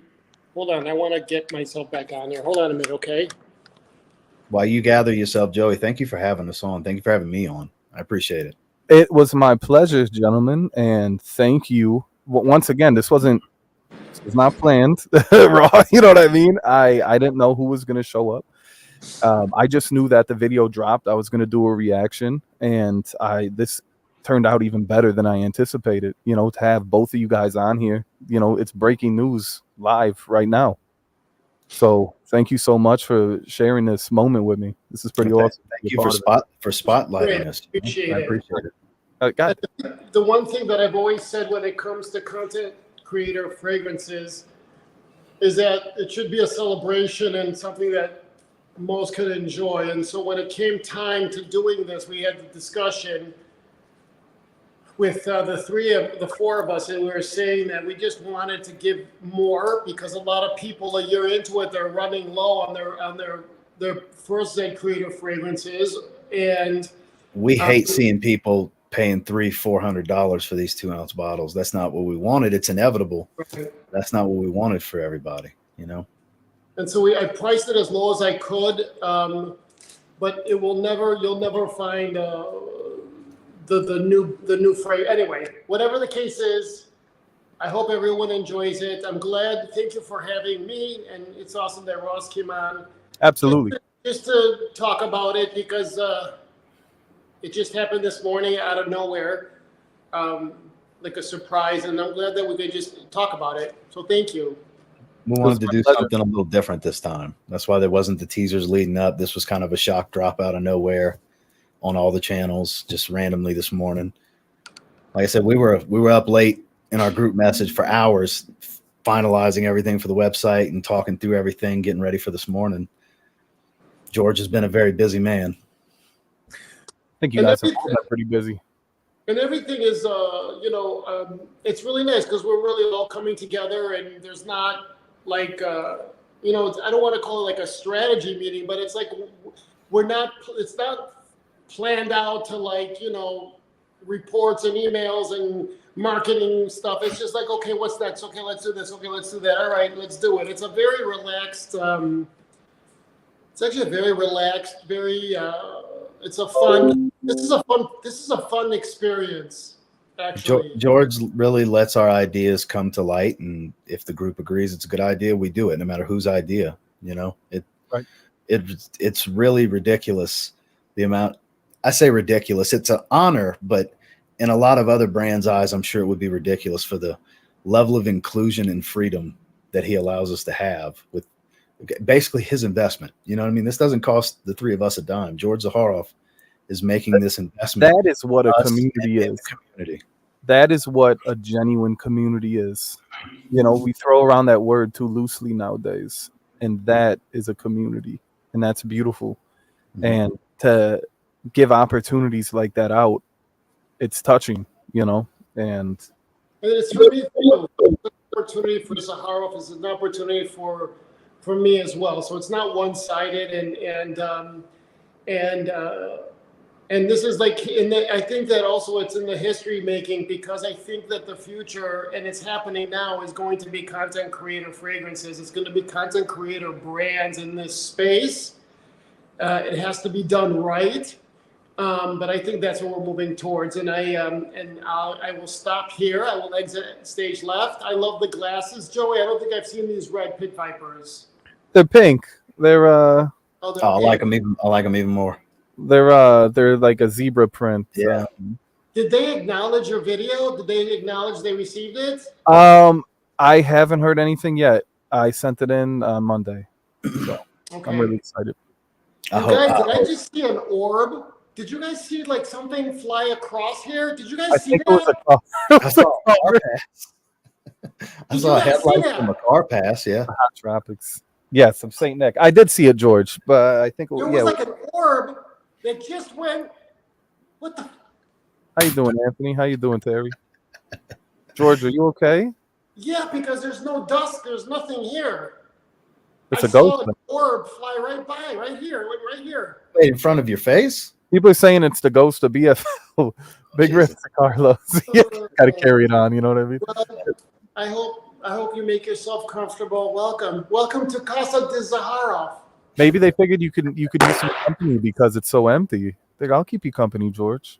hold on, I want to get myself back on here. Hold on a minute, okay? While you gather yourself, Joey, thank you for having us on. Thank you for having me on. I appreciate it. It was my pleasure, gentlemen, and thank you. Once again, this was not planned. Raw, you know what I mean? I didn't know who was going to show up. I just knew that the video dropped. I was going to do a reaction, and this turned out even better than I anticipated. To have both of you guys on here. It's breaking news live right now. So thank you so much for sharing this moment with me. This is pretty awesome. Thank you for spotlighting us. Appreciate I appreciate it. The one thing that I've always said when it comes to content creator fragrances is that it should be a celebration and something that most could enjoy. And so when it came time to doing this, we had the discussion with the 4 of us, and we were saying that we just wanted to give more because a lot of people, a year into it, they're running low on their first ZedCreator fragrances, and we hate seeing people paying $300-400 for these 2-ounce bottles. That's not what we wanted. It's inevitable. Right. That's not what we wanted for everybody, And so I priced it as low as I could, but you'll never find the new fragrance. Anyway, whatever the case is, I hope everyone enjoys it. I'm glad. Thank you for having me, and it's awesome that Ross came on. Absolutely. Just to talk about it because it just happened this morning out of nowhere, like a surprise, and I'm glad that we could just talk about it. So thank you. We wanted to do something a little different this time. That's why there wasn't the teasers leading up. This was kind of a shock drop out of nowhere on all the channels, just randomly this morning. Like I said, we were up late in our group message for hours, finalizing everything for the website and talking through everything, getting ready for this morning. George has been a very busy man. think you And guys have everything- all been pretty busy. And everything is, it's really nice because we're really all coming together, and there's not like, I don't want to call it like a strategy meeting, but it's like it's not planned out to like, reports and emails and marketing stuff. It's just like, okay, what's next? Okay, let's do this. Okay, let's do that. All right, let's do it. It's a very relaxed, it's actually a very relaxed, this is a fun experience, actually. George really lets our ideas come to light, and if the group agrees it's a good idea, we do it, no matter whose idea. Right. It's really ridiculous the amount. I say ridiculous. It's an honor, but in a lot of other brands' eyes, I'm sure it would be ridiculous for the level of inclusion and freedom that he allows us to have with basically his investment. You know what I mean? This doesn't cost the three of us a dime. George Zaharoff is making this investment. That is what a community is. That is what a genuine community is. We throw around that word too loosely nowadays, and that is a community, and that's beautiful. Mm-hmm. And to give opportunities like that out, it's touching, and it's for me too. It's an opportunity for Zaharoff. It's an opportunity for me as well. So it's not one-sided, and this is like I think that also it's in the history making, because I think that the future, and it's happening now, is going to be content creator fragrances. It's going to be content creator brands in this space. It has to be done right. But I think that's what we're moving towards, and I will stop here. I will exit stage left. I love the glasses, Joey. I don't think I've seen these red pit vipers. they're pink. They're Oh, I like them even more. they're like a zebra print. Yeah. Did they acknowledge your video? Did they acknowledge they received it? I haven't heard anything yet. I sent it in on Monday, so Okay. I'm really excited. Did I just see an orb? Did you guys see like something fly across here? Did you guys see think that? I saw a car pass. I saw a headlight from a car pass. Yeah. Hot Tropics. Yes, of St. Nick. I did see it, George, but I think There was like an orb that just went. What the? How you doing, Anthony? How you doing, Terry? George, are you okay? Yeah, because there's no dust. There's nothing here. It's I a ghost. saw an orb fly right by, right here, right here. Wait, in front of your face? People are saying it's the ghost of BFL. Big risk to Carlos. Yeah, gotta carry it on. You know what I mean? Well, I hope you make yourself comfortable. Welcome to Casa de Zaharoff. Maybe they figured you could use some company because it's so empty. Think I'll keep you company, George.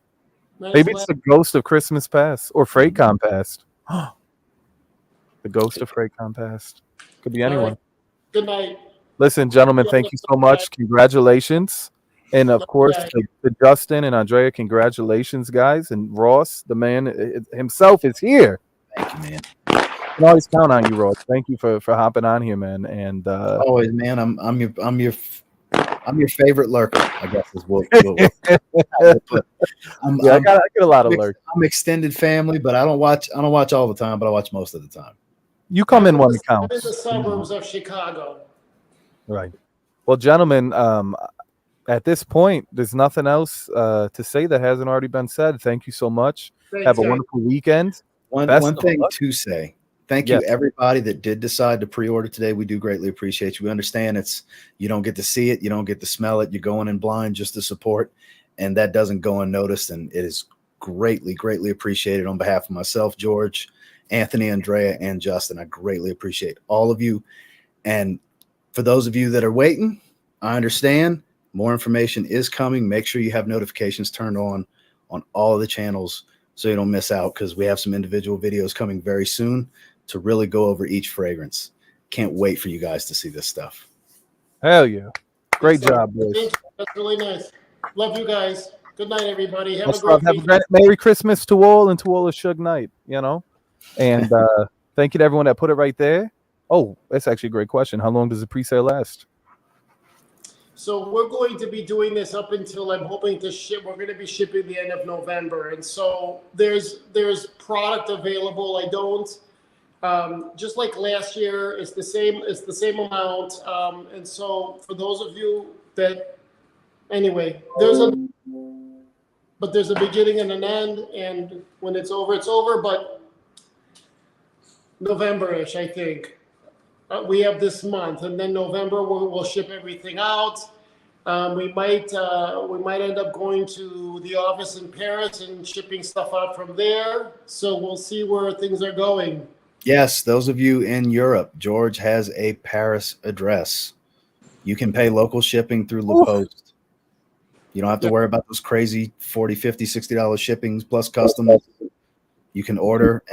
Maybe it's the ghost of Christmas past or FreightCon past. The ghost of FreightCon past. Could be anyone. Right. Good night. Listen, gentlemen, thank you so much. Congratulations. And of course, to Justin and Andrea, congratulations, guys. And Ross, the man himself, is here. Thank you, man. I can always count on you, Ross. Thank you for hopping on here, man. And always, man. I'm your favorite lurker, I guess is what. I get a lot of lurks. I'm extended family, but I don't watch all the time, but I watch most of the time. You come in when it I'm in counts. the suburbs of Chicago. Right. Well, gentlemen, at this point, there's nothing else to say that hasn't already been said. Thank you so much. Thanks, Have a guys. wonderful weekend. One thing to say. Thank you, everybody that did decide to pre-order today. We do greatly appreciate you. We understand you don't get to see it, you don't get to smell it. You're going in blind just to support, and that doesn't go unnoticed. And it is greatly, greatly appreciated on behalf of myself, George, Anthony, Andrea, and Justin. I greatly appreciate all of you. And for those of you that are waiting, I understand more information is coming. Make sure you have notifications turned on all of the channels so you don't miss out, because we have some individual videos coming very soon to really go over each fragrance. Can't wait for you guys to see this stuff. Hell yeah. Great job, boys. Thank you. That's really nice. Love you guys. Good night, everybody. Have a great Have a weekend. great Merry Christmas to all, and to all a Suge night, And thank you to everyone that put it right there. Oh, that's actually a great question. How long does the pre-sale last? So we're going to be doing this up until I'm hoping to ship. We're going to be shipping the end of November, and so there's product available. I don't just like last year. It's the same amount. And so for those of you that, anyway, but there's a beginning and an end, and when it's over, but November-ish, I think. We have this month, and then November we'll ship everything out. We might end up going to the office in Paris and shipping stuff out from there. So we'll see where things are going. Yes, those of you in Europe, George has a Paris address. You can pay local shipping through La Poste. You don't have to worry about those crazy $40, $50, $60 shippings plus customs. You can order.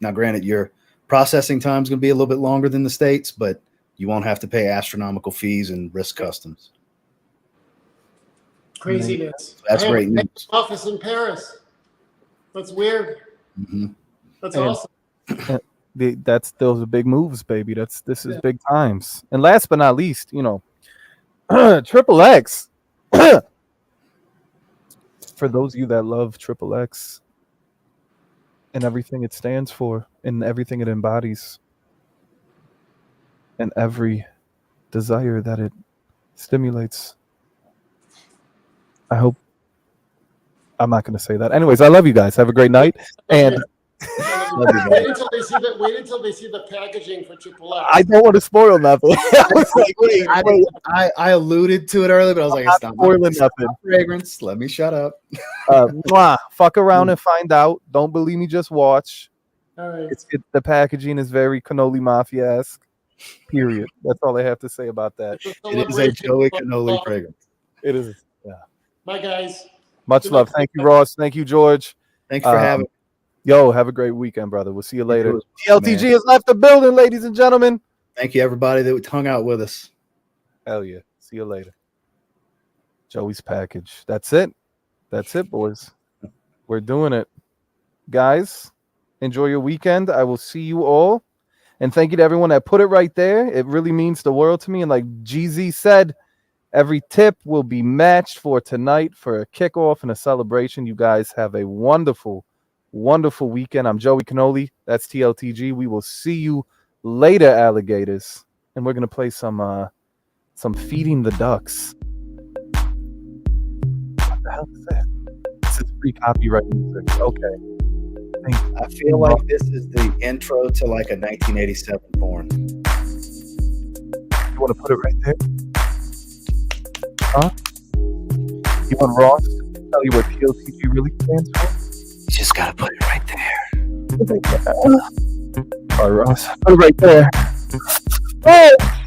Now, granted, your processing time is going to be a little bit longer than the States, but you won't have to pay astronomical fees and risk customs. Craziness. That's great news. Office in Paris. That's weird. Mm-hmm. That's awesome. Those are big moves, baby. This is big times. And last but not least, Triple X. For those of you that love Triple X and everything it stands for and everything it embodies and every desire that it stimulates, I hope I'm not going to say that. Anyways, I love you guys. Have a great night. And wait until they see the packaging for Triple X. I don't want to spoil nothing. I was like, wait. I alluded to it earlier, but I was like, it's not spoiling nothing. Fragrance. Let me shut up. Fuck around and find out. Don't believe me, just watch. All right. The packaging is very Cannoli Mafia-esque. Period. That's all I have to say about that. It is a Joey Cannoli fragrance. It is. Yeah. Bye, guys. Much love. Thank you, Ross. Thank you, George. Thanks for having me. Yo, have a great weekend, brother. We'll see you later. TLTG TLTG has left the building, ladies and gentlemen. Thank you, everybody that hung out with us. Hell yeah. See you later. Joey's package. That's it. That's it, boys. We're doing it. Guys, enjoy your weekend. I will see you all. And thank you to everyone that put it right there. It really means the world to me. And like GZ said, every tip will be matched for tonight for a kickoff and a celebration. You guys have a wonderful, wonderful weekend. I'm Joey Cannoli. That's TLTG. We will see you later, alligators. And we're going to play some Feeding the Ducks. What the hell is that? This is free copyright music. Okay. I feel like this is the intro to like a 1987 porn. You want to put it right there? Huh? You want Ross to tell you what TLTG really stands for? You just gotta put it right there. All right, Ross. Put it right there. Oh!